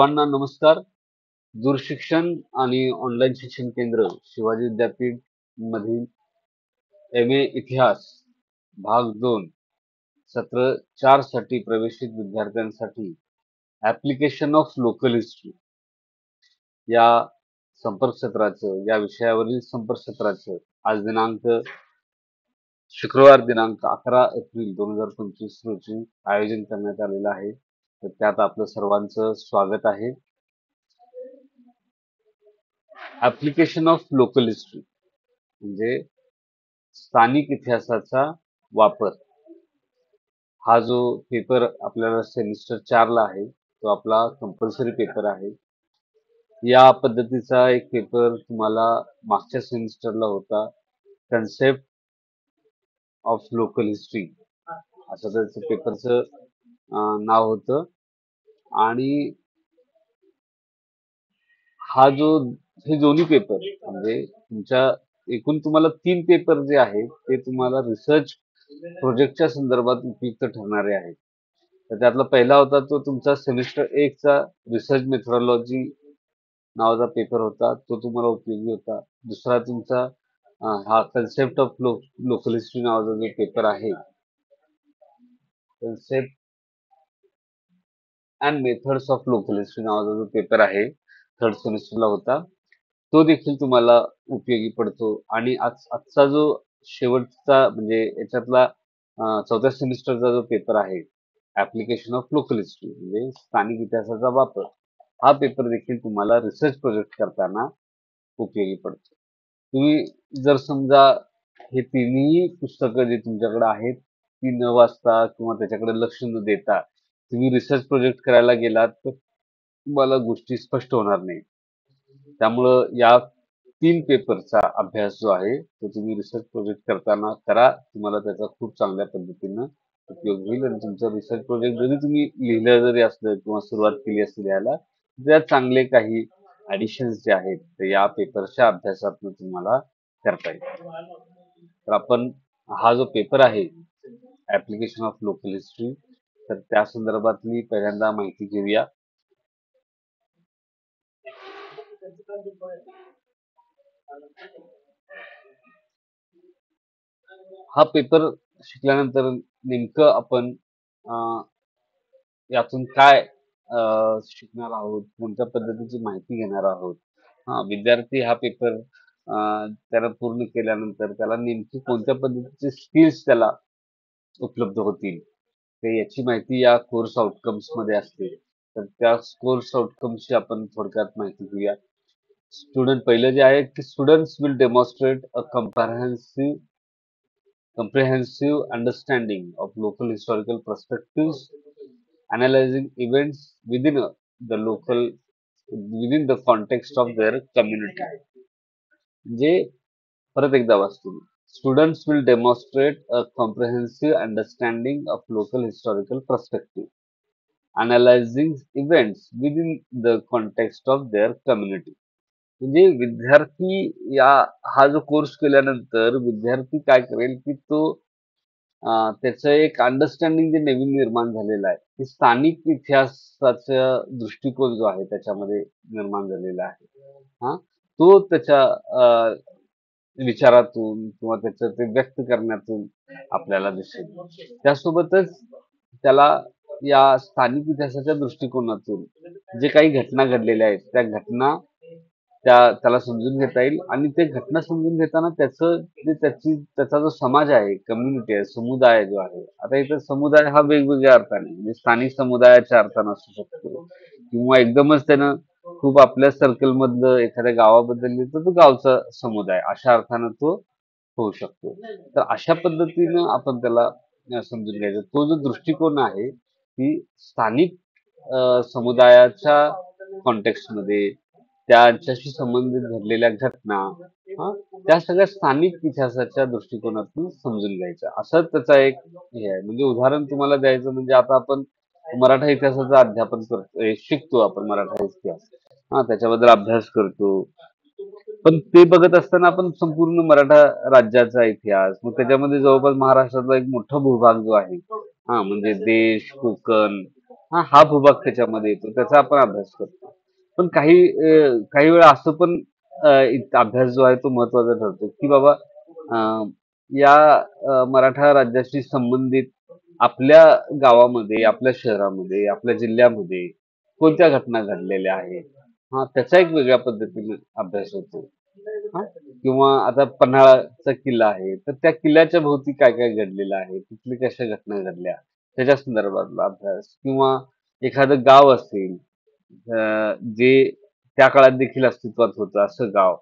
सर्वांना नमस्कार. दूरशिक्षण आणि ऑनलाईन शिक्षण केंद्र शिवाजी विद्यापीठ मधील MA इतिहास भाग 2 सत्र 4 साठी प्रवेशित विद्यार्थ्यांसाठी ऍप्लिकेशन ऑफ लोकल हिस्ट्री या या विषयावरील संपर्क सत्राचं आज शुक्रवार दिनांक 11 एप्रिल 2025 रोजी आयोजन करण्यात आलेलं आहे. तर त्यात आपलं सर्वांचं स्वागत आहे. ऍप्लिकेशन ऑफ लोकल हिस्ट्री म्हणजे स्थानिक इतिहासाचा वापर. हा जो पेपर आपल्याला सेमिस्टर 4 ला आहे तो आपला कंपल्सरी पेपर आहे. या पद्धतीचा एक पेपर तुम्हाला मागच्या सेमिस्टरला होता, कन्सेप्ट ऑफ लोकल हिस्ट्री असं त्याचं पेपरचं नाव होतं. आणि हे दोन्ही पेपर म्हणजे तुमच्या एकूण तुम्हाला 3 पेपर जे आहेत ते तुम्हाला रिसर्च प्रोजेक्टच्या संदर्भात उपयुक्त ठरणारे आहेत. तर त्यातला पहिला होता तो तुमचा सेमिस्टर 1 चा रिसर्च मेथोडॉलॉजी नावाचा पेपर होता, तो तुम्हाला उपयोगी होता. दुसरा तुमचा हा कन्सेप्ट ऑफ लोकल हिस्ट्री नावाचा जो पेपर आहे, concept and methods of local history नावाचा जो पेपर आहे थर्ड सेमिस्टरला होता, तो देखील तुम्हाला उपयोगी पडतो. आणि आजचा जो शेवटचा म्हणजे याच्यातला चौथ्या सेमिस्टरचा जो पेपर आहे ऍप्लिकेशन ऑफ लोकल हिस्ट्री म्हणजे स्थानिक इतिहासाचा वापर, हा पेपर देखील तुम्हाला रिसर्च प्रोजेक्ट करताना उपयोगी पडतो. तुम्ही जर समजा हे तिन्ही पुस्तकं जे तुमच्याकडे आहेत ती न वाचता किंवा त्याच्याकडे लक्ष न देता तुम्ही रिसर्च प्रोजेक्ट करायला गेलात तर तुम्हाला गोष्टी स्पष्ट होणार नाही. त्यामुळं या 3 पेपरचा अभ्यास जो आहे तो तुम्ही रिसर्च प्रोजेक्ट करताना करा. तुम्हाला त्याचा खूप चांगल्या पद्धतीनं उपयोग होईल आणि तुमचा रिसर्च प्रोजेक्ट जरी तुम्ही लिहिलं जरी असलं किंवा सुरुवात केली असेल लिहायला, त्यात चांगले काही ऍडिशन्स जे आहेत ते या पेपरच्या अभ्यासातून तुम्हाला करता येईल. तर आपण हा जो पेपर आहे ऍप्लिकेशन ऑफ लोकल हिस्ट्री, तर त्या संदर्भातली पहिल्यांदा माहिती घेऊया. हा पेपर शिकल्यानंतर नेमकं आपण यातून काय शिकणार आहोत, कोणत्या पद्धतीची माहिती घेणार आहोत. विद्यार्थी हा पेपर त्याला पूर्ण केल्यानंतर त्याला नेमकी कोणत्या पद्धतीचे स्किल्स त्याला उपलब्ध होतील ते याची माहिती या कोर्स आउटकम्स मध्ये असते. तर त्या कोर्स आउटकम्सची आपण थोडक्यात माहिती घेऊया. पहिलं जे आहे की students will demonstrate a comprehensive understanding of local historical perspectives, analyzing events within the context of their community. म्हणजे परत एकदा वाचतो. Students will demonstrate a comprehensive understanding of local historical perspective, analyzing events within the context of their community. म्हणजे विद्यार्थी हा जो course केल्यानंतर विद्यार्थी काय करेल की तो त्याचं एक अंडरस्टँडिंग जे नवीन निर्माण झालेलं आहे की स्थानिक इतिहासाचा दृष्टिकोन जो आहे त्याच्यामध्ये निर्माण झालेला आहे, तो त्याच्या विचारातून किंवा त्याचं ते व्यक्त करण्यातून आपल्याला दिसेल. त्यासोबतच त्याला या स्थानिक इतिहासाच्या दृष्टिकोनातून जे काही घटना घडलेल्या आहेत त्या घटना त्याला समजून घेता येईल. आणि ते घटना समजून घेताना त्याचा जो समाज आहे, कम्युनिटी आहे, समुदाय जो आहे, आता इथं समुदाय हा वेगवेगळ्या अर्थाने म्हणजे स्थानिक समुदायाच्या अर्थानं असू शकतो किंवा एकदमच त्यानं खूप आपल्या सर्कल मधलं एखाद्या गावाबद्दल तर तो गावचा समुदाय अशा अर्थानं तो होऊ शकतो. तर अशा पद्धतीनं आपण त्याला समजून घ्यायचं. तो जो दृष्टिकोन आहे की स्थानिक समुदायाच्या कॉन्टेक्स्ट मध्ये त्यांच्याशी संबंधित घडलेल्या घटना त्या सगळ्या स्थानिक इतिहासाच्या दृष्टिकोनातून समजून घ्यायच्या, असं त्याचा एक हे आहे. म्हणजे उदाहरण तुम्हाला द्यायचं म्हणजे आता आपण मराठा इतिहासाचं अध्यापन करतो, शिकतो आपण मराठा इतिहास, त्याच्याबद्दल अभ्यास करतो. पण ते बघत असताना आपण संपूर्ण मराठा राज्याचा इतिहास, मग त्याच्यामध्ये जवळपास महाराष्ट्रातला एक मोठा भूभाग जो आहे म्हणजे देश, कोकण, हा भूभाग त्याच्यामध्ये येतो, त्याचा आपण अभ्यास करतो. पण काही वेळा असं पण अभ्यास जो आहे तो महत्वाचा ठरतो, की बाबा अ, या मराठा राज्याशी संबंधित आपल्या गावामध्ये, आपल्या शहरामध्ये, आपल्या जिल्ह्यामध्ये कोणत्या घटना घडलेल्या आहेत. त्याचा एक वेगळ्या पद्धतीने अभ्यास होतो. हां, किंवा आता पन्हाळाचा किल्ला आहे, तर त्या किल्ल्याच्या भोवती काय-काय घडलेलं आहे, तिथली कशा घटना घडल्या, त्याच्या संदर्भातला अभ्यास किंवा एखादं गाव असेल, जे त्या काळात देखील अस्तित्वात होतं असं गाव,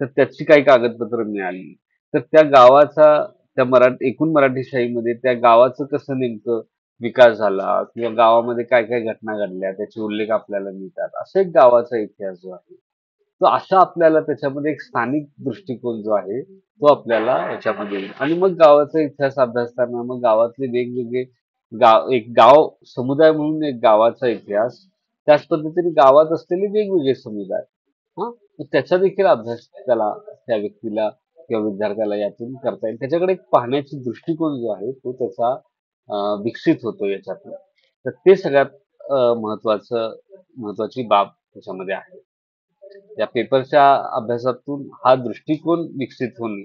तर त्याची काही कागदपत्र मिळाली, तर त्या गावाचा त्या एकूण मराठीशाहीमध्ये त्या गावाचं कसं नेमकं विकास झाला किंवा गावामध्ये काय-काय घटना घडल्या, त्याचे उल्लेख आपल्याला मिळतात. असं एक गावाचा इतिहास जो आहे. तो असा आपल्याला त्याच्यामध्ये एक स्थानिक दृष्टिकोन जो आहे, तो आपल्याला याच्यामध्ये येईल आणि मग गावाचा इतिहास अभ्यासताना मग गावातले वेगवेगळे एक गाव समुदाय म्हणून एक गावाचा इतिहास, त्याच पद्धतीने गावात असलेले वेगवेगळे समुदाय. तर त्याचा देखील अभ्यास त्या व्यक्तीला किंवा विद्यार्थ्याला यातून करता येईल. त्याच्याकडे एक पाहण्याची दृष्टिकोन जो आहे, तो त्याचा विकसित होतो याच्यातनं. तर ते सगळ्यात महत्वाची बाब त्याच्यामध्ये आहे. या पेपरच्या अभ्यासातून हा दृष्टिकोन विकसित होणे.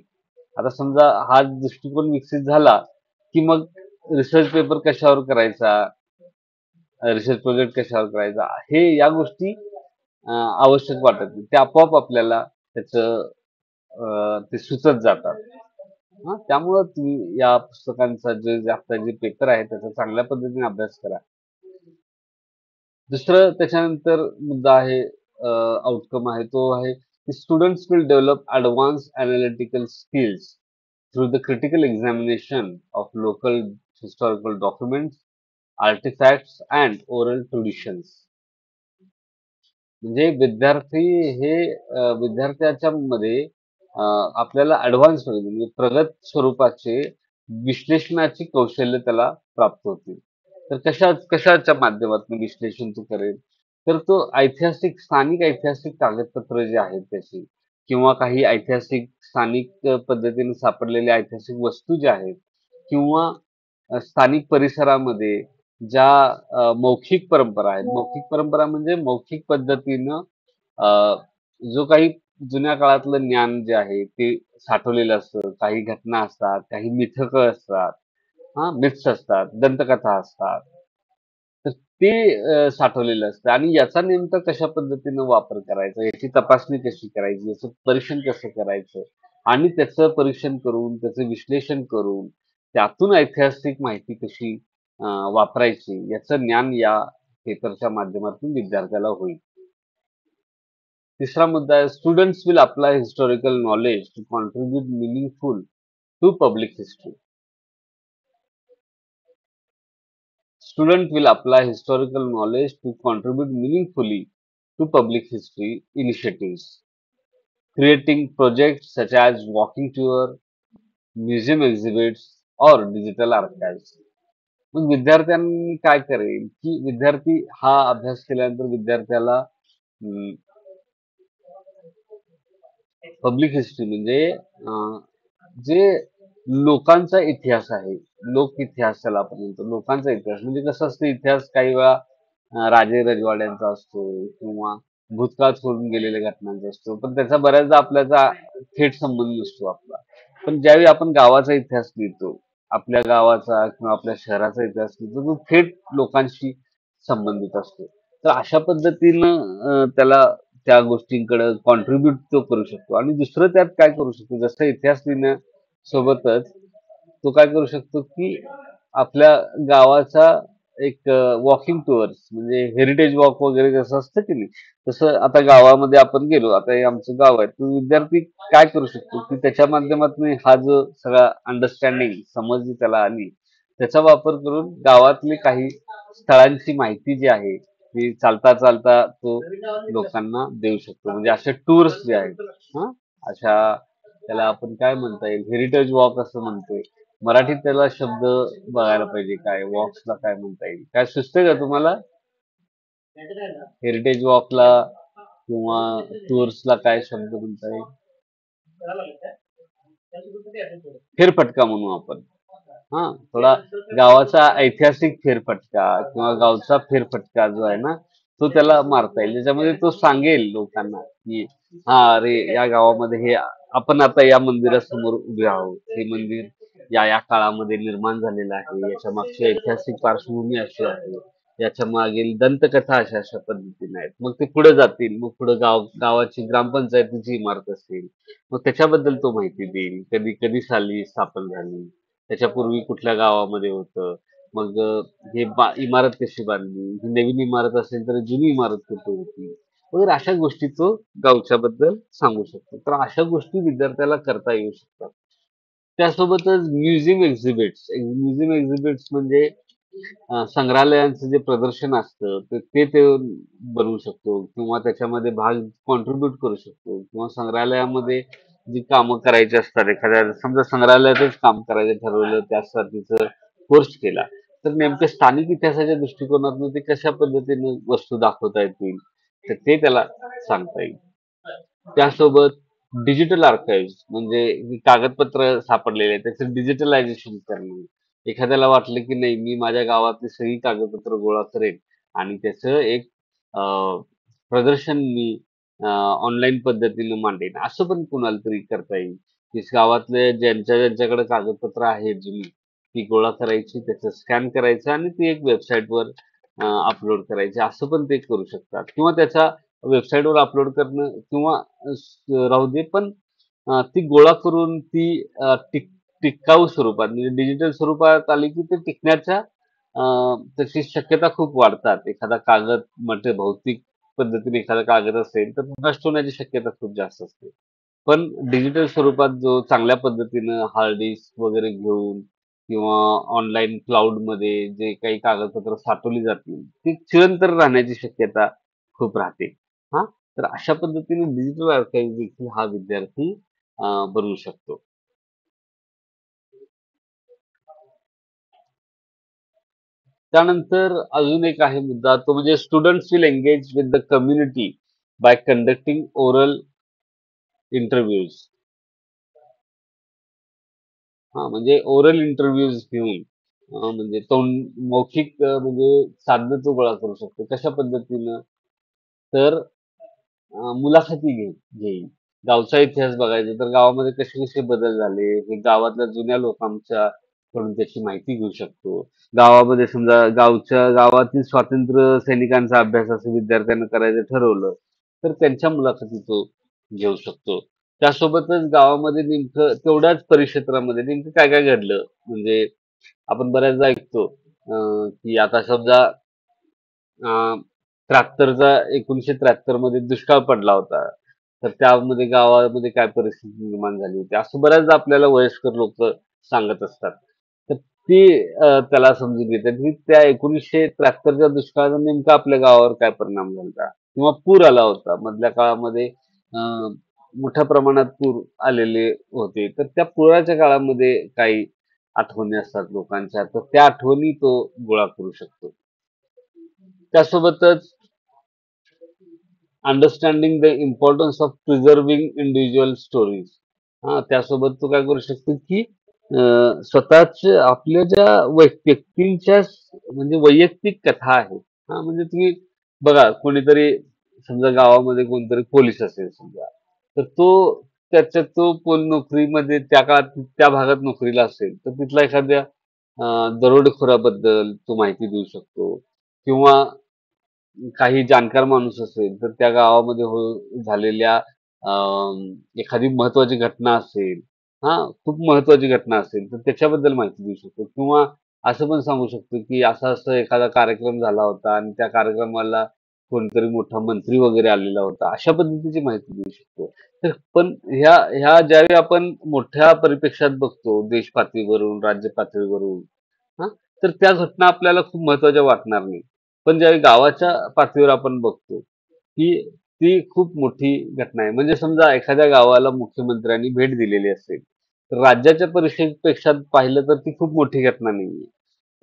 आता समजा हा दृष्टिकोन विकसित झाला, की मग रिसर्च पेपर कशावर करायचा, रिसर्च प्रोजेक्ट कशावर करायचा, हे या गोष्टी आवश्यक वाटत नाही. ते आपोआप आपल्याला त्याचं ते सुचत जातात. त्यामुळं तुम्ही या पुस्तकांचा जे पेपर आहे त्याचा चांगल्या पद्धतीने अभ्यास करा. दुसरं त्याच्यानंतर मुद्दा आहे, आउटकम आहे तो आहे की students will develop advance analytical skills through the critical examination of local historical documents, artefacts and oral traditions. म्हणजे विद्यार्थ्याच्या मध्ये आपल्याला ॲडव्हान्स म्हणजे प्रगत स्वरूपाचे विश्लेषणाची कौशल्य त्याला प्राप्त होतील. तर कशाच्या माध्यमातून विश्लेषण तो करेल? तर तो स्थानिक ऐतिहासिक कागदपत्र जे आहेत त्याची किंवा काही ऐतिहासिक स्थानिक पद्धतीने सापडलेल्या ऐतिहासिक वस्तू ज्या आहेत किंवा स्थानिक परिसरामध्ये ज्या मौखिक परंपरा आहेत. मौखिक परंपरा म्हणजे मौखिक पद्धतीनं अ, जो काही जुन्या काळातलं ज्ञान जे आहे ते साठवलेलं असतं. काही घटना असतात, काही मिथकं असतात, मिथ्स असतात, दंतकथा असतात. तर ते साठवलेलं असतं आणि याचा नेमका कशा पद्धतीनं वापर करायचा, याची तपासणी कशी करायची, याचं परीक्षण कसं करायचं आणि त्याचं परीक्षण करून, त्याचं विश्लेषण करून, त्यातून ऐतिहासिक माहिती कशी वापरायची, याचं ज्ञान या पेपरच्या माध्यमातून विद्यार्थ्याला होईल. तिसरा मुद्दा आहे students will apply historical knowledge to contribute meaningful to public history. Student will apply historical knowledge to contribute meaningfully to public history initiatives, creating projects such as walking tour, museum exhibits, or digital archives. मग विद्यार्थ्यांनी काय करेल, की विद्यार्थी हा अभ्यास केल्यानंतर विद्यार्थ्याला पब्लिक हिस्ट्री म्हणजे जे लोकांचा इतिहास आहे, लोक इतिहास त्याला आपण म्हणतो. लोकांचा इतिहास म्हणजे कसं असतं इतिहास काही वेळा राजे रजवाड्यांचा असतो किंवा भूतकाळात होऊन गेलेल्या घटनांचा असतो. पण त्याचा बऱ्याचदा आपल्याचा थेट संबंध नसतो आपला. पण ज्यावेळी आपण गावाचा इतिहास लिहितो, आपल्या गावाचा किंवा आपल्या शहराचा इतिहास लिहितो, तो थेट लोकांशी संबंधित असतो. तर अशा पद्धतीनं त्याला त्या गोष्टींकडे कॉन्ट्रीब्यूट तो करू शकतो आणि दुसरं त्यात काय करू शकतो, जसं इतिहास लिहिण्यासोबतच तो काय करू शकतो, की आपल्या गावाचा एक वॉकिंग टूअर्स म्हणजे हेरिटेज वॉक वगैरे जसं असतं की नाही, तसं आता गावामध्ये आपण गेलो, आता हे आमचं गाव आहे, तर विद्यार्थी काय करू शकतो, की त्याच्या माध्यमातून हा जो सगळा अंडरस्टँडिंग समज जी त्याला आली, त्याचा वापर करून गावातली काही स्थळांची माहिती जी आहे, ती चालता चालता तो लोकांना देऊ शकतो. म्हणजे असे टूर्स जे आहेत, अशा त्याला आपण काय म्हणता येईल, हेरिटेज वॉक असं म्हणतोय. मराठीत त्याला शब्द बघायला पाहिजे काय, वॉक्सला काय म्हणता येईल. काय सुचतंय का तुम्हाला? हेरिटेज वॉकला किंवा टूर्सला काय शब्द म्हणता येईल? फेरफटका म्हणू आपण. हा, थोडा गावाचा ऐतिहासिक फेरफटका किंवा गावचा फेरफटका जो आहे ना, तो त्याला मारता येईल. ज्याच्यामध्ये तो सांगेल लोकांना, की हा अरे या गावामध्ये हे आपण आता या मंदिरासमोर उभे आहोत. हे मंदिर या काळामध्ये निर्माण झालेलं आहे. याच्या मागची ऐतिहासिक पार्श्वभूमी अशी आहे. याच्या मागील दंतकथा अशा अशा पद्धतीने आहेत. मग ते पुढे जातील. मग पुढे गावाची ग्रामपंचायतीची इमारत असेल. मग त्याच्याबद्दल तो माहिती देईल. कधी कधी साली स्थापन झाली. त्याच्यापूर्वी कुठल्या गावामध्ये होतं. मग इमारत कशी बांधली. ही नवीन इमारत असेल तर जुनी इमारत कुठे होती. वगैरे अशा गोष्टी तो गावच्या बद्दल सांगू शकतो. तर अशा गोष्टी विद्यार्थ्याला करता येऊ शकतात. त्यासोबतच म्युझियम एक्झिबिट्स म्हणजे संग्रहालयांचं जे प्रदर्शन असतं ते बनवू शकतो किंवा त्याच्यामध्ये भाग कॉन्ट्रीब्युट करू शकतो किंवा संग्रहालयामध्ये जी कामं करायची असतात, एखाद्या समजा संग्रहालयातच काम करायचं ठरवलं, त्यासाठीचं कोर्स केला, तर नेमकं स्थानिक इतिहासाच्या दृष्टिकोनातून ते कशा पद्धतीने वस्तू दाखवता येतील, तर ते त्याला सांगता येईल. त्यासोबत डिजिटल आर्काइव्ह म्हणजे जी कागदपत्र सापडलेले आहेत त्याचं डिजिटलायझेशन करणे. एखाद्याला वाटलं की नाही मी माझ्या गावातली सगळी कागदपत्र गोळा करेन आणि त्याचं एक प्रदर्शन मी ऑनलाईन पद्धतीने मांडेन. असं पण कुणाला तरी करता येईल. की गावातले ज्यांच्याकडे कागदपत्र आहेत जुनी ती गोळा करायची, त्याचं स्कॅन करायचं आणि ती एक वेबसाईटवर अपलोड करायची. असं पण ते करू शकतात किंवा त्याचा वेबसाईटवर अपलोड करणं किंवा राहू दे पण ती गोळा करून ती टिकाऊ स्वरूपात म्हणजे डिजिटल स्वरूपात आली की ते टिकण्याच्या तशी शक्यता खूप वाढतात. एखादा कागद म्हणजे भौतिक पद्धतीने एखादा कागद असेल तर नष्ट होण्याची शक्यता खूप जास्त असते. पण डिजिटल स्वरूपात जो चांगल्या पद्धतीनं हार्ड डिस्क वगैरे घेऊन किंवा ऑनलाईन क्लाउडमध्ये जे काही कागदपत्र साठवली जातील, ती चिरंतर राहण्याची शक्यता खूप राहते. हां, तर अशा पद्धतीने डिजिटल आर्काइव्ह देखील हा विद्यार्थी बनवू शकतो. त्यानंतर अजून एक आहे मुद्दा, तो म्हणजे students will engage with the community bye conducting oral interviews. हां, म्हणजे ओरल इंटरव्ह्यूज घेऊन म्हणजे मौखिक म्हणजे साधनं तो गोळा करू शकतो. कशा पद्धतीनं? तर मुलाखती घेईल. गावचा इतिहास बघायचा तर गावामध्ये कसे-कसे बदल झाले, हे गावातल्या जुन्या लोकांच्या कडून त्याची माहिती घेऊ शकतो. गावामध्ये समजा गावातील स्वातंत्र्य सैनिकांचा अभ्यास असं विद्यार्थ्यांना करायचं ठरवलं, तर त्यांच्या मुलाखती तो घेऊ शकतो. त्यासोबतच गावामध्ये नेमकं तेवढ्याच परिक्षेत्रामध्ये नेमकं काय-काय घडलं? म्हणजे आपण बऱ्याचदा ऐकतो की आता समजा अ, 73चा 1973 मध्ये दुष्काळ पडला होता. तर त्यामध्ये गावामध्ये काय परिस्थिती निर्माण झाली होती. असं बऱ्याचदा आपल्याला वयस्कर लोकं सांगत असतात. तर ती त्याला समजून घेतात की त्या 1973च्या दुष्काळाचा नेमका आपल्या गावावर काय परिणाम झाला किंवा पूर आला होता. मधल्या काळामध्ये मोठ्या प्रमाणात पूर आलेले होते. तर त्या पुराच्या काळामध्ये काही आठवणी असतात लोकांच्या. तर त्या आठवणी तो गोळा करू शकतो. त्यासोबतच understanding the importance of preserving individual stories. हां, त्यासोबत तू काय करू शकतो, की स्वतःच आपल्या ज्या व्यक्तींच्या म्हणजे वैयक्तिक कथा आहेत. हां, म्हणजे तुम्ही बघा कोणीतरी समजा गावामध्ये कोणतरी पोलीस असेल समजा, तर तो नोकरीमध्ये त्या काळात त्या भागात नोकरीला असेल, तर तिथला एखाद्या दरोडेखोराबद्दल तो माहिती देऊ शकतो किंवा काही जाणकार माणूस असेल, तर त्या गावामध्ये झालेल्या एखादी महत्त्वाची घटना असेल, हां, खूप महत्त्वाची घटना असेल, तर त्याच्याबद्दल माहिती देऊ शकतो किंवा असं पण सांगू शकतो, की असं-असं एखादा कार्यक्रम झाला होता आणि त्या कार्यक्रमाला कोणतरी मोठा मंत्री वगैरे आलेला होता. अशा पद्धतीची माहिती देऊ शकतो. तर पण ह्या ज्यावेळी आपण मोठ्या परिप्रेक्ष्यात बघतो, देश पातळीवरून, राज्य पातळीवरून, हां, तर त्या घटना आपल्याला खूप महत्त्वाच्या वाटणार नाही. पण ज्यावेळी गावाच्या पातळीवर आपण बघतो, की ती खूप मोठी घटना आहे. म्हणजे समजा एखाद्या गावाला मुख्यमंत्र्यांनी भेट दिलेली असेल, तर राज्याच्या परिषदेपेक्षा पाहिलं तर ती खूप मोठी घटना नाहीये.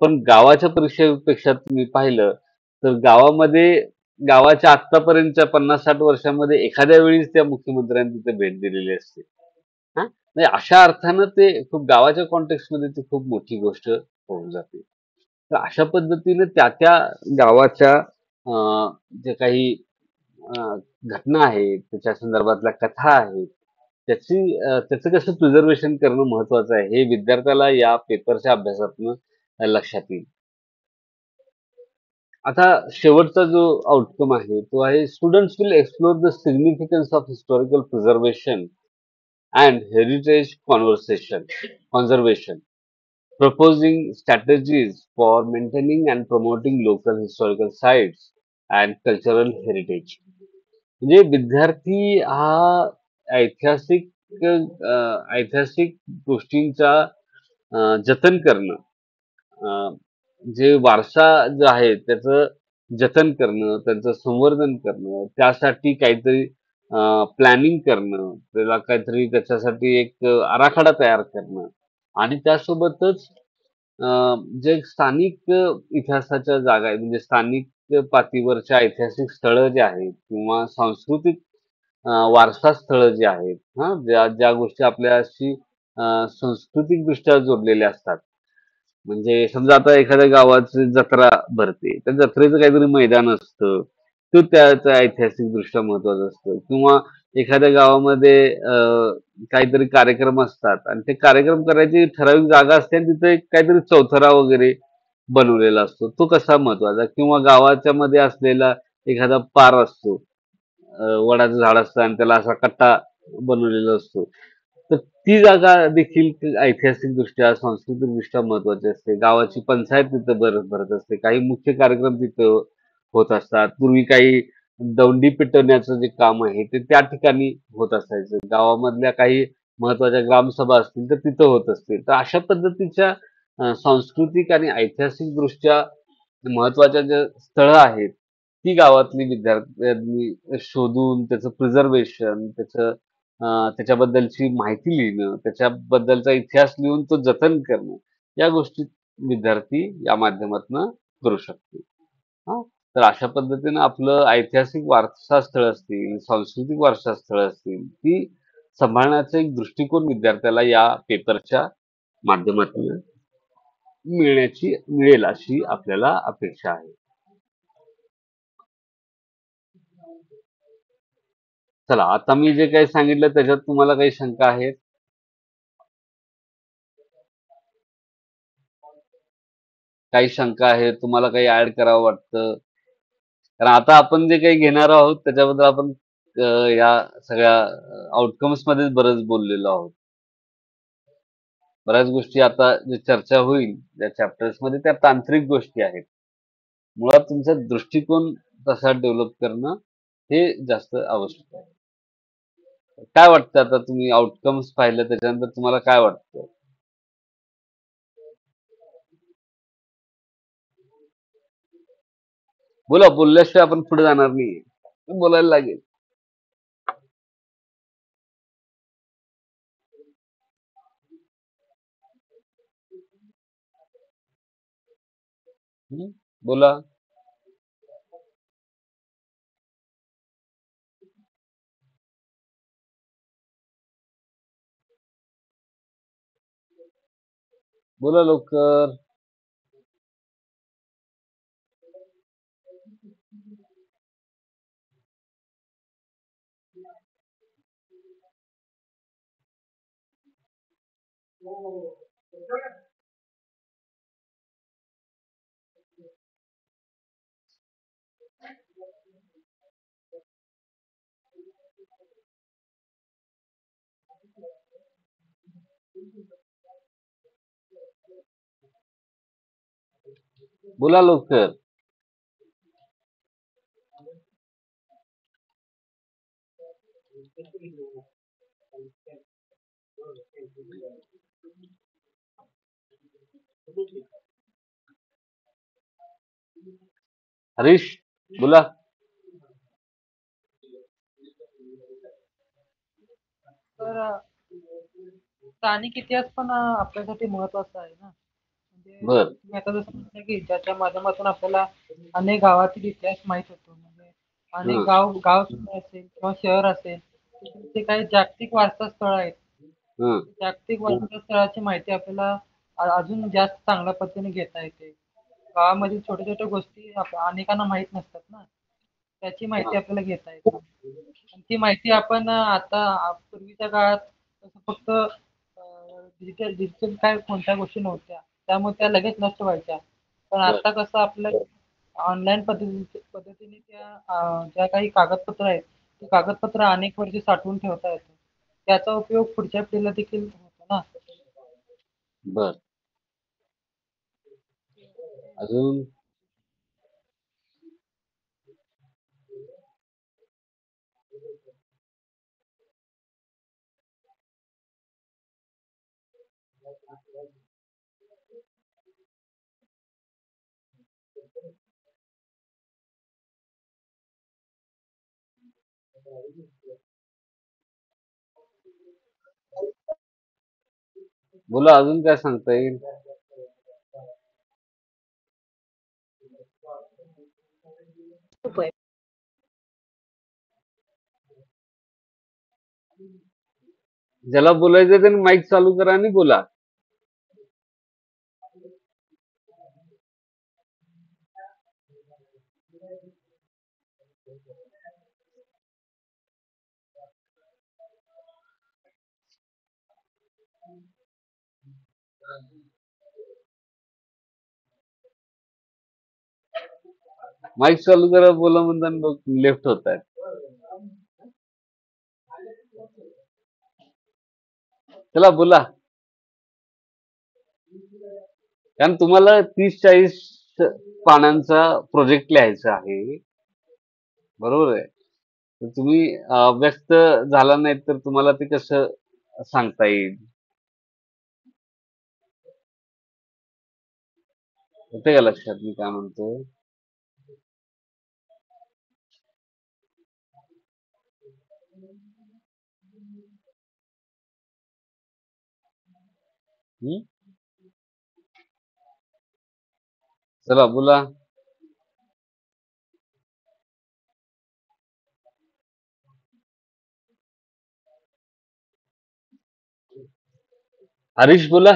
पण गावाच्या परिषदेपेक्षा तुम्ही पाहिलं, तर गावाच्या आत्तापर्यंतच्या 50-60 वर्षामध्ये एखाद्या वेळीच त्या मुख्यमंत्र्यांनी तिथे भेट दिलेली असते. हां, म्हणजे अशा अर्थानं ते खूप गावाच्या कॉन्टेक्स्टमध्ये ती खूप मोठी गोष्ट होऊन जाते. तर अशा पद्धतीने त्या गावाच्या जे काही अ, घटना आहेत, त्याच्या संदर्भातल्या कथा आहेत, त्याचं कसं प्रिझर्वेशन करणं महत्वाचं आहे, हे विद्यार्थ्याला या पेपरच्या अभ्यासातनं लक्षात येईल. आता शेवटचा जो आउटकम आहे, तो आहे students will explore the significance of historical preservation and heritage conservation, proposing strategies for maintaining and promoting local historical sites and cultural heritage. म्हणजे विद्यार्थी हा ऐतिहासिक ऐतिहासिक गोष्टींचा जतन करणं, जे वारसा जो आहे त्याचं जतन करणं, त्यांचं संवर्धन करणं, त्यासाठी काहीतरी प्लॅनिंग करणं, त्याला काहीतरी त्याच्यासाठी एक आराखडा तयार करणं आणि त्यासोबतच जे स्थानिक इतिहासाच्या जागा आहेत, म्हणजे स्थानिक पातळीवरच्या ऐतिहासिक स्थळं जी आहेत किंवा सांस्कृतिक वारसा स्थळं जी आहेत, हां, ज्या ज्या गोष्टी आपल्याशी सांस्कृतिकदृष्ट्या जोडलेल्या असतात. म्हणजे समजा आता एखाद्या गावाची जत्रा भरते, त्या जत्रेचं काहीतरी मैदान असतं, तो त्याचं ऐतिहासिकदृष्ट्या महत्त्वाचं असतं किंवा एखाद्या गावामध्ये काहीतरी कार्यक्रम असतात आणि ते कार्यक्रम करायची ठराविक जागा असते आणि तिथे एक काहीतरी चौथरा वगैरे बनवलेला असतो. तो कसा महत्त्वाचा किंवा गावाच्या मध्ये असलेला एखादा पार असतो. वडाचं झाड असतं आणि त्याला असा कट्टा बनवलेला असतो. तर ती जागा देखील ऐतिहासिकदृष्ट्या, सांस्कृतिकदृष्ट्या महत्त्वाची असते. गावाची पंचायत तिथं भरत असते. काही मुख्य कार्यक्रम तिथं होत असतात. पूर्वी काही दौंडी पेटवण्याचं जे काम आहे, ते त्या ठिकाणी होत असायचं. गावामधल्या काही महत्त्वाच्या ग्रामसभा असतील, तर तिथं होत असतील. तर अशा पद्धतीच्या सांस्कृतिक आणि ऐतिहासिकदृष्ट्या महत्त्वाच्या ज्या स्थळं आहेत, ती गावातली विद्यार्थ्यांनी शोधून त्याचं प्रिझर्वेशन, त्याच्याबद्दलची माहिती लिहिणं, त्याच्याबद्दलचा इतिहास लिहून तो जतन करणं, या गोष्टी विद्यार्थी या माध्यमातनं करू शकतील. हां, तर अशा पद्धतीनं आपलं ऐतिहासिक वारसास्थळ असतील, सांस्कृतिक वारसास्थळ असतील, ती सांभाळण्याचा एक दृष्टिकोन विद्यार्थ्याला या पेपरच्या माध्यमातून मिळेल अशी आपल्याला अपेक्षा आहे. चला, आता मी जे काही सांगितलं त्याच्यात तुम्हाला काही शंका आहेत? काही शंका आहेत? तुम्हाला काही ऍड करावं वाटतं? कारण आता आपण जे काही घेणार आहोत त्याच्याबद्दल आपण या सगळ्या आउटकम्स मध्येच बरंच बोललेलो आहोत. बऱ्याच गोष्टी आता जे चर्चा होईल या चॅप्टर्स मध्ये त्या तांत्रिक गोष्टी आहेत. मुळात तुमचा दृष्टिकोन तसा डेव्हलप करणं हे जास्त आवश्यक आहे. काय वाटतं आता तुम्ही आउटकम्स पाहिलं त्याच्यानंतर तुम्हाला काय वाटतं? बोला, बोलल्याशिवाय आपण पुढे जाणार नाही. बोलायला लागेल. हं? बोला. बोला लवकर. बोला लवकर. हरीश, बोला. तर स्थानिक इतिहास पण आपल्यासाठी महत्वाचा आहे ना. म्हणजे बर. तुम्ही आता जसं म्हटलं की ज्याच्या माध्यमातून आपल्याला अनेक गावातील इतिहास माहित होतो. म्हणजे हं. गाव सुद्धा असेल किंवा शहर असेल, ते काही जागतिक वारसा स्थळ आहेत. हं. जागतिक वारसा स्थळाची माहिती आपल्याला अजून जास्त चांगल्या पद्धतीने घेता येते. गावामधील छोट्या छोट्या गोष्टी अनेकांना माहित नसतात ना, त्याची माहिती हां. आपल्याला घेता येते. आणि ती माहिती आपण आता पूर्वीच्या काळात कसं फक्त डिजिटल डिजिटल काय कोणत्या गोष्टी नव्हत्या, त्यामुळे त्या लगेच नष्ट व्हायच्या. पण बरं. आता कसं आपलं ऑनलाईन पद्धतीने त्या ज्या काही कागदपत्र आहेत, ती कागदपत्र अनेक वर्षे साठवून ठेवता येतात. त्याचा उपयोग पुढच्या पिढीला देखील होतो ना. बरं. अजून बोला, अजून काय सांगता येईल? ज्याला बोलायचं त्याने माईक चालू करा आणि बोला. माईक चालू करा, बोला म्हणताना लोक लेफ्ट होत आहेत. चला बोला. कारण तुम्हाला 30-40 पानांचा प्रोजेक्ट लिहायचा आहे. बरोबर आहे. तर तुम्ही व्यस्त झाला नाही तर तुम्हाला ते कसं सांगता येईल? येतंय का लक्षात मी काय म्हणतोय? हं? चला बोला. हरीश बोला.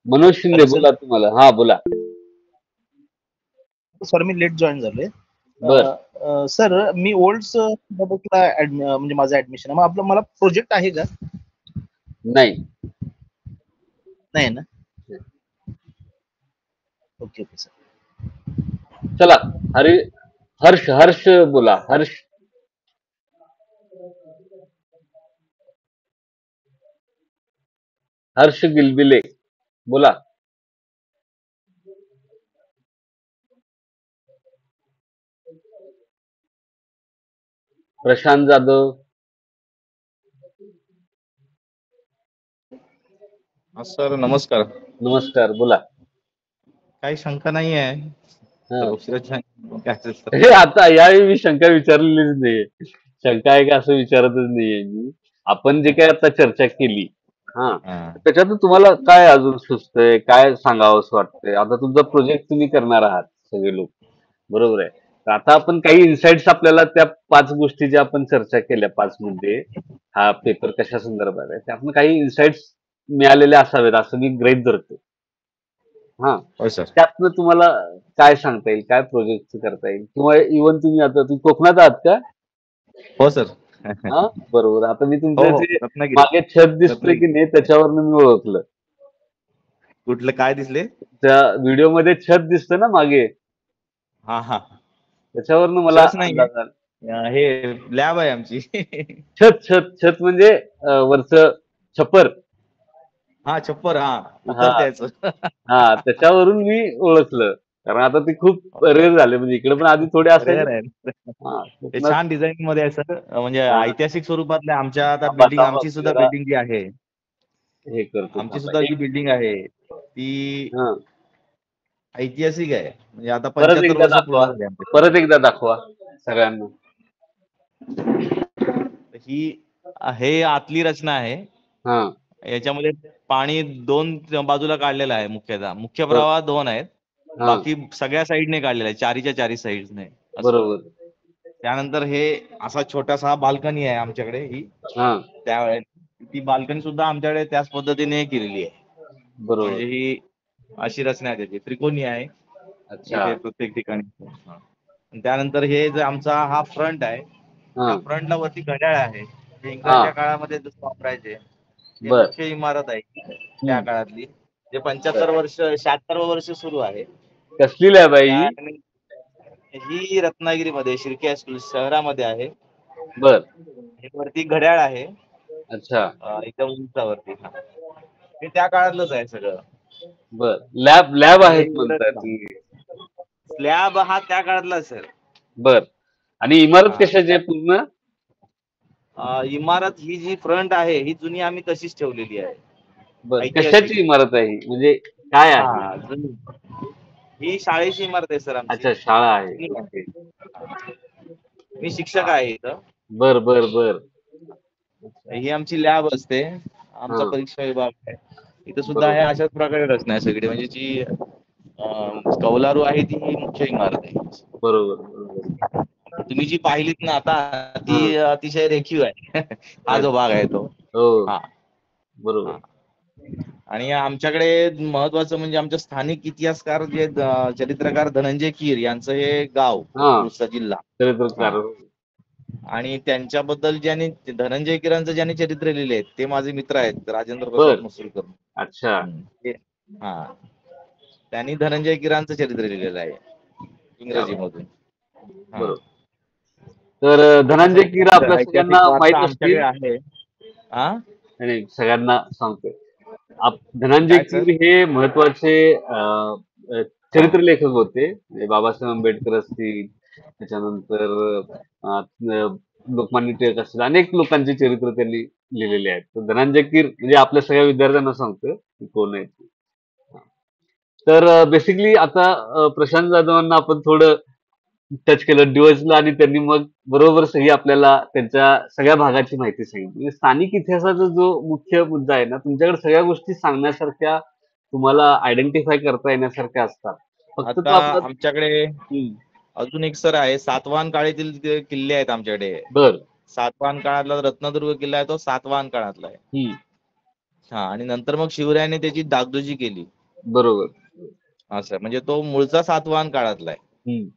Manoj Shinde hello sir. बोला तुम्हाला. हा बोला. सर मी लेट जॉईन झालोय. बर. सर मी ओल्ड्स ला म्हणजे माझं ऍडमिशन आहे. मग आपलं मला प्रोजेक्ट आहे का? नाही. नाही ना. Okay okay sir. चला हर्ष हर्ष बोला. हर्ष. हर्ष गिलबिले बोला. प्रशांत जाधव. सर नमस्कार. नमस्कार बोला. काही शंका नाही आहे. हा. तर उशिराच्या काय असेल सर. हे आता यावेळी मी शंका विचारलेलीच नाहीये. शंका आहे का असं विचारतच नाहीये मी. आपण जे काही आता चर्चा केली, हा, हा. त्याच्यातून तुम्हाला काय अजून सुचतंय, काय सांगावंसं वाटतंय? आता तुमचा प्रोजेक्ट तुम्ही करणार आहात सगळे लोक, बरोबर आहे. तर आता आपण काही इन्साइट्स आपल्याला त्या 5 गोष्टी ज्या आपण चर्चा केल्या 5 मध्ये, हा पेपर कशा संदर्भात आहे, त्यातून काही इन्साइट्स मिळालेले असावेत असं मी गृहीत धरतो. हा, होय सर. त्यातनं तुम्हाला काय सांगता येईल, काय प्रोजेक्ट करता येईल, किंवा इव्हन तुम्ही कोकणात आहात का? हो सर. हा बरोबर. आता मी हो तुमचं हो ते रत्नागिरी. मागे छत दिसतोय की रत्नागिरी. नाही त्याच्यावरनं मी ओळखलं. कुठलं काय दिसले? त्या व्हिडिओ मध्ये छत दिसतं ना मागे, हा हा. त्याच्यावरनं मला शच नाहीये. अंदाज आला. हे लॅब आहे आमची. छत छत छत म्हणजे वरचं छप्पर. हा छप्पर. हा हा उतरता यायचं. हा, त्याच्यावरून मी ओळखलं. कारण आता ते खूप रेअर झाले, म्हणजे इकडे पण आधी थोडे असायचे. रेअर आहे. हा, ते कोकणात. छान डिझाईन मध्ये आहे सर. म्हणजे हा, ऐतिहासिक स्वरूपातले आमच्या आता थांबा बिल्डिंग, थांबा आमची मी सुद्धा जरा बिल्डिंग जी आहे, हे करतो. आमची थांबा सुद्धा जी एक. बिल्डिंग आहे ती हा, ऐतिहासिक आहे. म्हणजे आता परत 75 एकदा वर्ष दाखवा. पूर्ण झाली आमची. परत एकदा दाखवा सगळ्यांना. ही हे आतली रचना आहे. हा याच्यामध्ये पाणी 2 बाजूला काढलेलं आहे. मुख्य बर- प्रवाह 2 आहेत. हा बाकी सगळ्या साईडने काढलेलं आहे. चारीच्या चारी साईडने असं. बरोबर. त्यानंतर हे असा छोटासा बाल्कनी आहे आमच्याकडे ही. हा त्या ती बाल्कनी सुद्धा आमच्याकडे त्याच पद्धतीने केलेली आहे. बरोबर. म्हणजे ही अशी रचना आहे त्याची, त्रिकोणी आहे अच्छा. इथे प्रत्येक ठिकाणी. हा. आणि त्यानंतर हे जे आमचा हा फ्रंट आहे, हा त्या फ्रंटला वरती घड्याळ आहे, जे हा इंग्रजच्या काळामध्ये जसं वापरायचे. ते बर. मुख्य इमारत आहे त्या हम्म. काळातली, जे बर. 75 वर्ष 76 वर्ष सुरू आहे. कसली लॅब आहे ही? त्या ही रत्नागिरीमध्ये शिर्के हायस्कूल शहरामध्ये आहे. बर. हे वरती घड्याळ आहे अच्छा. एकदम उंचावरती. हा. हे त्या काळातलंच आहे सगळं. बर. लॅब लॅब हे आहेत एवढंच म्हणतात ना. ती. स्लॅब हा त्या काळातलाच आहे. बर. आणि इमारत हा. कशाची आहे पूर्ण? इमारत ही जी फ्रंट आहे ही जुनी आम्ही तशीच ठेवलेली आहे, बर. ऐतिहासिक. कशाची इमारत आहे ही? म्हणजे काय आहे? हा जुनी. ही शाळेची इमारत आहे सर आमची. अच्छा, शाळा आहे. जुनी ओके. आहे. मी शिक्षक आहे इथं. बर बर बर. अच्छा. ही आमची लॅब असते, आमचा हा परीक्षा विभाग आहे. इथं सुद्धा आहे बरोबर अशाच प्रकारे रचना आहे सगळी. म्हणजे जी कौलारू आहे ती ही मुख्य इमारत आहे. बरोबर बरोबर. तुम्ही जी पाहिलीत ना आता, हा ती अतिशय रेखीव आहे. हा जो भाग आहे तो. हो हा बरोबर. हा. आणि आमच्याकडे महत्वाचं म्हणजे आमच्या स्थानिक इतिहासकार जे चरित्रकार धनंजय कीर यांचं हे गाव, हा पुरुषचा जिल्हा. चरित्रकार. हा. आणि त्यांच्याबद्दल ज्यांनी धनंजय कीरांचं ज्यांनी चरित्र लिहिले आहेत ते माझे मित्र आहेत, राजेंद्र प्रसाद बर. मसुरकर. अच्छा. हा. त्यांनी धनंजय कीरांचं चरित्र लिहिलेलं आहे क्या बात. इंग्रजीमधून. हा. बरोबर. तर असा धनंजय कीर आपल्या ऐतिहासिक सगळ्यांना वारसा माहित आमच्याकडे असतील. आहे. हा. आणि सगळ्यांना सांगतोय. धनंजय काय सर? कीर हे महत्वाचे अ, चरित्रलेखक होते. म्हणजे बाबासाहेब आंबेडकर असतील, त्याच्यानंतर अ, अ, लोकमान्य टिळक असतील, अनेक लोकांचे चरित्र त्यांनी लिहिलेले आहेत. तर धनंजय कीर म्हणजे आपल्या सगळ्या विद्यार्थ्यांना सांगतोय की कोण आहे ते. तर बेसिकली आता प्रशांत जाधवांना आपण थोडं टच केलं, डिवचलं आणि त्यांनी मग बरोबर सही आपल्याला त्यांच्या सगळ्या भागाची माहिती सांगितली. म्हणजे स्थानिक इतिहासाचा जो मुख्य मुद्दा आहे ना, तुमच्याकडे सगळ्या गोष्टी सांगण्यासारख्या, तुम्हाला आयडेंटिफाय करता येण्यासारख्या असतात. फक्त तो आता आपला आमच्याकडे अजून एक सर आहे, सातवाहन काळातील जे किल्ले आहेत आमच्याकडे. बर. सातवाहन काळातला रत्नदुर्ग किल्ला आहे तो सातवाहन काळातला आहे. हम्म. हा. आणि नंतर मग शिवरायाने त्याची डागडुजी केली. बरोबर. असं म्हणजे तो मूळचा सातवाहन काळातला आहे. हम्म.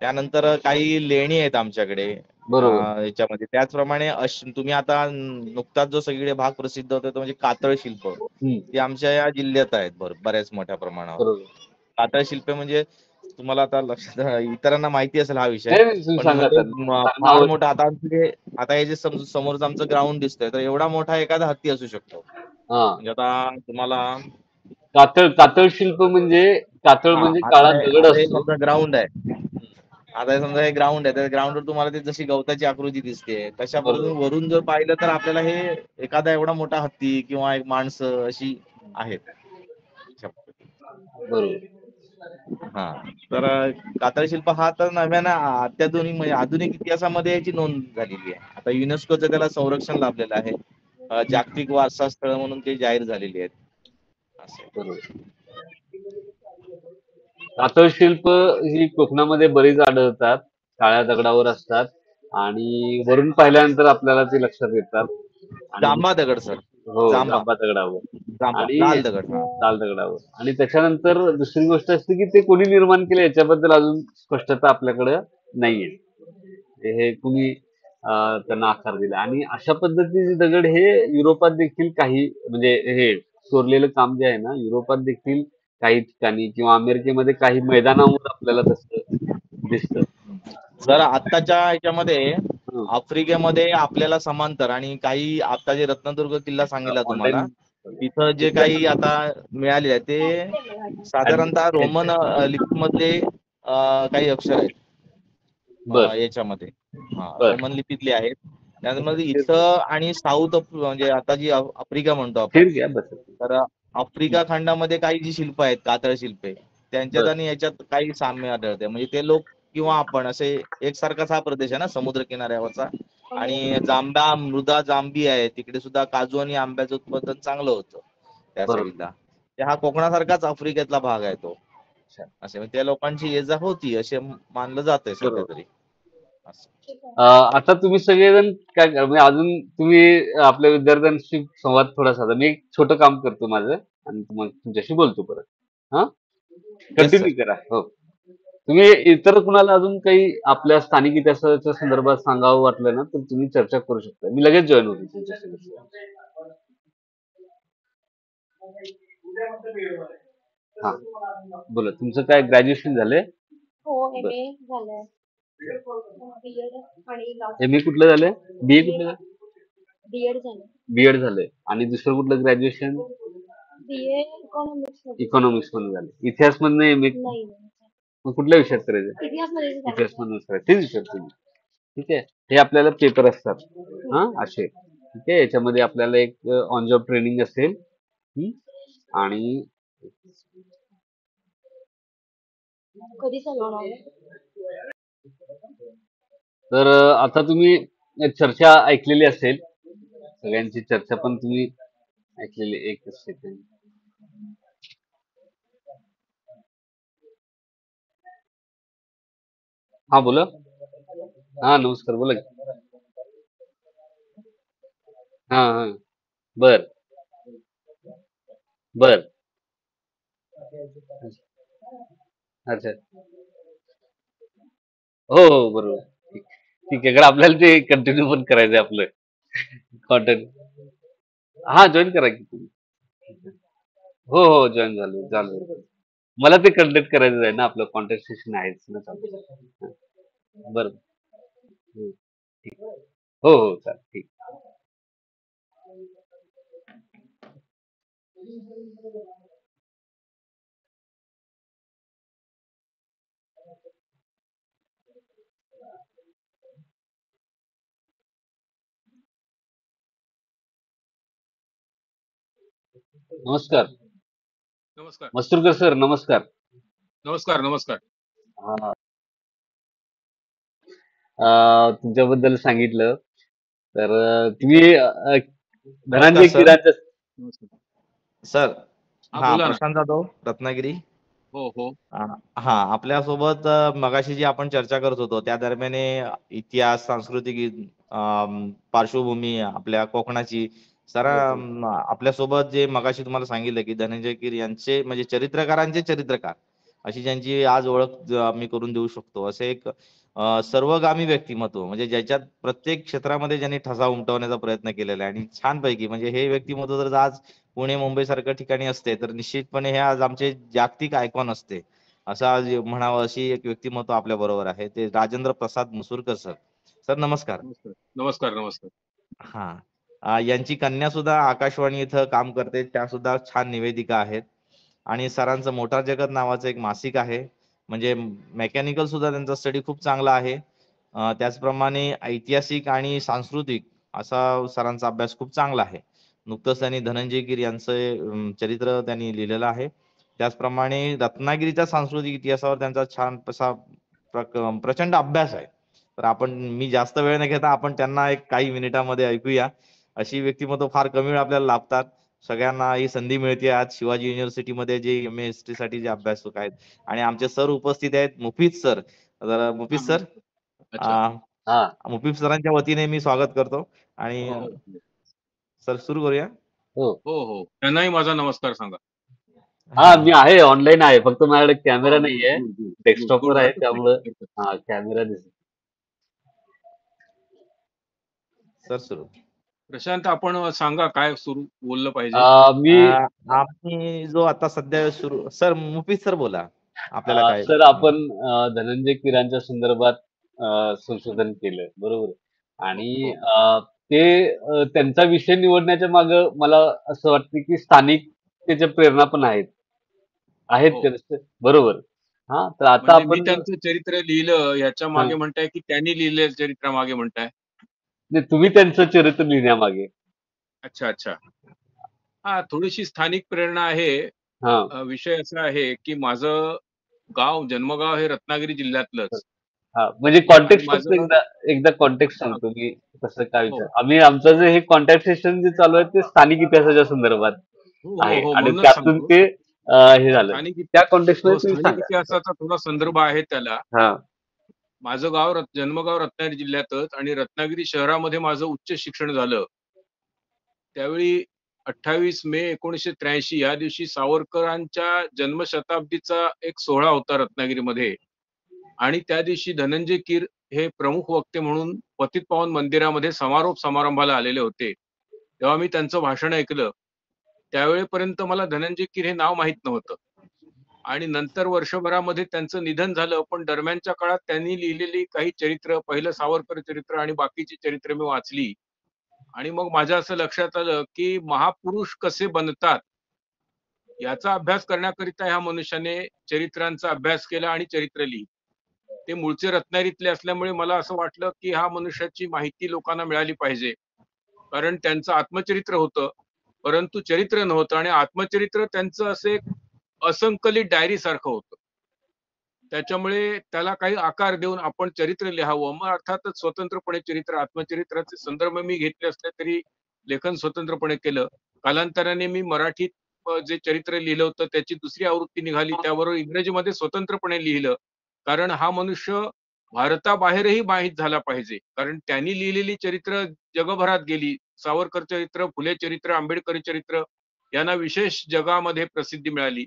त्यानंतर काही लेणी आहेत आमच्याकडे बरोबर. याच्यामध्ये. त्याचप्रमाणे तुम्ही आता नुकताच जो सगळीकडे भाग प्रसिद्ध होता तो म्हणजे कातळ शिल्प, हम्म. ते आमच्या या जिल्ह्यात आहेत बऱ्याच मोठ्या प्रमाणावर. बरोबर. कातळ शिल्प म्हणजे तुम्हाला आता लक्षात, इतरांना माहिती असेल हा विषय, नाही नाही, तुम्ही पण सांगा म्हणजे त्यांना. सांगणं फार आवश्यक. मोठा. आता हे जे समोरचं आमचं ग्राउंड दिसतंय, तर एवढा मोठा एखादा हत्ती असू शकतो. हा. म्हणजे आता तुम्हाला कातळ शिल्प म्हणजे, कातळ हा म्हणजे काळा दगड आता हे असतो. समजा ग्राउंड आहे. आता हे समजा हे ग्राउंड आहे, त्या ग्राउंडवर तुम्हाला ते जशी गवताची आकृती दिसते तशा बरोबर. पद्धतीने वरून जर पाहिलं तर आपल्याला हे एखादा एवढा मोठा हत्ती किंवा एक माणसं अशी आहेत. बरोबर. हा. तर कातळ शिल्प हा तर नव्यानं अत्याधुनिक म्हणजे आधुनिक इतिहासामध्ये याची नोंद झालेली आहे. आता युनेस्कोचं त्याला संरक्षण लाभलेलं आहे. जागतिक वारसा स्थळ म्हणून ते जाहीर झालेली आहेत. असं. बरोबर. कातळ शिल्प ही कोकणामध्ये बरीच आढळतात, काळ्या दगडावर असतात आणि वरून पाहिल्यानंतर आपल्याला ते लक्षात येतात. आणि जांभा दगड सर, हो, जांभा जांभा दगडावर जांभा आणि लाल दगड. हा. लाल दगडावर. आणि त्याच्यानंतर दुसरी गोष्ट असते की ते कोणी निर्माण केले याच्याबद्दल अजून स्पष्टता आपल्याकडे नाहीये. हे कुणी त्यांना आकार दिला. आणि अशा पद्धतीचे दगड हे युरोपात देखील काही, म्हणजे हे चोरलेलं काम जे आहे ना, युरोपात देखील काही ठिकाणी किंवा अमेरिकेमध्ये काही मैदानावर आपल्याला तसं दिसतं. जर आत्ताच्या ह्याच्यामध्ये हं. आफ्रिकेमध्ये आपल्याला समांतर आणि काही आता जे रत्नदुर्ग किल्ला सांगितला तुम्हाला, ऑनलाईन तिथं जे काही आता मिळाले आहे ते साधारणतः रोमन लिपीमधले काही अक्षर आहेत बर याच्यामध्ये. हा. बर. रोमन लिपीतले आहेत. त्यामध्ये इथं आणि साऊथ म्हणजे आता जी आफ्रिका म्हणतो आपण, ठीक आहे बस. तर आफ्रिका खंडामध्ये काही जी शिल्प आहेत, कातळ शिल्पे, त्यांच्यात बर. आणि याच्यात काही साम्य आढळते. म्हणजे ते लोक किंवा आपण असे एकसारखाच हा प्रदेश आहे ना समुद्र किनाऱ्यावरचा. आणि मृदा जांभी आहे तिकडे सुद्धा, काजू आणि आंब्याचं उत्पादन चांगलं होतं त्या बरोबर. साईडला. ते हा कोकणासारखाच आफ्रिकेतला भाग आहे तो. असे त्या लोकांची ये जा होती असे मानलं जातंय सध्या बरोबर. तरी. असं. आता तुम्ही सगळेजण काय म्हणजे अजून तुम्ही आपल्या विद्यार्थ्यांशी संवाद थोडा साधा. मी एक छोटं काम करतो माझं आणि मग तुमच्याशी बोलतो परत. हा, येस सर. कंटिन्यू करा. हो, तुम्ही इतर कुणाला अजून काही आपल्या स्थानिक इतिहासाच्या संदर्भात सांगावं वाटलं ना तर तुम्ही चर्चा करू शकता. मी लगेच जॉईन होतो तुमच्याशी. हा, बोला. तुमचं काय ग्रॅज्युएशन झालंय? हो, एम.ए. झालंय. B.Ed आणि लॉ एम ए कुठलं झालंय? बीए कुठलं झालं? B.Ed झालंय. बीएड झालंय आणि दुसरं कुठलं ग्रॅज्युएशन? BA इकॉनॉमिक्स मध्ये. इकॉनॉमिक्स मध्ये झालं. इतिहास मधनं एम ए नाही, मग कुठल्या विषयात करायचं? इतिहासमध्येच इतिहास करायचं. मधूनच करायचं. तेच विचारतो मी. ठीक आहे. हे आपल्याला पेपर असतात हा असे. ठीक आहे. याच्यामध्ये आपल्याला एक ऑन जॉब ट्रेनिंग असेल. आणि कधी चालवणार आहे? तर आता तुम्ही चर्चा ऐकलेली असेल. सगळ्यांची चर्चा पण तुम्ही ऐकलेली. एक सेकंड. हा, बोला. हा, नमस्कार. बोला की. हा हा, बर बर. अच्छा. हो हो, बरोबर. ठीक ठीक आहे. कारण आपल्याला ते कंटिन्यू पण करायचं आहे आपलं कॉन्टेंट. हा, जॉईन करा की तुम्ही. हो हो, जॉईन झालो. मला ते कंटेंट करायचं आहे ना, आपलं कॉन्टेंट सेशन आहेच ना चालू. हा, बरं. हो, ठीक. हो हो, चालेल. ठीक. नमस्कार. नमस्कार. मस्तुरकर सर, नमस्कार. नमस्कार. नमस्कार. हा, तुमच्याबद्दल सांगितलं तर तुम्ही नमस्कार धनंजय सर. किराच्या. नमस्कार. सर, हा, हा बोला ना. प्रशांत जाधव, रत्नागिरी. हो हो. हा, आपल्यासोबत मगाशी जी आपण चर्चा करत होतो त्या दरम्यान इतिहास, सांस्कृतिक पार्श्वभूमी आपल्या कोकणाची. सर, आपल्यासोबत जे मगाशी तुम्हाला सांगितलं की धनंजय कीर यांचे म्हणजे चरित्रकारांचे चरित्रकार अशी ज्यांची आज ओळख मी करून देऊ शकतो, असे एक सर्वगामी व्यक्तिमत्व म्हणजे ज्याच्यात प्रत्येक क्षेत्रामध्ये ज्यांनी ठसा उमटवण्याचा प्रयत्न केलेला आहे आणि छानपैकी म्हणजे हे व्यक्तिमत्व जर आज पुणे, मुंबई सारख्या ठिकाणी असते तर निश्चितपणे हे आज आमचे जागतिक आयकॉन असते. असं आज म्हणावं अशी एक व्यक्तिमत्व आपल्या बरोबर आहे. ते राजेंद्र प्रसाद मसूरकर सर. सर, नमस्कार. नमस्कार. नमस्कार. नमस्कार. हा, यांची कन्या सुद्धा आकाशवाणी इथं काम करते. त्या सुद्धा छान निवेदिका आहेत. आणि सरांचं मोटार जगत नावाचं एक मासिक आहे. म्हणजे मेकॅनिकल सुद्धा त्यांचा स्टडी खूप चांगला आहे. त्याचप्रमाणे ऐतिहासिक आणि सांस्कृतिक असा सरांचा अभ्यास खूप चांगला आहे. नुकतंच त्यांनी धनंजय कीर यांचं चरित्र त्यांनी लिहिलेलं आहे. त्याचप्रमाणे रत्नागिरीच्या सांस्कृतिक इतिहासावर त्यांचा छान असा प्रचंड अभ्यास आहे. तर मी जास्त वेळ न घेता आपण त्यांना एक काही मिनिटांमध्ये ऐकूया. अशी व्यक्तिमत्व फार कमी वेळ आपल्याला लाभतात. सगळ्यांना ही संधी मिळते आज शिवाजी युनिव्हर्सिटीमध्ये जे MA साठी जे अभ्यासक आहेत आणि आमचे सर उपस्थित आहेत मुफीद सर. तर मुफीद हा, सर, अच्छा. हा मुफीद सरांच्या वतीने मी स्वागत करतो आणि हो हो. सर सुरू करूया. हो हो हो. त्यांनाही माझा नमस्कार सांगा. हा, मी आहे, ऑनलाईन आहे. फक्त माझ्याकडे हो, कॅमेरा गुड नाहीये. गुड गुड गुड डेस्कटॉपवर गुड. आहे हरकत नाही. त्यामुळं. हरकत हा, कॅमेरा दिसत. सर सुरू. प्रशांत, आपण सांगा काय सुरू बोललं पाहिजे. मी आम्ही जो आता सध्या सुरू सर मुफीद सर बोला. आपल्याला काय सर, आपण धनंजय कीरांच्या संदर्भात संशोधन केलं, बरोबर. आणि हो. ते त्यांचा विषय निवडण्याच्या माग मला असं वाटतं की स्थानिक त्याच्या प्रेरणा पण आहेत हो. का तसं? बरोबर. हा, तर आता म्हणजे मी आपण त्यांचं चरित्र लिहिलं याच्या हा, मागे म्हणताय की त्यांनी लिहिलेलं चरित्र मागे म्हणताय. नाही, तुम्ही त्यांचं चरित्र लिहिण्यामागे. अच्छा अच्छा. हा, थोडीशी स्थानिक प्रेरणा आहे. हा, विषय असा आहे की माझं जन्मगाव हे रत्नागिरी जिल्ह्यातलंच. हा, म्हणजे आणि कॉन्टेक्स्ट फक्त माझं एकदा एकदा कॉन्टेक्स्ट हा, सांगतो मी. कसं काय हो विचार आमचं जे हे कॉन्टॅक्ट सेशन जे चालू आहे ते स्थानिक इतिहासाच्या संदर्भात हो आहे हो हो, आणि म्हणूनच त्यातून सांगतो. ते हे झालं. स्थानिक त्या कॉन्टेक्स्ट मध्ये हो, तुम्ही स्थानिक सांगा. इतिहासाचा थोडा संदर्भ आहे त्याला. हा माझं जन्मगाव रत्नागिरी जिल्ह्यातच आणि रत्नागिरी शहरामध्ये माझं उच्च शिक्षण झालं. त्यावेळी 28 मे 1983 या दिवशी सावरकरांच्या जन्मशताब्दीचा एक सोहळा होता रत्नागिरीमध्ये आणि त्या दिवशी धनंजय कीर हे प्रमुख वक्ते म्हणून पतित पावन मंदिरामध्ये समारोप समारंभाला आलेले होते. तेव्हा मी त्यांचं भाषण ऐकलं. त्यावेळेपर्यंत मला धनंजय कीर हे नाव माहीत नव्हतं. आणि नंतर वर्षभरामध्ये त्यांचं निधन झालं. पण दरम्यानच्या काळात त्यांनी लिहिलेली काही चरित्र, पहिलं सावरकर चरित्र आणि बाकीची चरित्र मी वाचली. आणि मग माझ्या असं लक्षात आलं, की महापुरुष कसे बनतात, याचा अभ्यास करण्याकरिता ह्या मनुष्याने चरित्रांचा अभ्यास केला आणि चरित्र लिहिली. ते मूळचे रत्नागिरीतले असल्यामुळे मला असं वाटलं, की ह्या मनुष्याची माहिती लोकांना मिळाली पाहिजे. कारण त्यांचं आत्मचरित्र होतं, परंतु चरित्र नव्हतं आणि आत्मचरित्र त्यांचं असं एक असंकलित डायरी सारखं होतं. त्याच्यामुळे त्याला काही आकार देऊन आपण चरित्र लिहावं. मग अर्थातच स्वतंत्रपणे चरित्र, आत्मचरित्राचे संदर्भ मी घेतले असले तरी लेखन स्वतंत्रपणे केलं. कालांतराने मी मराठीत जे चरित्र लिहिलं होतं त्याची दुसरी आवृत्ती निघाली. त्याबरोबर इंग्रजीमध्ये स्वतंत्रपणे लिहिलं. कारण हा मनुष्य भारताबाहेरही माहीत झाला पाहिजे. कारण त्यांनी लिहिलेली चरित्र जगभरात गेली. सावरकर चरित्र, फुले चरित्र, आंबेडकरी चरित्र यांना विशेष जगामध्ये प्रसिद्धी मिळाली.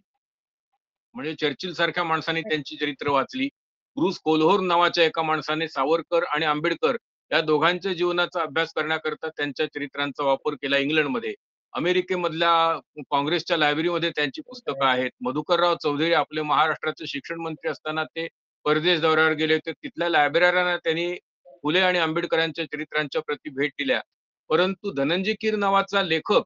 म्हणजे चर्चिल सारख्या माणसाने त्यांची चरित्र वाचली. ब्रूस कोल्होर नावाच्या एका माणसाने सावरकर आणि आंबेडकर या दोघांच्या जीवनाचा अभ्यास करण्याकरता त्यांच्या चरित्रांचा वापर केला इंग्लंडमध्ये. अमेरिकेमधल्या काँग्रेसच्या लायब्ररीमध्ये त्यांची पुस्तकं आहेत. मधुकरराव चौधरी आपले महाराष्ट्राचे शिक्षण मंत्री असताना ते परदेश दौऱ्यावर गेले होते. तिथल्या लायब्ररीना त्यांनी फुले आणि आंबेडकरांच्या चरित्रांच्या प्रती भेट दिल्या. परंतु धनंजय कीर नावाचा लेखक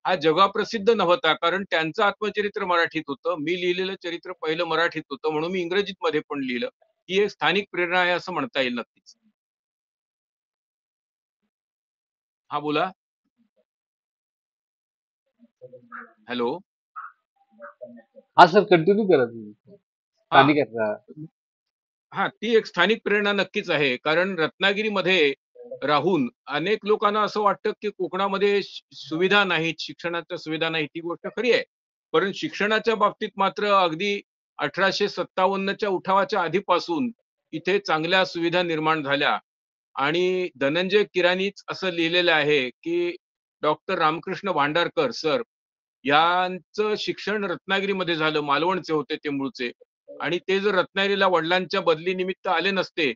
हा जगप्रसिद्ध नव्हता. कारण त्यांचं आत्मचरित्र मराठीत होतं. मी लिहिलेलं चरित्र पहिलं मराठीत होतं. म्हणून मी इंग्रजीत मध्ये पण लिहिलं. ही एक स्थानिक प्रेरणा आहे असं म्हणता येईल नक्कीच. हा बोला. हॅलो. हा सर, कंटिन्यू करा तुम्ही. हा स्थानिक आहेत. हा ती एक स्थानिक प्रेरणा नक्कीच आहे. कारण रत्नागिरीमध्ये राहून अनेक लोकांना असं वाटतं की कोकणामध्ये सुविधा नाहीत, शिक्षणाच्या सुविधा नाहीत. ही गोष्ट खरी आहे. परंतु शिक्षणाच्या बाबतीत मात्र अगदी 1857च्या उठावाच्या आधीपासून इथे चांगल्या सुविधा निर्माण झाल्या. आणि धनंजय कीरांनीच असं लिहिलेलं आहे की डॉक्टर रामकृष्ण भांडारकर सर यांचं शिक्षण रत्नागिरीमध्ये झालं. मालवणचे होते ते मूळचे. आणि ते जर रत्नागिरीला वडिलांच्या बदलीनिमित्त आले नसते,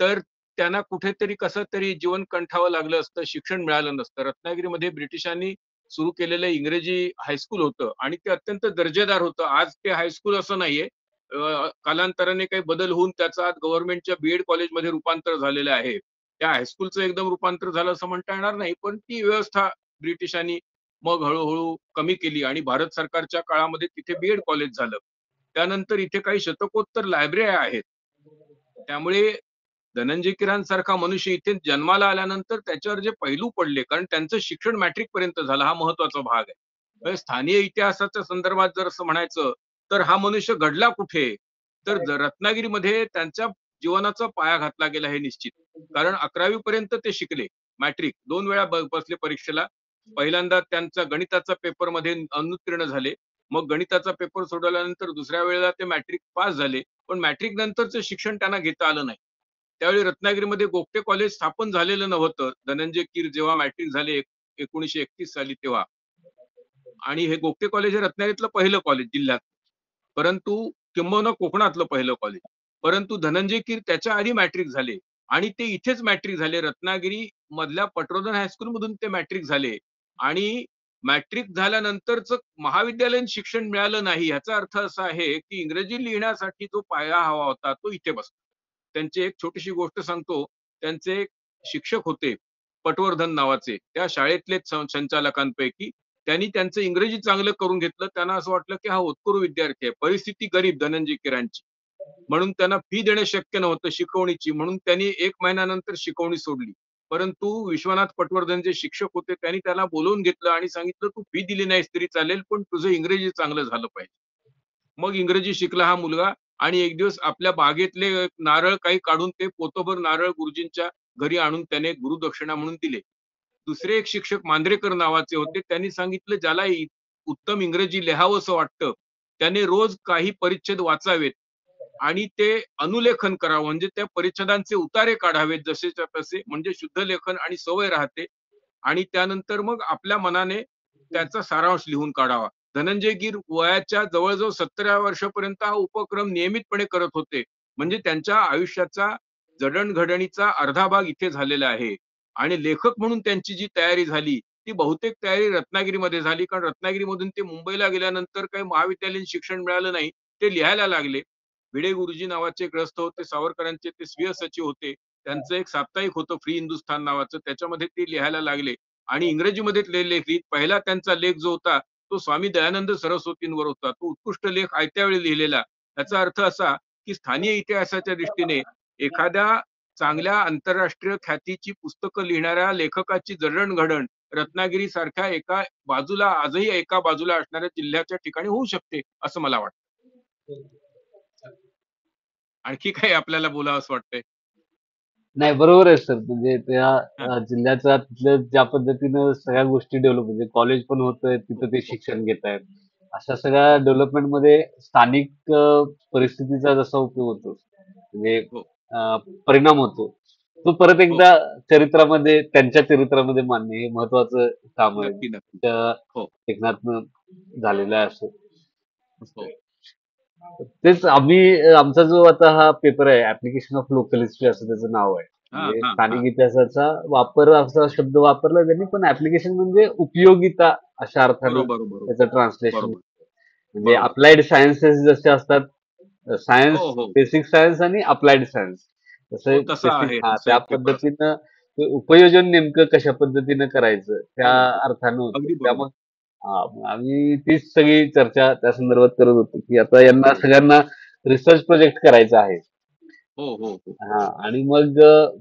तर त्यांना कुठेतरी कसं तरी जीवन कंठावं लागलं असतं, शिक्षण मिळालं नसतं. रत्नागिरीमध्ये ब्रिटिशांनी सुरू केलेलं इंग्रजी हायस्कूल होतं आणि ते अत्यंत दर्जेदार होतं. आज ते हायस्कूल असं नाहीये. कालांतराने काही बदल होऊन त्याचं आज गव्हर्नमेंटच्या बीएड कॉलेजमध्ये रूपांतर झालेलं आहे. त्या हायस्कूलचं एकदम रूपांतर झालं असं म्हणता येणार नाही, पण ती व्यवस्था ब्रिटिशांनी मग हळूहळू कमी केली आणि भारत सरकारच्या काळामध्ये तिथे बीएड कॉलेज झालं. त्यानंतर इथे काही शतकोत्तर लायब्ररी आहेत. त्यामुळे धनंजय कीरांसारखा मनुष्य इथे जन्माला आल्यानंतर त्याच्यावर जे पैलू पडले, कारण त्यांचं शिक्षण मॅट्रिक पर्यंत झालं, हा महत्वाचा भाग आहे. म्हणजे स्थानीय इतिहासाच्या संदर्भात जर असं म्हणायचं तर हा मनुष्य घडला कुठे, तर रत्नागिरीमध्ये त्यांच्या जीवनाचा पाया घातला गेला हे निश्चित. कारण 11वी पर्यंत ते शिकले. मॅट्रिक 2 वेळा बसले परीक्षेला. पहिल्यांदा त्यांचा गणिताचा पेपरमध्ये अनुत्तीर्ण झाले. मग गणिताचा पेपर सोडवल्यानंतर दुसऱ्या वेळेला ते मॅट्रिक पास झाले. पण मॅट्रिक नंतरचं शिक्षण त्यांना घेता आलं नाही. त्यावेळी रत्नागिरीमध्ये गोगटे कॉलेज स्थापन झालेलं नव्हतं. धनंजय कीर जेव्हा मॅट्रिक झाले 1931 साली तेव्हा. आणि हे गोगटे कॉलेज हे रत्नागिरीतलं पहिलं कॉलेज जिल्ह्यात. परंतु किंबहुना कोकणातलं पहिलं कॉलेज. परंतु धनंजय कीर त्याच्या आधी मॅट्रिक झाले आणि ते इथेच मॅट्रिक झाले. रत्नागिरी मधल्या पटवर्धन हायस्कूल मधून ते मॅट्रिक झाले आणि मॅट्रिक झाल्यानंतरच महाविद्यालयीन शिक्षण मिळालं नाही. याचा अर्थ असा आहे की इंग्रजी लिहिण्यासाठी जो पाया हवा होता तो इथे बसला. त्यांची एक छोटीशी गोष्ट सांगतो. त्यांचे एक शिक्षक होते पटवर्धन नावाचे. त्या शाळेतलेच संचालकांपैकी. त्यांनी त्यांचं इंग्रजी चांगलं करून घेतलं. त्यांना असं वाटलं की हा होतकरू विद्यार्थी आहे. परिस्थिती गरीब धनंजय कीरांची. म्हणून त्यांना फी देणं शक्य नव्हतं शिकवणीची. म्हणून त्यांनी 1 महिन्यानंतर शिकवणी सोडली. परंतु विश्वनाथ पटवर्धन जे शिक्षक होते त्यांनी त्याला बोलवून घेतलं आणि सांगितलं तू फी दिली नाहीस तरी चालेल, पण तुझं इंग्रजी चांगलं झालं पाहिजे. मग इंग्रजी शिकला हा मुलगा आणि एक दिवस आपल्या बागेतले नारळ काही काढून ते पोतभर नारळ गुरुजींच्या घरी आणून त्याने गुरुदक्षिणा म्हणून दिले. दुसरे एक शिक्षक मांद्रेकर नावाचे होते. त्यांनी सांगितलं ज्याला उत्तम इंग्रजी लिहावंसं वाटतं त्याने रोज काही परिच्छेद वाचावेत आणि ते अनुलेखन करावं, म्हणजे त्या परिच्छेदांचे उतारे काढावेत जसेच्या तसे, म्हणजे शुद्ध लेखन आणि सवय राहते. आणि त्यानंतर मग आपल्या मनाने त्याचा सारांश लिहून काढावा. धनंजय गीर वयाच्या जवळ-जवळ 17व्या वर्षापर्यंत हा उपक्रम नियमितपणे करत होते. म्हणजे त्यांच्या आयुष्याचा जडणघडणीचा अर्धा भाग इथे झालेला आहे. आणि लेखक म्हणून त्यांची जी तयारी झाली, ती बहुतेक तयारी रत्नागिरीमध्ये झाली. कारण रत्नागिरीमधून ते मुंबईला गेल्यानंतर काही महाविद्यालयीन शिक्षण मिळालं नाही. ते लिहायला लागले. भिडे गुरुजी नावाचे ग्रस्त होते, सावरकरांचे ते स्वीय सचिव होते. त्यांचं एक साप्ताहिक होतं फ्री हिंदुस्थान नावाचं, त्याच्यामध्ये ते लिहायला लागले आणि इंग्रजीमध्ये लेख लिहित. पहिला त्यांचा लेख जो होता तो स्वामी दयानंद सरस्वतींवर होता. तो उत्कृष्ट लेख आयत्या वेळी लिहिलेला. याचा अर्थ असा की स्थानीय इतिहासाच्या दृष्टीने एखाद्या चांगल्या आंतरराष्ट्रीय ख्यातीची पुस्तकं लिहिणाऱ्या लेखकाची जडणघडण रत्नागिरी सारख्या एका बाजूला, आजही एका बाजूला असणाऱ्या जिल्ह्याच्या ठिकाणी होऊ शकते असं मला वाटतं. आणखी काही आपल्याला बोलावंसं वाटतंय? नाही, बरोबर आहे सर. म्हणजे त्या जिल्ह्याचा तिथलं ज्या पद्धतीनं सगळ्या गोष्टी डेव्हलप, म्हणजे कॉलेज पण होतंय, तिथं ते शिक्षण घेतायत. अशा सगळ्या डेव्हलपमेंटमध्ये स्थानिक परिस्थितीचा जसा उपयोग होतो, म्हणजे हो. परिणाम होतो, तो परत एकदा चरित्रामध्ये, त्यांच्या चरित्रामध्ये मांडणे हे महत्वाचं काम आहे. नक्की नक्की. त्या हो लेखनातनं झालेलं आहे असं. हो तेच आम्ही आमचा जो आता हा पेपर आहे, ऍप्लिकेशन ऑफ लोकल हिस्ट्री असं त्याचं नाव आहे. हा म्हणजे हा हा स्थानिक इतिहासाचा वापर असा शब्द वापरला त्यांनी, पण ऍप्लिकेशन म्हणजे उपयोगिता अशा अर्थानं बरोबर बरोबर त्याचं ट्रान्सलेशन. बरोबर म्हणजे बरोबर. अप्लाइड सायन्सेस जसे असतात, सायन्स, हो हो बेसिक सायन्स आणि अप्लाइड सायन्स, हो तसं तसा बेसिक, आहे, हा तसा त्या एक पेपर असतो. पद्धतीनं ते उपयोजन नेमकं कशा पद्धतीनं करायचं त्या हो हो अर्थानं होतं. अगदी बरोबर. त्यामुळे मग आम्ही तीच सगळी चर्चा त्या संदर्भात करत होतो की आता हो यांना हो सगळ्यांना रिसर्च प्रोजेक्ट करायचा आहे. हो हो हो हा, आणि मग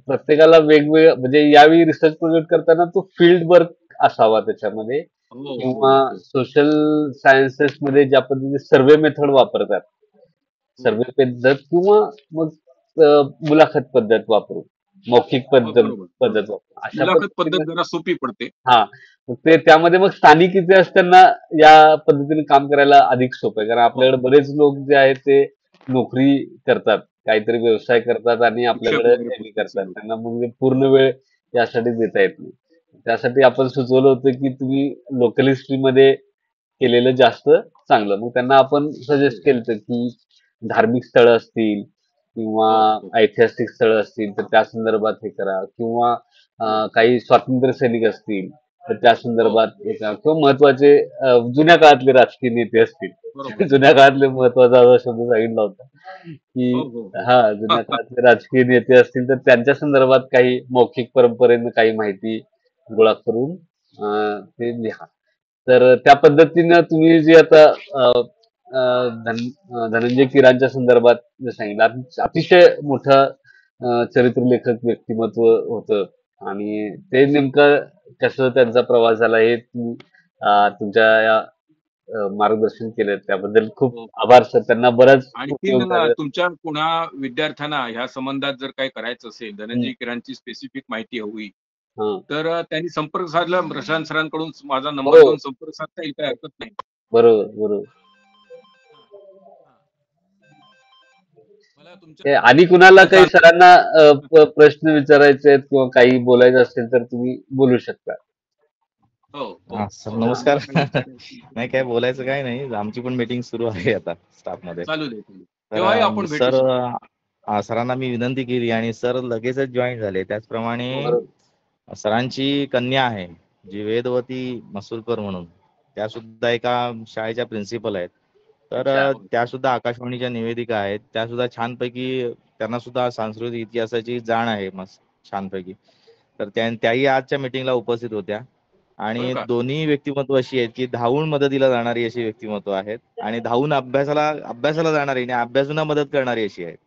प्रत्येकाला वेगवेगळं, म्हणजे यावेळी रिसर्च प्रोजेक्ट करताना तो फील्ड वर्क असावा त्याच्यामध्ये, हो हो किंवा हो सोशल सायन्सेस मध्ये ज्या पद्धतीने सर्वे मेथड वापरतात, हो सर्वे पद्धत, किंवा मग मुलाखत पद्धत वापरू, मौखिक हो, पद्धत बरोबर पद्धत बरोबर. वापरू, अशा मुलाखत पद्धत पद्धतीने. जरा सोपी पडते. हा, मग ते त्यामध्ये मग स्थानिक इतिहास त्यांना या पद्धतीने काम करायला अधिक सोपं आहे, कारण हो आपल्याकडे बरेच लोक जे आहेत ते नोकरी करतात, काहीतरी व्यवसाय करतात आणि शिक्षक आपल्याकडे वगैरे नेहमी पुस्तक करतात, सुरू. त्यांना मग पूर्ण वेळ यासाठी देता येत नाही. त्यासाठी आपण सुचवलं होतं की तुम्ही लोकल हिस्ट्रीमध्ये केलेलं जास्त चांगलं. मग त्यांना आपण सजेस्ट केलं होतं की धार्मिक स्थळं असतील किंवा हो हो ऐतिहासिक स्थळं असतील तर त्या संदर्भात हे करा, किंवा काही स्वातंत्र्य सैनिक असतील तर त्या हो संदर्भात हे करा, किंवा महत्वाचे जुन्या काळातले राजकीय नेते असतील. बरोबर जुन्या बरोबर. काळातले महत्वाचा असा शब्द सांगितला होता की हो हो हो हा, जुन्या काळातले राजकीय नेते असतील तर त्यांच्या संदर्भात काही मौखिक परंपरेनं काही माहिती गोळा करून ते लिहा. तर त्या पद्धतीनं तुम्ही जे आता धनंजय कीरांच्या संदर्भात जे सांगितलं, अतिशय मोठं चरित्रलेखक व्यक्तिमत्व होतं, आणि ते नेमकं कसं त्यांचा प्रवास झाला हे तुम्ही तुमच्या या मार्गदर्शन केलं त्याबद्दल खूप हो. आभार सर. त्यांना बराच उपयोग आणखीन झाला. तुमच्या पुन्हा विद्यार्थ्यांना ह्या संबंधात जर काही करायचं असेल, धनंजय किरांची स्पेसिफिक माहिती हवी, हा, तर त्यांनी संपर्क साधला. प्रशांत सरांकडून माझा नंबर हो, घेऊन संपर्क साधता येईल, काही हरकत नाही. बरोबर बरोबर. हा. मला तुमच्या आणि कुणाला काही माझा सरांना प्रश्न विचारायचे आहेत किंवा काही बोलायचं असेल तर तुम्ही बोलू शकता. हो हो हा सर हो, नमस्कार. मला काही विचारायचं नाही काय बोलायचं काय नाही, आमची पण मीटिंग सुरू आहे आता स्टाफ मध्ये. चालू दे चालू दे. तर तेव्हाही आपण भेटू सर शकतो. सरांना मी विनंती केली आणि सर लगेचच जॉईन झाले. त्याचप्रमाणे हो बरोबर. सरांची कन्या आहे जी वेदवती मसुलकर म्हणून, त्या सुद्धा एका शाळेच्या प्रिन्सिपल आहेत. तर अच्छा. त्या सुद्धा आकाशवाणीच्या निवेदिका आहेत. त्या सुद्धा छानपैकी, त्यांना सुद्धा सांस्कृतिक इतिहासाची जाण आहे मस्त छानपैकी. तर त्याही आजच्या मीटिंगला उपस्थित होत्या. बरं आणि का? दोन्ही व्यक्तिमत्व अशी आहेत की धावून मदतीला जाणारी अशी व्यक्तिमत्व आहेत, आणि धावून अभ्यासाला जाणारी आणि अभ्यासून मदत करणारी अशी आहेत.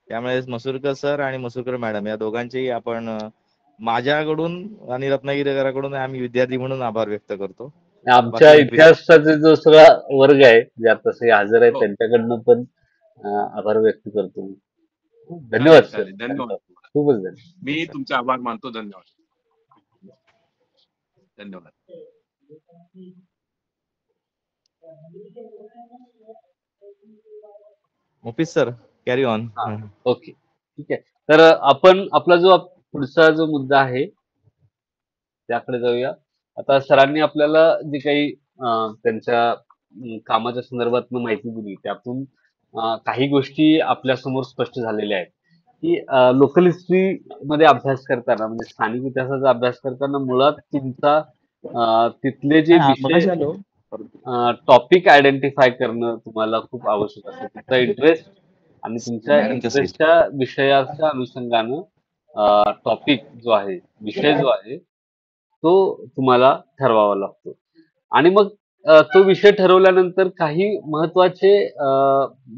त्यामुळे मसुरकर सर आणि मसुरकर मॅडम या दोघांचेही आपण माझ्याकडून आणि रत्नागिरीकरांकडून आम्ही विद्यार्थी म्हणून आभार व्यक्त करतो. आमच्या बाकी एमपी सर. इतिहासाचा जो सगळा वर्ग आहे, ज्यात तसे हजर आहे, हो त्यांच्याकडनं पण आभार व्यक्त करतो मी. धन्यवाद चालेल सर. चालेल. धन्यवाद तुम्हाला. खूपच मी धन्यवाद. तुमचे आभार मानतो. धन्यवाद. धन्यवाद. मुफीस सर. Carry on. हा ओके ठीक आहे. तर आपण आपला जो पुढचा जो मुद्दा आहे त्याकडे जाऊया. आता सरांनी आपल्याला जे काही त्यांच्या कामाच्या संदर्भात माहिती दिली त्यातून काही गोष्टी आपल्यासमोर स्पष्ट झालेल्या आहेत की लोकल हिस्ट्री मध्ये अभ्यास करताना म्हणजे स्थानिक इतिहासाचा अभ्यास करताना मुळात तुमचा तिथले जे विषय मगाशी आलो. टॉपिक आयडेंटिफाय करणं तुम्हाला खूप आवश्यक असतं. तुमचा इंटरेस्ट आणि तुमच्या मॅडमच्या सीट. इंटरेस्टच्या विषयाच्या अनुषंगानं टॉपिक जो आहे, विषय जो आहे तो तुम्हाला ठरवावा लागतो. आणि मग तो विषय ठरवल्यानंतर काही महत्त्वाचे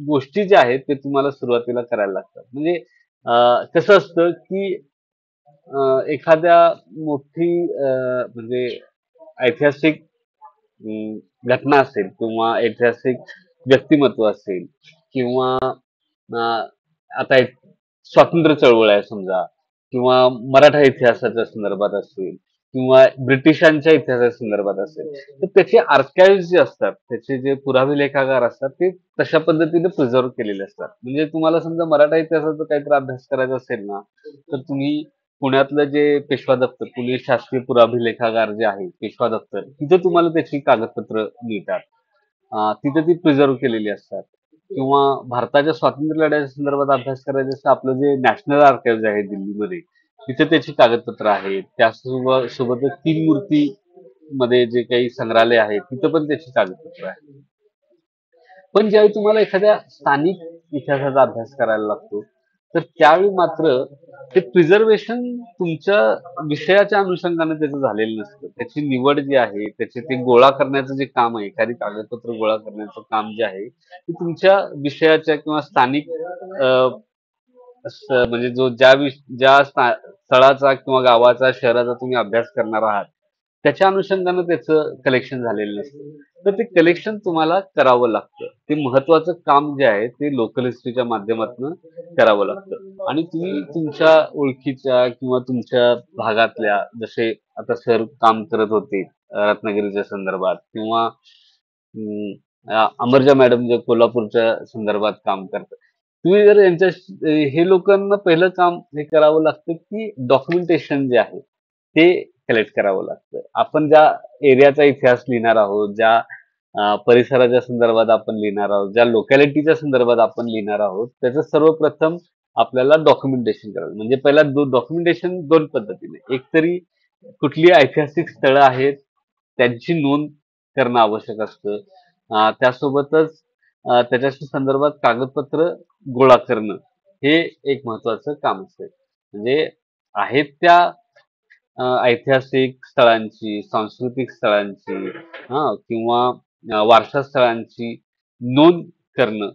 गोष्टी ज्या आहेत ते तुम्हाला सुरुवातीला करायला लागतात. म्हणजे कसं असतं की एखाद्या मोठी म्हणजे ऐतिहासिक घटना असेल किंवा ऐतिहासिक व्यक्तिमत्व असेल किंवा आता एक स्वातंत्र्य चळवळ आहे समजा किंवा मराठा इतिहासाच्या संदर्भात असेल किंवा ब्रिटिशांच्या इतिहासाच्या संदर्भात असेल तर त्याचे आर्काइव्ह जे असतात त्याचे जे पुरावे लेखागार असतात ते तशा पद्धतीने प्रिझर्व केलेले असतात. म्हणजे तुम्हाला समजा मराठा इतिहासाचा काहीतरी अभ्यास करायचा असेल ना तर तुम्ही पुण्यातलं जे पेशवा दप्तर पुणे शासकीय पुराभिलेखागार जे आहे पेशवा दप्तर तिथं तुम्हाला त्याची कागदपत्र मिळतात. तिथं ती प्रिझर्व केलेली असतात. किंवा भारताच्या स्वातंत्र्य लढ्याच्या संदर्भात अभ्यास करायचा असेल आपलं जे नॅशनल आर्काइव्ह आहे दिल्लीमध्ये तिथे त्याची कागदपत्र आहेत. त्यासोबतच तीन मूर्ती मध्ये जे काही संग्रहालय आहे तिथं पण त्याची कागदपत्र आहेत. पण ज्यावेळी तुम्हाला एखाद्या स्थानिक इतिहासाचा अभ्यास करायला लागतो तर त्यावेळी मात्र ते प्रिझर्वेशन तुमच्या विषयाच्या अनुषंगाने त्याचं झालेलं नसतं. त्याची निवड जी आहे त्याचे ते गोळा करण्याचं जे काम आहे एखादी कागदपत्र गोळा करण्याचं काम जे आहे ते तुमच्या विषयाच्या किंवा स्थानिक म्हणजे ज्या स्थळाचा किंवा गावाचा शहराचा तुम्ही अभ्यास करणार आहात त्याच्या अनुषंगानं त्याचं कलेक्शन झालेलं नसतं. तर ते कलेक्शन तुम्हाला करावं लागतं. ते महत्वाचं काम जे आहे ते लोकल हिस्ट्रीच्या माध्यमातून करावं लागतं. आणि तुम्ही तुमच्या ओळखीच्या किंवा तुमच्या भागातल्या जसे आता सर काम करत होते रत्नागिरीच्या संदर्भात किंवा अमरजा मॅडम जे कोल्हापूरच्या संदर्भात काम करतात. तुम्ही जर यांच्या हे लोकांना पहिलं काम हे करावं लागतं की डॉक्युमेंटेशन जे आहे ते कलेक्ट करावं लागतं. आपण ज्या एरियाचा इतिहास लिहिणार आहोत ज्या परिसराच्या संदर्भात आपण लिहिणार आहोत ज्या लोकॅलिटीच्या संदर्भात आपण लिहिणार आहोत त्याचं सर्वप्रथम आपल्याला डॉक्युमेंटेशन करावं. म्हणजे पहिला डॉक्युमेंटेशन दोन पद्धतीने एकतरी कुठली ऐतिहासिक स्थळं आहेत त्यांची नोंद करणं आवश्यक असतं. त्यासोबतच त्याच्याशी संदर्भात कागदपत्र गोळा करणं हे एक महत्वाचं काम असतं. म्हणजे आहेत त्या ऐतिहासिक स्थळांची सांस्कृतिक स्थळांची किंवा वारसा स्थळांची नोंद करणं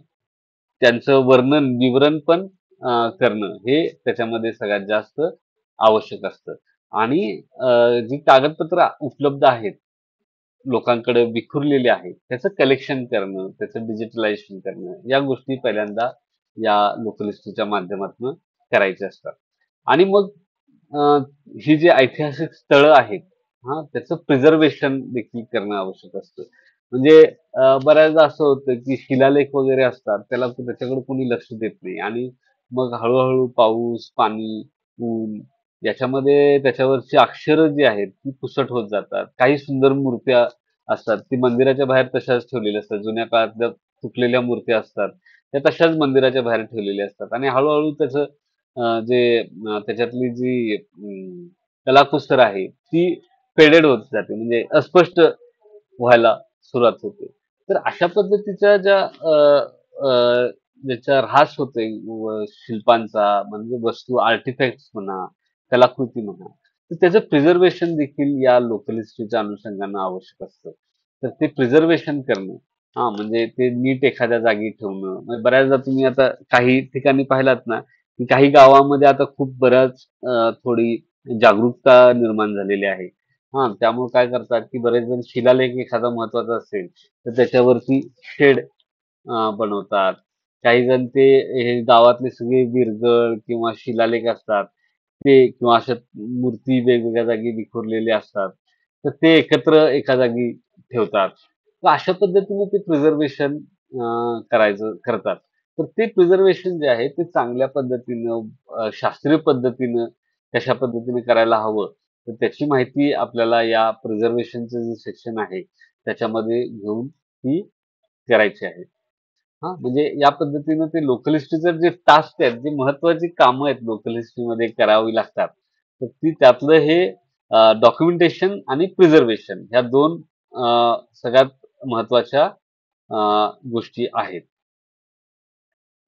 त्यांचं वर्णन विवरण पण करणं हे त्याच्यामध्ये सगळ्यात जास्त आवश्यक असतं. आणि जी कागदपत्र उपलब्ध आहेत लोकांकडे विखुरलेली आहेत त्याचं कलेक्शन करणं त्याचं डिजिटलायझेशन करणं या गोष्टी पहिल्यांदा या लोकल हिस्ट्रीच्या माध्यमातून करायचे असतात. आणि मग ही जी ऐतिहासिक स्थळं आहेत त्याचं प्रिझर्वेशन देखील करणं आवश्यक असतं. म्हणजे बऱ्याचदा असं होतं की शिलालेख वगैरे असतात त्याच्याकडे कोणी लक्ष देत नाही आणि मग हळूहळू पाऊस पाणी ऊन याच्यामध्ये त्याच्यावरची अक्षरं जी आहेत ती पुसट होत जातात. काही सुंदर मूर्त्या असतात ती मंदिराच्या बाहेर तशाच ठेवलेल्या असतात. जुन्या काळातल्या तुटलेल्या मूर्त्या असतात त्या तशाच मंदिराच्या बाहेर ठेवलेल्या असतात आणि हळूहळू त्याचं त्याच्यातली जी कलाकुसर आहे ती फेडेड होत जाते म्हणजे अस्पष्ट व्हायला सुरुवात होते. तर अशा पद्धतीच्या ज्याचा ऱ्हास होतोय शिल्पांचा म्हणजे वस्तू आर्टिफॅक्ट्स म्हणा कलाकृती म्हणा तर त्याचं प्रिझर्वेशन देखील या लोकल हिस्ट्रीच्या अनुषंगानं आवश्यक असतं. तर ते प्रिझर्वेशन करणं म्हणजे ते नीट एखाद्या जागी ठेवणं. म्हणजे बऱ्याचदा तुम्ही आता काही ठिकाणी पाहिलात ना की काही गावामध्ये आता खूप बऱ्याच थोडी जागरूकता निर्माण झालेली आहे. त्यामुळे काय करतात की बरेच जण शिलालेख एखादा महत्वाचा असेल तर त्याच्यावरती शेड बनवतात. काही जण ते हे गावातले सगळे विरगळ किंवा शिलालेख असतात ते किंवा अशा मूर्ती वेगवेगळ्या जागी विखुरलेले असतात तर ते एकत्र एका जागी ठेवतात. तर अशा पद्धतीने ते प्रिझर्वेशन करतात. तर ते प्रिझर्वेशन जे आहे ते चांगल्या पद्धतीनं शास्त्रीय पद्धतीनं कशा पद्धतीने करायला हवं, तर त्याची माहिती आपल्याला या प्रिझर्वेशनचं जे सेक्शन आहे त्याच्यामध्ये घेऊन ती करायची आहे. हां, म्हणजे या पद्धतीनं ते लोकल हिस्ट्रीचं जे टास्क आहेत, जी महत्त्वाची कामं आहेत लोकल हिस्ट्रीमध्ये करावी लागतात, तर ती त्यातलं हे डॉक्युमेंटेशन आणि प्रिझर्वेशन ह्या 2 सगळ्यात महत्त्वाच्या गोष्टी आहेत.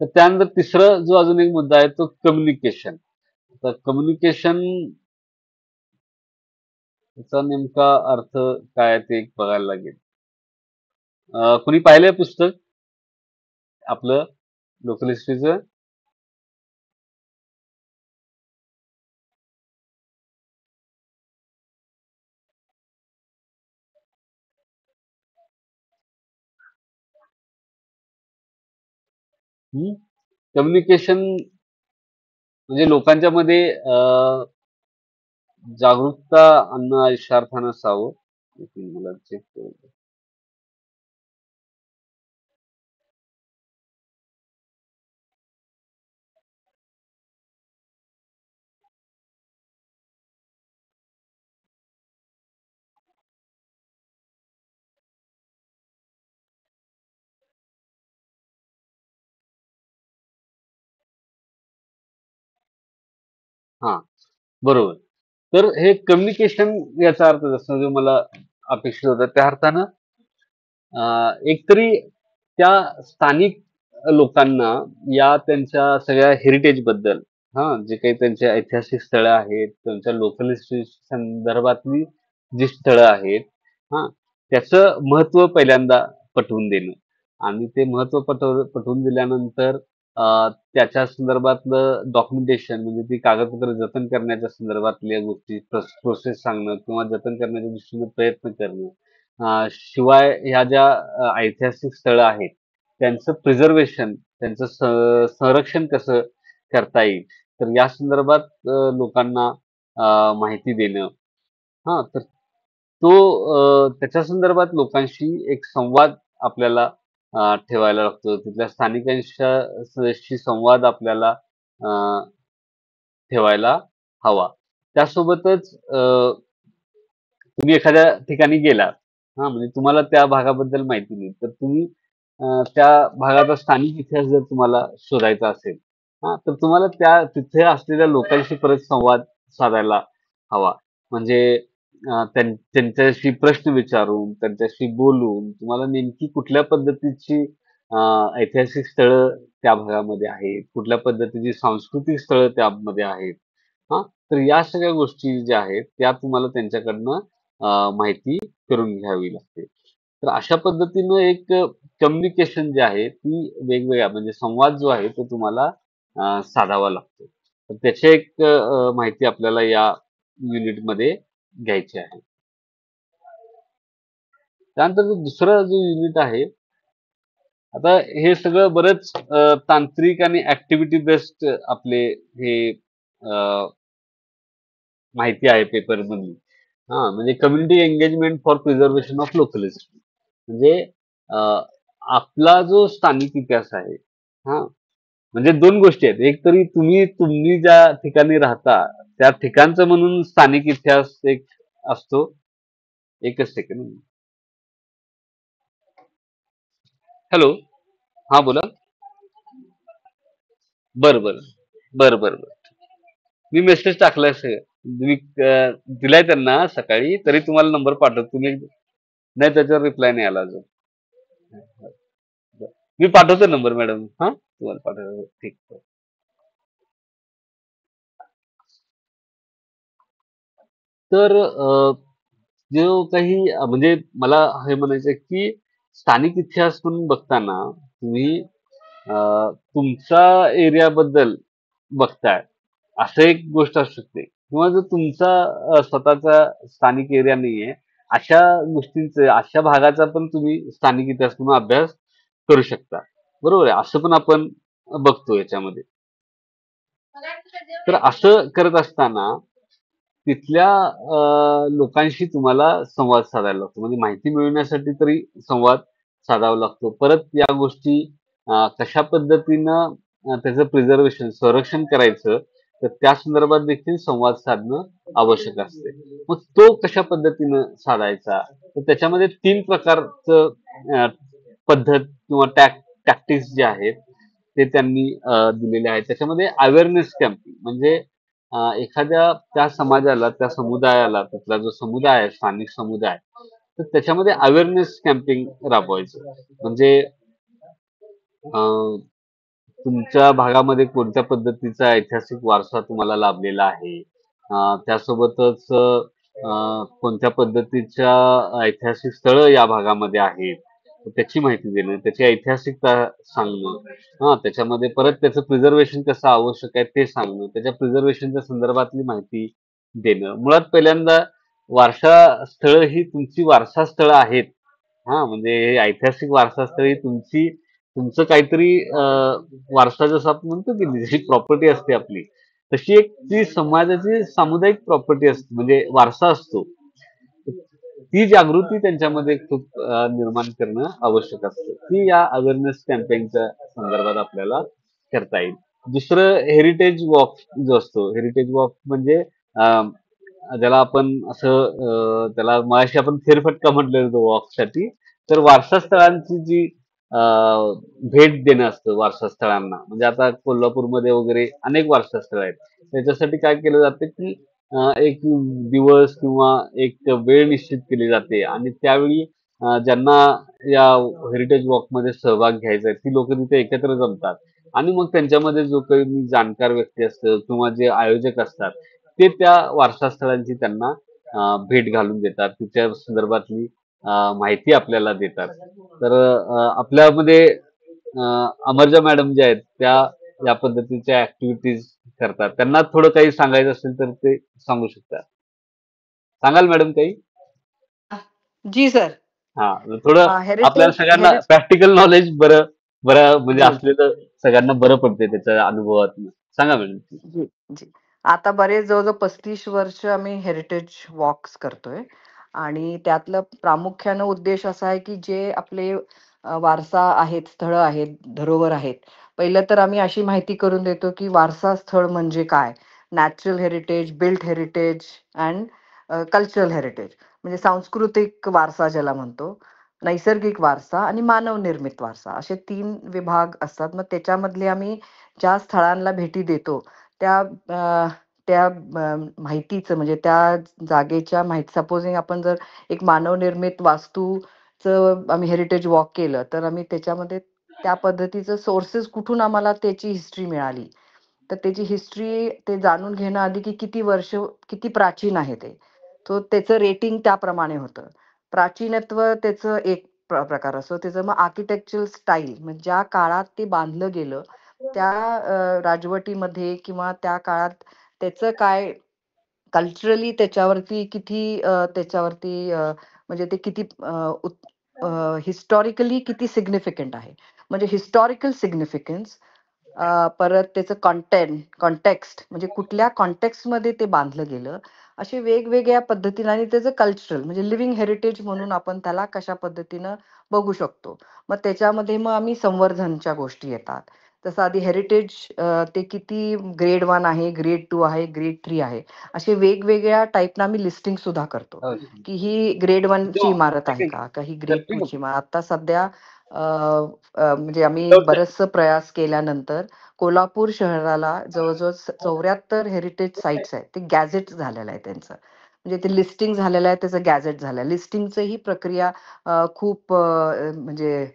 तर त्यानंतर तिसरा जो अजून एक मुद्दा आहे तो कम्युनिकेशन. तर कम्युनिकेशन चा नेमका अर्थ काय ते एक बघायला लागेल. कुणी पाहिलंय पुस्तक आपलं लोकल हिस्ट्रीचं? कम्युनिकेशन म्हणजे लोकांच्या मध्ये जागरूकता आणणं इशार्थानं असावं. एक मिनिट मला चेक करू दे. हां, बरोबर. तर हे कम्युनिकेशन याचा अर्थ जसं जो मला अपेक्षित होता त्या अर्थानं एकतरी त्या स्थानिक लोकांना या त्यांच्या सगळ्या हेरिटेज बद्दल जे काही त्यांचे ऐतिहासिक स्थळं आहेत, त्यांच्या लोकल हिस्ट्री संदर्भातली जी स्थळं आहेत, हां, त्याचं महत्त्व पहिल्यांदा पटवून देणं आणि ते महत्त्व पटवून दिल्यानंतर त्याच्या संदर्भातलं डॉक्युमेंटेशन म्हणजे ती कागदपत्र जतन करण्याच्या संदर्भातल्या गोष्टी प्रोसेस सांगणं किंवा जतन करण्याच्या दृष्टीने प्रयत्न करणं. शिवाय ह्या ज्या ऐतिहासिक स्थळं आहेत, त्यांचं प्रिझर्वेशन, त्यांचं संरक्षण कसं करता येईल, तर या संदर्भात लोकांना माहिती देणं. तर तो त्याच्या संदर्भात लोकांशी एक संवाद आपल्याला ठेवायला लागतो. तिथल्या स्थानिकांशी संवाद आपल्याला अ, ठेवायला हवा. त्यासोबतच तुम्ही एखाद्या ठिकाणी गेलात, म्हणजे तुम्हाला त्या भागाबद्दल माहिती नाही, तर तुम्ही त्या भागाचा स्थानिक इतिहास जर तुम्हाला शोधायचा असेल, तर तुम्हाला त्या तिथे असलेल्या लोकांशी परत संवाद साधायला हवा. म्हणजे त्यांच्याशी प्रश्न विचारून, त्यांच्याशी बोलून तुम्हाला नेमकी कुठल्या पद्धतीची ऐतिहासिक स्थळं त्या भागामध्ये आहेत, कुठल्या पद्धतीची सांस्कृतिक स्थळं त्यामध्ये आहेत. तर या सगळ्या गोष्टी ज्या आहेत त्या तुम्हाला त्यांच्याकडनं माहिती करून घ्यावी लागते. तर अशा पद्धतीनं एक कम्युनिकेशन जे आहे ती वेगवेगळ्या म्हणजे संवाद जो आहे तो तुम्हाला साधावा लागतो. तर त्याची एक माहिती आपल्याला या युनिटमध्ये घ्यायची आहे. त्यानंतर जो दुसरा जो युनिट आहे, आता हे सगळं बरंच तांत्रिक आणि ऍक्टिव्हिटी बेस्ड आपले हे माहिती आहे पेपर मधली. म्हणजे community engagement for preservation of local history. म्हणजे आपला जो स्थानिक इतिहास आहे, म्हणजे 2 गोष्टी आहेत. एक तरी तुम्ही ज्या ठिकाणी राहता त्या ठिकाणचं म्हणून स्थानिक इतिहास एक असतो. एकच सेकंड. हॅलो. बोला. बरं, बरं. बरं, बरं, बरं. मी मेसेज टाकलाय मी दिलाय त्यांना सकाळी, तरी तुम्हाला नंबर पाठवतो. तुम्ही नाही त्याच्यावर रिप्लाय नाही आला अजून. मी पाठवतो नंबर मॅडम. तुम्हाला पाठवतो. ठीक. तर जो काही म्हणजे मला हे म्हणायचं की स्थानिक इतिहास म्हणून बघताना तुम्ही तुमच्या एरियाबद्दल बघताय, असं एक गोष्ट असू शकते किंवा जर तुमचा स्वतःचा स्थानिक एरिया नाहीये, अशा गोष्टींचं अशा भागाचा पण तुम्ही स्थानिक इतिहास म्हणून अभ्यास करू शकता. बरोबर आहे. असं पण आपण बघतो याच्यामध्ये. तर असं करत असताना तिथल्या लोकांशी तुम्हाला संवाद साधायला लागतो. म्हणजे माहिती मिळवण्यासाठी तरी संवाद साधावा लागतो. परत या गोष्टी कशा पद्धतीनं त्याचं प्रिझर्वेशन संरक्षण करायचं, तर त्या संदर्भात देखील संवाद साधणं आवश्यक असते. मग तो कशा पद्धतीनं साधायचा, तर त्याच्यामध्ये 3 प्रकारचं पद्धत किंवा टॅक्टिक्स जे आहेत ते त्यांनी दिलेले आहेत. त्याच्यामध्ये अवेअरनेस कॅम्पिंग म्हणजे एखाद्या त्या समाजाला, त्या समुदायाला, तिथला जो समुदाय आहे, स्थानिक समुदाय, तर त्याच्यामध्ये अवेअरनेस कॅम्पिंग राबवायचं. म्हणजे तुमच्या भागामध्ये कोणत्या पद्धतीचा ऐतिहासिक वारसा तुम्हाला लाभलेला आहे, त्यासोबतच कोणत्या पद्धतीच्या ऐतिहासिक स्थळं या भागामध्ये आहेत, तर त्याची माहिती देणं, त्याची ऐतिहासिकता सांगणं, त्याच्यामध्ये परत त्याचं प्रिझर्वेशन कसं आवश्यक आहे ते सांगणं, त्याच्या प्रिझर्वेशनच्या संदर्भातली माहिती देणं. मुळात पहिल्यांदा वारसा स्थळं ही तुमची वारसा स्थळं आहेत. म्हणजे हे ऐतिहासिक वारसा स्थळ ही तुमचं काहीतरी वारसा, जसं आपण म्हणतो की जशी प्रॉपर्टी असते आपली, तशी एक ती समाजाची सामुदायिक प्रॉपर्टी असते, म्हणजे वारसा असतो. ती जागृती त्यांच्यामध्ये खूप निर्माण करणं आवश्यक असतं. ती या अवेअरनेस कॅम्पेनच्या संदर्भात आपल्याला करता येईल. दुसरं हेरिटेज वॉक जो असतो, हेरिटेज वॉक म्हणजे ज्याला आपण असं त्याला मगाशी आपण फेरफटका म्हटलेलं होतं वॉकसाठी. तर वारसा स्थळांची जी भेट देणं असतं वारसा स्थळांना, म्हणजे आता कोल्हापूरमध्ये वगैरे अनेक वारसा स्थळ आहेत. त्याच्यासाठी काय केलं जातं की एक दिवस किंवा एक वेळ निश्चित केली जाते आणि त्यावेळी ज्यांना या हेरिटेज वॉकमध्ये सहभाग घ्यायचा आहे ती लोक तिथे एकत्र जमतात आणि मग त्यांच्यामध्ये जो काही जाणकार व्यक्ती असतं किंवा जे आयोजक असतात ते त्या वारसा स्थळांची त्यांना भेट घालून देतात, तिच्या संदर्भातली माहिती आपल्याला देतात. तर आपल्यामध्ये अमरजा मॅडम ज्या आहेत त्या या पद्धतीच्या ऍक्टिव्हिटीज करतात. त्यांना थोडं काही सांगायचं असेल तर ते सांगू शकतात. सांगाल मॅडम काही? जी सर. थोडं आपल्याला हेरिटेज सगळ्यांना प्रॅक्टिकल नॉलेज बरं म्हणजे जी. असलेलं सगळ्यांना बरं पडते त्याच्या अनुभवातून. सांगा मॅडम. जी जी. आता बरेच जवळजवळ 35 वर्ष आम्ही हेरिटेज वॉक्स करतोय आणि त्यातलं प्रामुख्यानं उद्देश असा आहे की जे आपले वारसा आहेत, स्थळं आहेत, धरोहर आहेत. पहिलं तर आम्ही अशी माहिती करून देतो की वारसा स्थळ म्हणजे काय, natural heritage, built heritage and cultural heritage. म्हणजे सांस्कृतिक वारसा ज्याला म्हणतो, नैसर्गिक वारसा आणि मानव निर्मित वारसा, असे 3 विभाग असतात. मग त्याच्यामधले आम्ही ज्या स्थळांना भेटी देतो त्या माहितीचं, म्हणजे त्या जागेच्या माहिती, सपोजिंग आपण जर एक मानव निर्मित वास्तूचं आम्ही हेरिटेज वॉक केलं तर आम्ही त्याच्यामध्ये त्या पद्धतीचं सोर्सेस कुठून आम्हाला त्याची हिस्ट्री मिळाली, तर त्याची हिस्ट्री ते जाणून घेणं आधी की किती वर्ष, किती प्राचीन आहे ते, तो त्याचं रेटिंग त्याप्रमाणे होतं. प्राचीनत्व त्याचं एक प्रकार असतो. त्याचं मग आर्किटेक्चरल स्टाईल, म्हणजे ज्या काळात ते बांधलं गेलं त्या राजवटीमध्ये किंवा त्या काळात त्याचं काय कल्चरली त्याच्यावरती किती म्हणजे ते किती हिस्टॉरिकली किती सिग्निफिकंट आहे, म्हणजे हिस्टॉरिकल सिग्निफिकन्स. परत त्याचं कॉन्टेक्स्ट, म्हणजे कुठल्या कॉन्टेक्स्टमध्ये ते बांधलं गेलं, असे वेगवेगळ्या पद्धतीने. आणि त्याचं कल्चरल म्हणजे लिव्हिंग हेरिटेज म्हणून आपण त्याला कशा पद्धतीनं बघू शकतो. मग त्याच्यामध्ये मग आम्ही संवर्धनच्या गोष्टी येतात. तसं आधी हेरिटेज ते किती ग्रेड 1 आहे, ग्रेड 2 आहे, ग्रेड 3 आहे, असे वेगवेगळ्या टाईपनं आम्ही लिस्टिंग सुद्धा करतो की ही ग्रेड 1 ची इमारत आहे का ही ग्रेड 2 ची इमारत. आता सध्या म्हणजे आम्ही बरेचसं प्रयास केल्यानंतर कोल्हापूर शहराला जवळजवळ 74 हेरिटेज साईट्स आहेत, ते गॅझेट झालेलं आहे त्यांचं, म्हणजे ते लिस्टिंग झालेलं आहे, त्याचं गॅझेट झालं. लिस्टिंगचं ही प्रक्रिया खूप म्हणजे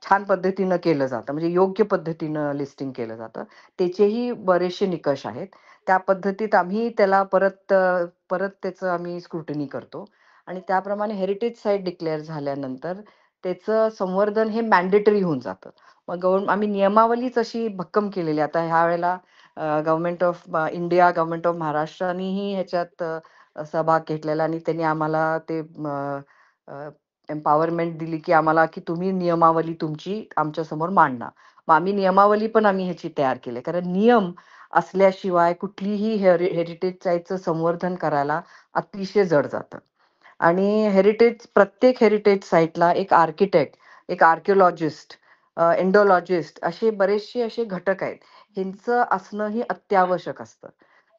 छान पद्धतीनं केलं जातं, म्हणजे योग्य पद्धतीनं लिस्टिंग केलं जातं. त्याचेही बरेचसे निकष आहेत. त्या पद्धतीत आम्ही त्याला परत त्याचं आम्ही स्क्रुटनी करतो आणि त्याप्रमाणे हेरिटेज साईट डिक्लेअर झाल्यानंतर त्याचं संवर्धन हे मॅन्डेटरी होऊन जातं. मग आम्ही नियमावलीच अशी भक्कम केलेली. आता ह्या वेळेला government of India, government of महाराष्ट्रानेही ह्याच्यात सहभाग घेतलेला आणि त्यांनी आम्हाला ते एम्पॉवरमेंट दिली की आम्हाला की तुम्ही नियमावली तुमची आमच्या समोर मांडा. मग आम्ही नियमावली पण आम्ही ह्याची तयार केली, कारण नियम असल्याशिवाय कुठलीही हेरिटेज साईटचं संवर्धन करायला अतिशय जड जातं. आणि प्रत्येक हेरिटेज साईटला एक आर्किटेक्ट एक आर्किओलॉजिस्ट, एंडोलॉजिस्ट असे बरेचसे असे घटक आहेत. ह्यांचं असणंही अत्यावश्यक असतं.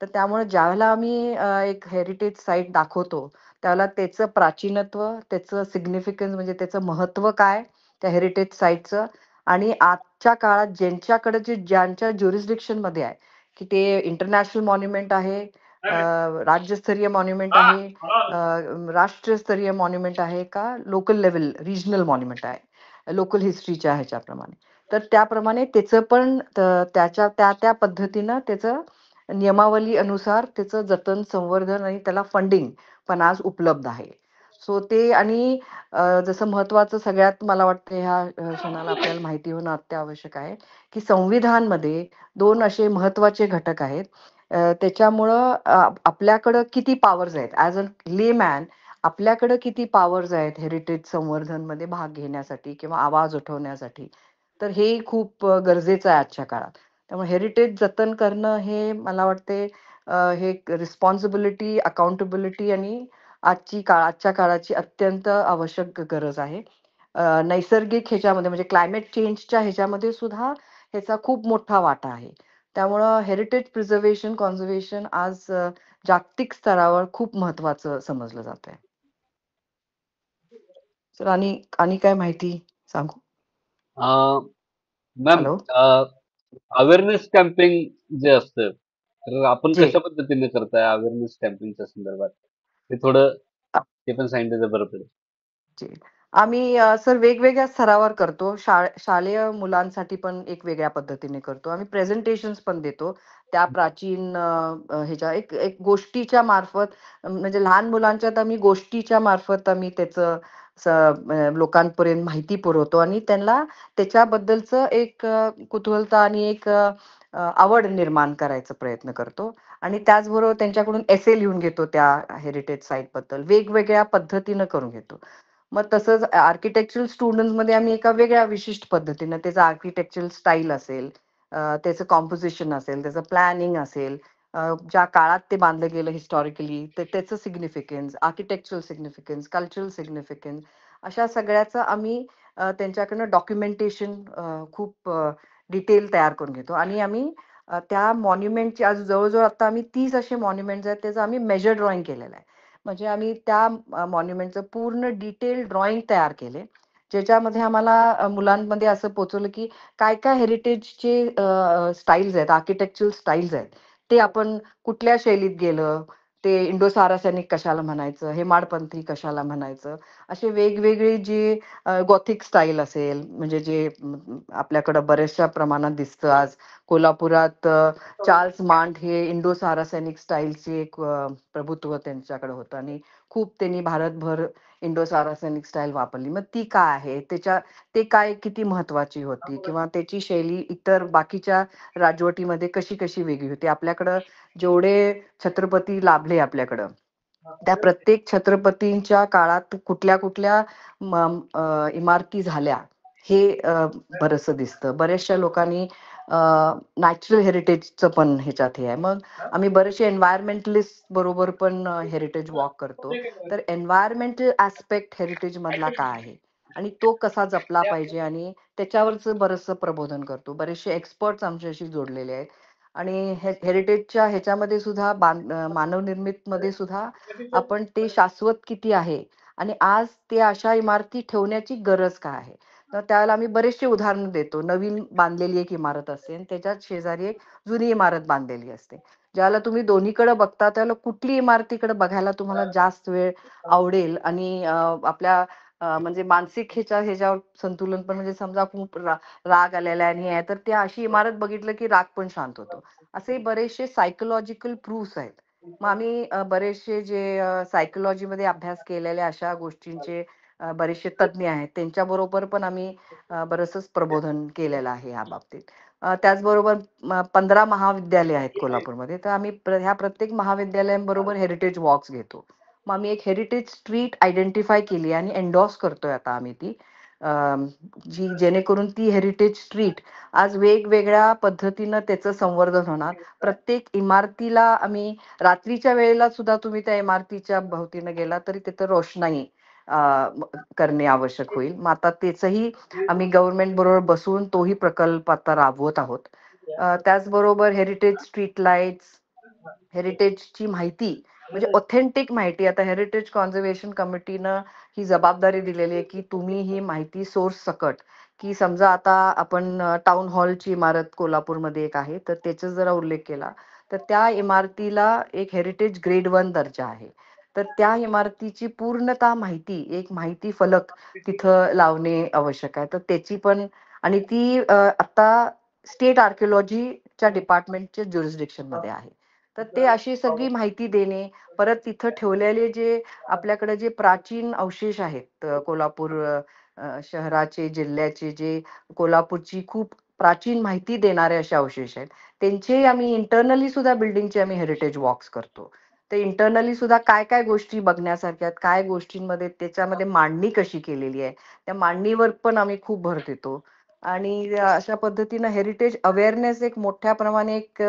तर त्यामुळे ज्यावेळेला आम्ही एक हेरिटेज साईट दाखवतो, त्यावेळेला त्याचं प्राचीनत्व, त्याचं सिग्निफिकन्स म्हणजे त्याचं महत्व काय त्या हेरिटेज साईटचं, आणि आजच्या काळात ज्यांच्या ज्युरिस्डिक्शन मध्ये आहे, की ते इंटरनॅशनल मॉन्युमेंट आहे, राज्यस्तरीय मॉन्युमेंट आहे, राष्ट्रस्तरीय मॉन्युमेंट आहे, का लोकल लेवल रिजनल मॉन्युमेंट आहे लोकल हिस्ट्रीच्या ह्याच्याप्रमाणे. तर त्याप्रमाणे त्याचं पण त्याच्या त्या त्या पद्धतीनं त्याचं नियमावली अनुसार त्याचं जतन, संवर्धन आणि त्याला फंडिंग पण आज उपलब्ध आहे. सो ते आणि जसं महत्वाचं सगळ्यात मला वाटतं ह्या क्षणाला आपल्याला माहिती होणं अत्यावश्यक आहे, की संविधानमध्ये 2 असे महत्वाचे घटक आहेत. त्याच्यामुळं आपल्याकडं किती पॉवर्स आहेत ॲज अ लेमॅन, आपल्याकडं किती पॉवर्स आहेत हेरिटेज संवर्धन मध्ये भाग घेण्यासाठी किंवा आवाज उठवण्यासाठी. तर हे खूप गरजेचं आहे आजच्या काळात. त्यामुळे हेरिटेज जतन करणं हे मला वाटते हे रिस्पॉन्सिबिलिटी, अकाउंटेबिलिटी आणि आजच्या काळाची अत्यंत आवश्यक गरज आहे. नैसर्गिक ह्याच्यामध्ये म्हणजे क्लायमेट चेंजच्या ह्याच्यामध्ये सुद्धा ह्याचा खूप मोठा वाटा आहे. त्यामुळं हेरिटेज प्रिझर्वेशन, कॉन्झर्वेशन आज जागतिक स्तरावर खूप महत्वाचं समजलं जात आहे. सर आणि आणि काय माहिती सांगू? Ma'am, hello. अवेअरनेस कॅम्पेन जे असतं, तर आपण जी कशा पद्धतीने करताय अवेअरनेस कॅम्पेनच्या संदर्भात? ते थोडं ते पण सांगितलं तर बरं पडेल. जी. आम्ही सर वेगवेगळ्या स्तरावर करतो. शालेय मुलांसाठी पण एक वेगळ्या पद्धतीने करतो. आम्ही प्रेझेंटेशन्स पण देतो. त्या प्राचीन ह्याच्या एक एक गोष्टीच्या मार्फत, म्हणजे लहान मुलांच्यात आम्ही गोष्टीच्या मार्फत आम्ही त्याचं लोकांपर्यंत माहिती पुरवतो आणि त्यांना त्याच्याबद्दलचं एक कुतूहलता आणि एक आवड निर्माण करायचा प्रयत्न करतो. आणि त्याचबरोबर त्यांच्याकडून एसे लिहून घेतो त्या हेरिटेज साईट बद्दल, वेगवेगळ्या पद्धतीनं करून घेतो. मग तसंच आर्किटेक्चरल स्टुडंट्स मध्ये आम्ही एका वेगळ्या विशिष्ट पद्धतीनं त्याचं आर्किटेक्चरल स्टाईल असेल, त्याचं कॉम्पोजिशन असेल, त्याचं प्लॅनिंग असेल, ज्या काळात ते बांधलं गेलं हिस्टॉरिकली, तर त्याचं significance, architectural significance, cultural significance, अशा सगळ्याचं आम्ही त्यांच्याकडनं डॉक्युमेंटेशन खूप डिटेल तयार करून घेतो. आणि आम्ही त्या मॉन्युमेंटची आज जवळजवळ आता आम्ही 30 असे मॉन्युमेंट्स आहेत, त्याचं आम्ही मेजर ड्रॉइंग केलेलं आहे. म्हणजे आम्ही त्या मॉन्युमेंटचं पूर्ण डिटेल ड्रॉइंग तयार केले, ज्याच्यामध्ये आम्हाला मुलांमध्ये असं पोहोचवलं की काय काय हेरिटेजचे स्टाईल्स आहेत, आर्किटेक्चरल स्टाईल्स आहेत, ते आपण कुठल्या शैलीत गेलं, ते इंडो सारासेनिक कशाला म्हणायचं, हेमाडपंथी कशाला म्हणायचं, असे वेगवेगळे जे गॉथिक स्टाईल असेल, म्हणजे जे आपल्याकडं बऱ्याचशा प्रमाणात दिसतं आज कोल्हापुरात. चार्ल्स मांट हे इंडो सारासेनिक स्टाईलचे एक प्रभुत्व त्यांच्याकडे होतं आणि खूप त्यांनी भारतभर इंडो सारासेनिक स्टाईल वापरली. मग ती काय आहे, ते काय किती महत्वाची होती, किंवा त्याची शैली इतर बाकीच्या राजवटीमध्ये कशी कशी वेगळी होती. आपल्याकडं जेवढे छत्रपती लाभले आपल्याकडं, त्या प्रत्येक छत्रपतींच्या काळात कुठल्या कुठल्या इमारती झाल्या हे बरंचसं दिसतं. बऱ्याचशा लोकांनी नॅचरल हेरिटेजचं पण ह्याच्यात हे आहे. मग आम्ही बरेचसे एन्व्हायरमेंटलिस्ट बरोबर पण हेरिटेज वॉक करतो. तर एन्व्हायरमेंटल ऍस्पेक्ट हेरिटेज मधला काय आहे आणि तो कसा जपला पाहिजे, आणि त्याच्यावरचं बरंचसं प्रबोधन करतो. बरेचसे एक्सपर्ट्स आमच्याशी जोडलेले आहेत. आणि हेरिटेजच्या ह्याच्यामध्ये सुद्धा मानवनिर्मित मध्ये सुद्धा आपण ते शाश्वत किती आहे आणि आज ते अशा इमारती ठेवण्याची गरज काय आहे. तर त्यावेळेला आम्ही बरेचसे उदाहरणं देतो. नवीन बांधलेली एक इमारत असते आणि त्याच्यात शेजारी एक जुनी इमारत बांधलेली असते. ज्याला तुम्ही दोन्हीकडे बघता त्याला कुठली इमारतीकडे बघायला तुम्हाला जास्त वेळ आवडेल, आणि आपल्या म्हणजे मानसिक ह्याच्यावर संतुलन पण, म्हणजे समजा खूप राग आलेला आहे आणि आहे, तर त्या अशी इमारत बघितलं की राग पण शांत होतो. असे बरेचसे सायकोलॉजिकल प्रूफ्स आहेत. मग आम्ही बरेचसे जे सायकोलॉजीमध्ये अभ्यास केलेल्या अशा गोष्टींचे बरेचसे तज्ज्ञ आहेत, त्यांच्याबरोबर पण आम्ही बरंचसं प्रबोधन केलेलं आहे या बाबतीत. त्याचबरोबर 15 महाविद्यालय आहेत कोल्हापूरमध्ये, तर आम्ही ह्या प्रत्येक महाविद्यालयांबरोबर हेरिटेज वॉक्स घेतो. मग आम्ही एक हेरिटेज स्ट्रीट आयडेंटिफाय केली आणि एन्डॉर्स करतोय आता आम्ही ती, जी जेणेकरून ती हेरिटेज स्ट्रीट आज वेगवेगळ्या पद्धतीनं त्याचं संवर्धन होणार. प्रत्येक इमारतीला आम्ही रात्रीच्या वेळेला सुद्धा तुम्ही त्या इमारतीच्या भोवतीनं गेला तरी तिथं रोषणाई करणे आवश्यक होईल. मग आता त्याचंही आम्ही गव्हर्नमेंट बरोबर बसून तोही प्रकल्प आता राबवत आहोत. त्याचबरोबर हेरिटेज स्ट्रीट लाईट्स, हेरिटेजची माहिती म्हणजे ऑथेंटिक माहिती, आता हेरिटेज कॉन्झर्वेशन कमिटीनं ही जबाबदारी दिलेली आहे की तुम्ही ही माहिती सोर्स सकट, की समजा आता आपण टाउन हॉलची इमारत कोल्हापूरमध्ये एक आहे, तर त्याचा जरा उल्लेख केला तर त्या इमारतीला एक हेरिटेज ग्रेड 1 दर्जा आहे. तर त्या इमारतीची पूर्णतः माहिती, एक माहिती फलक तिथं लावणे आवश्यक आहे. तर त्याची पण, आणि ती आता स्टेट आर्किओलॉजीच्या डिपार्टमेंटच्या ज्युरिस्डिक्शन मध्ये आहे. तर ते अशी सगळी माहिती देणे, परत तिथं ठेवलेले जे आपल्याकडे जे प्राचीन अवशेष आहेत, कोल्हापूर शहराचे, जिल्ह्याचे, जे कोल्हापूरची खूप प्राचीन माहिती देणारे असे अवशेष आहेत, त्यांचे आम्ही इंटरनली सुद्धा बिल्डिंगचे आम्ही हेरिटेज वॉक्स करतो. ते इंटरनली सुद्धा काय काय गोष्टी बघण्यासारख्या आहेत, काय गोष्टींमध्ये त्याच्यामध्ये मांडणी कशी केलेली आहे, त्या मांडणीवर पण आम्ही खूप भर देतो. आणि अशा पद्धतीनं हेरिटेज अवेअरनेस एक मोठ्या प्रमाणे एक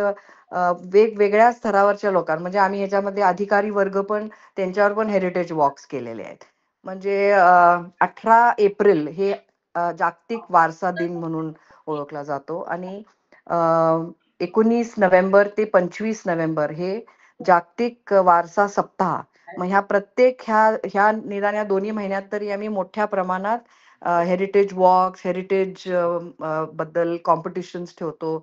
वेगवेगळ्या स्तरावरच्या लोकांना, म्हणजे आम्ही ह्याच्यामध्ये अधिकारी वर्ग पण त्यांच्यावर पण हेरिटेज वॉक्स केलेले आहेत. म्हणजे 18 एप्रिल हे जागतिक वारसा दिन म्हणून ओळखला जातो, आणि 19 नोव्हेंबर ते 25 नोव्हेंबर हे जागतिक वारसा सप्ताह. मग ह्या प्रत्येक ह्या ह्या निदान या 2 महिन्यात तरी आम्ही मोठ्या प्रमाणात हेरिटेज वॉक्स, हेरिटेज बद्दल कॉम्पिटिशन्स ठेवतो.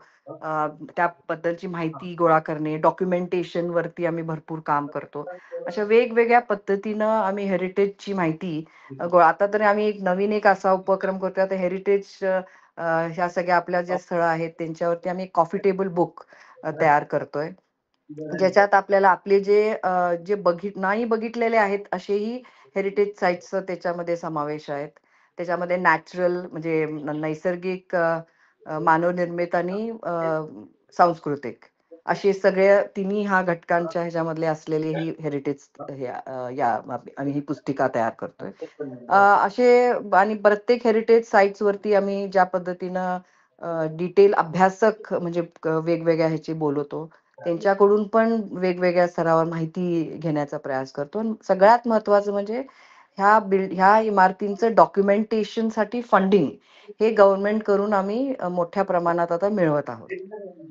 त्याबद्दलची माहिती गोळा करणे, डॉक्युमेंटेशन वरती आम्ही भरपूर काम करतो. अशा वेगवेगळ्या पद्धतीनं आम्ही हेरिटेजची माहिती आता तरी आम्ही एक नवीन एक असा उपक्रम करतोय, आता हेरिटेज ह्या सगळ्या आपल्या ज्या स्थळं आहेत त्यांच्यावरती आम्ही कॉफी टेबल बुक तयार करतोय, ज्याच्यात आपल्याला आपले जे नाही बघितलेले आहेत असेही हेरिटेज साईट्स त्याच्यामध्ये समावेश आहेत. त्याच्यामध्ये नॅचरल म्हणजे नैसर्गिक, मानवनिर्मित आणि सांस्कृतिक असे सगळे तिन्ही ह्या घटकांच्या ह्याच्यामधले असलेले ही हेरिटेज आम्ही ही पुस्तिका तयार करतोय. असे आणि प्रत्येक हेरिटेज साईट्स वरती आम्ही ज्या पद्धतीनं डिटेल अभ्यासक म्हणजे वेगवेगळ्या ह्याची बोलवतो, त्यांच्याकडून पण वेगवेगळ्या स्तरावर माहिती घेण्याचा प्रयास करतो. आणि सगळ्यात महत्वाचं म्हणजे ह्या इमारतींचं डॉक्युमेंटेशन साठी फंडिंग हे गव्हर्नमेंट करून आम्ही मोठ्या प्रमाणात आता मिळवत आहोत.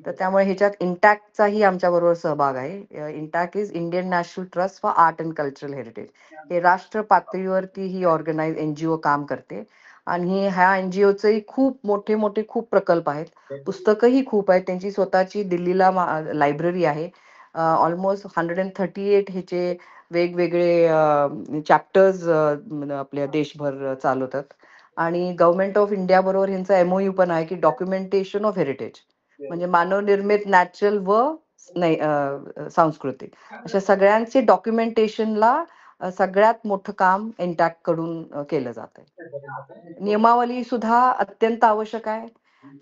तर त्यामुळे ह्याच्यात इंटॅक्टचाही आमच्या बरोबर सहभाग आहे. Intact is Indian national trust for art and cultural heritage. हे राष्ट्र पातळीवरती ही ऑर्गनाइज एनजीओ काम करते, आणि ह्या एनजीओचे खूप मोठे मोठे खूप प्रकल्प आहेत. पुस्तकंही खूप आहेत. त्यांची स्वतःची दिल्लीला लायब्ररी आहे. ऑलमोस्ट 138 ह्याचे वेगवेगळे चॅप्टर्स आपल्या देशभर चालवतात. आणि गव्हर्नमेंट ऑफ इंडिया बरोबर ह्यांचा एमओयू पण आहे की डॉक्युमेंटेशन ऑफ हेरिटेज, म्हणजे मानवनिर्मित, नॅचरल व सांस्कृतिक अशा सगळ्यांचे डॉक्युमेंटेशनला सगळ्यात मोठं काम इंटॅक्ट कडून केलं जात आहे. नियमावली सुद्धा अत्यंत आवश्यक आहे.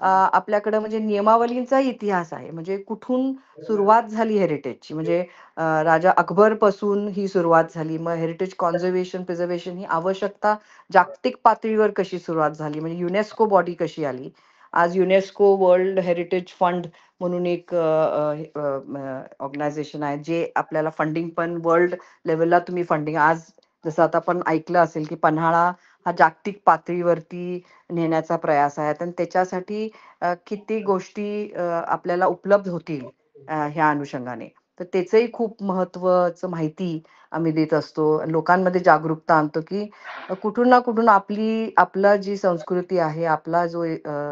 आपल्याकडे म्हणजे नियमावलींचा इतिहास आहे, म्हणजे कुठून सुरुवात झाली हेरिटेजची, म्हणजे राजा अकबर पासून ही सुरुवात झाली. मग हेरिटेज कॉन्झर्वेशन प्रिझर्वेशन ही आवश्यकता जागतिक पातळीवर कशी सुरुवात झाली, म्हणजे युनेस्को बॉडी कशी आली. आज युनेस्को वर्ल्ड हेरिटेज फंड म्हणून एक ऑर्गनायझेशन आहे, जे आपल्याला फंडिंग पण वर्ल्ड लेवलला तुम्ही फंडिंग, आज जसं आता आपण ऐकलं असेल की पन्हाळा हा जागतिक पातळीवरती नेण्याचा प्रयास आहे, आणि त्याच्यासाठी किती गोष्टी आपल्याला उपलब्ध होतील ह्या अनुषंगाने. तर त्याचंही खूप महत्वाचं माहिती आम्ही देत असतो, लोकांमध्ये जागरूकता आणतो की कुठून ना कुठून आपला जी संस्कृती आहे, आपला जो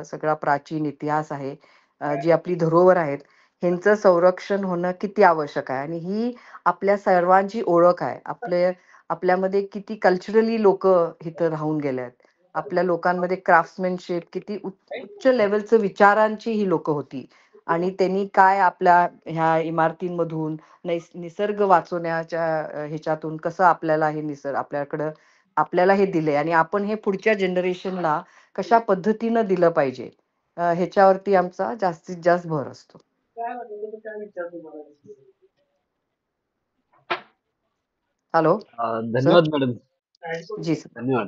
सगळा प्राचीन इतिहास आहे, जी आपली धरोहर आहेत, ह्यांचं संरक्षण होणं किती आवश्यक आहे. आणि ही आपल्या सर्वांची ओळख आहे. आपल्यामध्ये किती कल्चरली लोक इथं राहून गेले आहेत. आपल्या लोकांमध्ये क्राफ्ट्समॅनशिप, किती उच्च लेवलचं विचारांची ही लोक होती, आणि त्यांनी काय आपल्या ह्या इमारतींमधून निसर्ग वाचवण्याच्या ह्याच्यातून कसं आपल्याला हे आपल्याला हे दिलंय, आणि आपण हे पुढच्या जनरेशनला कशा पद्धतीनं दिलं पाहिजे, ह्याच्यावरती आमचा जास्तीत जास्त भर असतो. Hello sir. धन्यवाद मॅडम. जी सर. धन्यवाद.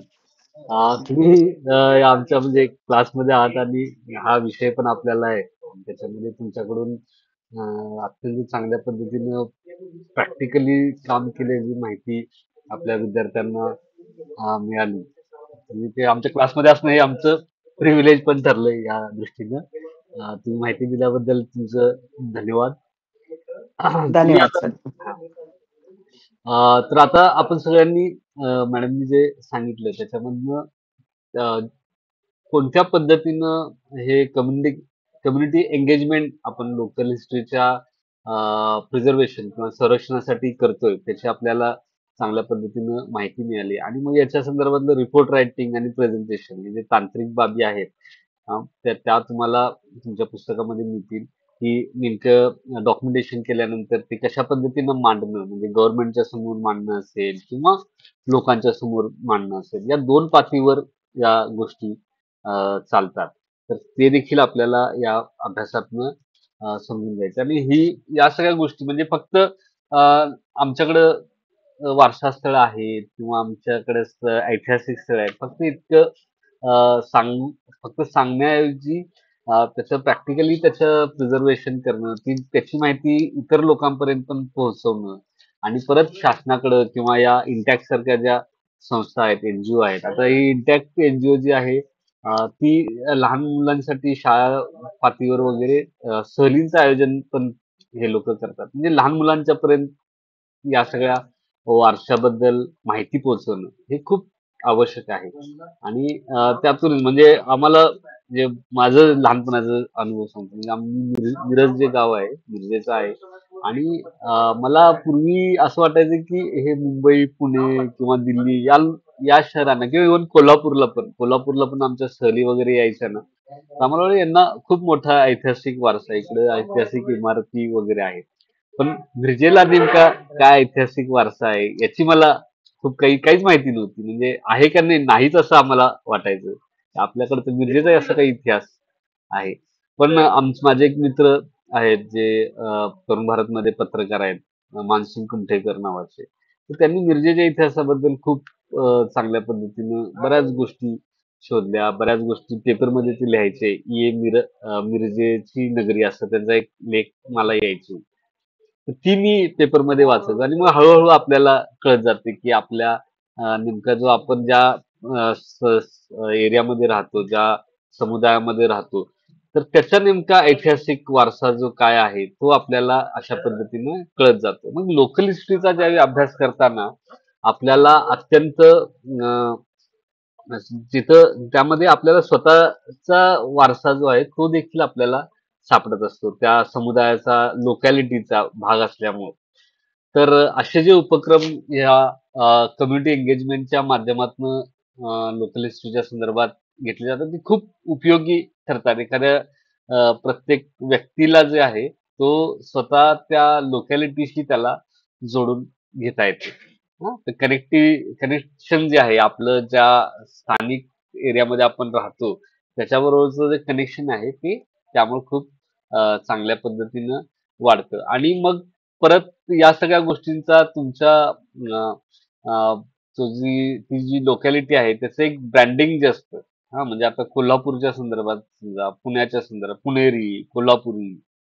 तुम्ही आमच्या म्हणजे क्लासमध्ये आहात, आणि हा विषय पण आपल्याला आहे, त्याच्यामध्ये तुमच्याकडून अत्यंत चांगल्या पद्धतीनं प्रॅक्टिकली काम केलेली माहिती आपल्या विद्यार्थ्यांना मिळाली. म्हणजे ते आमच्या क्लासमध्ये असणं हे आमचं प्रिव्हिलेज पण ठरलंय या दृष्टीनं. तुम्ही माहिती दिल्याबद्दल तुमचं धन्यवाद. तुम्ही धन्यवाद आता सर. तर आता आपण सगळ्यांनी मॅडमनी जे सांगितलं त्याच्यामधनं कोणत्या पद्धतीनं हे कम्युनिटी एंगेजमेंट आपण लोकल हिस्ट्रीच्या प्रिझर्वेशन किंवा संरक्षणासाठी करतोय त्याची आपल्याला चांगल्या पद्धतीनं माहिती मिळाली आणि मग याच्या संदर्भातलं रिपोर्ट रायटिंग आणि प्रेझेंटेशन म्हणजे तांत्रिक बाबी आहेत त्या तुम्हाला तुमच्या पुस्तकामध्ये मिळतील की नेमकं डॉक्युमेंटेशन केल्यानंतर ते कशा पद्धतीनं मांडणं म्हणजे गव्हर्नमेंटच्या समोर मांडणं असेल किंवा लोकांच्या समोर मांडणं असेल या दोन पातळीवर या गोष्टी चालतात. तर ते देखील आपल्याला या अभ्यासातनं समजून घ्यायचं आणि या सगळ्या गोष्टी म्हणजे फक्त आमच्याकडं वारसा स्थळ आहेत किंवा आमच्याकडे ऐतिहासिक स्थळ आहेत. फक्त इतकं फक्त सांगण्याऐवजी त्याचं प्रॅक्टिकली त्याचं प्रिझर्वेशन करणं, त्याची माहिती इतर लोकांपर्यंत पण पोहोचवणं आणि परत शासनाकडं किंवा या इंटॅक्ट सारख्या ज्या संस्था आहेत, एनजीओ आहेत. आता ही इंटॅक्ट एनजीओ जी आहे ती लहान मुलांसाठी शाळा पातळीवर वगैरे सहलींचं आयोजन पण हे लोक करतात. म्हणजे लहान मुलांच्या पर्यंत या सगळ्या वारशाबद्दल माहिती पोहोचवणं हे खूप आवश्यक आहे. आणि त्यातून म्हणजे आम्हाला जे माझं लहानपणाचा अनुभव सांगतो म्हणजे आम्ही मिरज जे गाव आहे मिरजेचं आहे आणि मला पूर्वी असं वाटायचं की हे मुंबई, पुणे किंवा दिल्ली या शहरांना किंवा इव्हन कोल्हापूरला पण आमच्या सहली वगैरे यायच्या ना तर आम्हाला वाटलं यांना खूप मोठा ऐतिहासिक वारसा आहे. इकडे ऐतिहासिक इमारती वगैरे आहेत. पण मिरजेला नेमका काय ऐतिहासिक वारसा आहे याची मला काहीच माहिती नव्हती. म्हणजे आहे का नाहीच असं आम्हाला वाटायचं. आपल्याकडे तर मिरजेचा असा काही इतिहास आहे. पण माझे एक मित्र आहेत जे तरुण भारतमध्ये पत्रकार आहेत. मानसिंग कुमठेकर नावाचे. तर त्यांनी मिरजेच्या इतिहासाबद्दल खूप चांगल्या पद्धतीनं बऱ्याच गोष्टी शोधल्या. बऱ्याच गोष्टी पेपरमध्ये ते लिहायचे. मिरजेची नगरी असं त्यांचा एक लेख मला यायचे. तर ती मी पेपरमध्ये वाचायचो आणि मग हळूहळू आपल्याला कळत जाते की आपल्या नेमका जो आपण ज्या एरियामध्ये राहतो, ज्या समुदायामध्ये राहतो, तर त्याचा नेमका ऐतिहासिक वारसा जो काय आहे, तो आपल्याला अशा पद्धतीने कळत जातो. मग लोकल हिस्ट्रीचा ज्यावेळी अभ्यास करताना आपल्याला अत्यंत जिथं त्यामध्ये आपल्याला स्वतःचा वारसा जो आहे तो देखील आपल्याला सापडत असतो त्या समुदायाचा लोकॅलिटीचा भाग असल्यामुळे. तर असे जे उपक्रम या कम्युनिटी एंगेजमेंटच्या माध्यमातून लोकल हिस्ट्रीच्या संदर्भात घेतले जातात ते खूप उपयोगी ठरतात. एखाद्या प्रत्येक व्यक्तीला जे आहे तो स्वतः त्या लोकॅलिटीशी त्याला जोडून घेता येते. तर कनेक्शन जे आहे आपलं ज्या स्थानिक एरियामध्ये आपण राहतो त्याच्याबरोबरचं जे कनेक्शन आहे ते त्यामुळे खूप चांगल्या पद्धतीनं वाढतं आणि मग परत या सगळ्या गोष्टींचा तुमच्या ती जी लोकॅलिटी आहे त्याचं एक ब्रँडिंग जे असतं म्हणजे आता कोल्हापूरच्या संदर्भात समजा पुण्याच्या संदर्भात पुणेरी, कोल्हापुरी,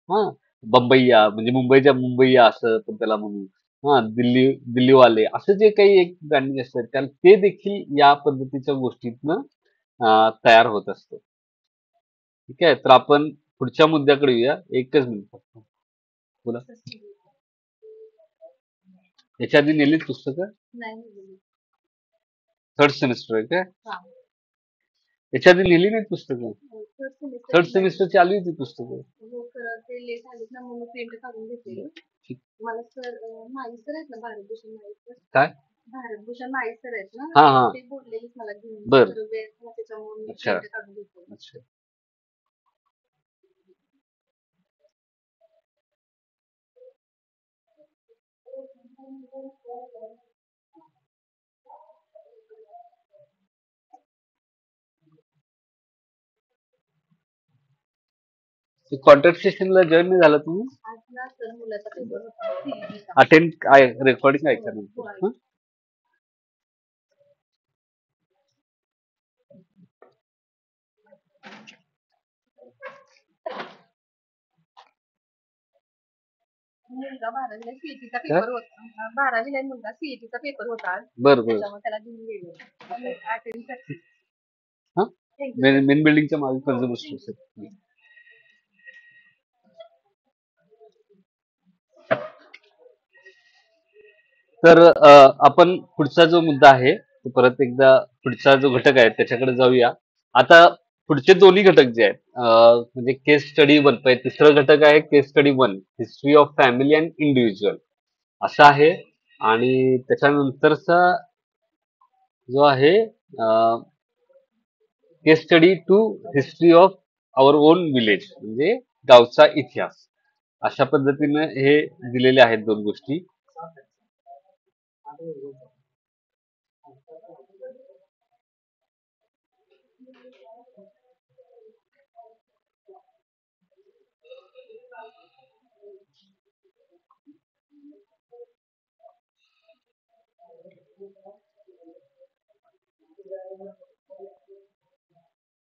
हा बंबईया म्हणजे मुंबईया असं पण त्याला म्हणू दिल्लीवाले असं जे काही एक ब्रँडिंग असतं ते देखील या पद्धतीच्या गोष्टीतनं तयार होत असतं. ठीक आहे तर आपण पुढच्या मुद्द्याकडे येऊया. एकच मिनिट फक्त बोला. याच्या आधी नेलीत पुस्तकं? थर्ड सेमिस्टर आहे काय? याच्या आधी नेली नाहीत पुस्तकं? थर्ड सेमिस्टरची आली होती पुस्तकं. ठीक. काय? हा हा बर अच्छा अच्छा कॉन्ट्रॅक्ट सेशनला जॉईन नाही झाला तुम्ही? अटेंड रेकॉर्डिंग ऐका नंतर. मुलगा 12वीला सीईटीचा काय? पेपर होता. 12वीला मुलगा सीईटीचा पेपर होता आज. बरं बरं त्याच्यामुळे त्याला घेऊन गेलो. अटेंडन्स हा थँक्यू मेन सर. मेन बिल्डिंगच्या मागे कर्ज बसलो सर. तर आपण पुढचा जो मुद्दा आहे तो परत एकदा पुढचा जो घटक आहे त्याच्याकडे जाऊया. आता पुढचे दोन्ही घटक जे आहेत म्हणजे केस स्टडी वन तिसरं घटक आहे case study one history of family and individual असा आहे. आणि त्याच्यानंतरचा जो आहे case study two history of our own village म्हणजे गावचा इतिहास अशा पद्धतीने हे दिलेले आहेत दोन गोष्टी.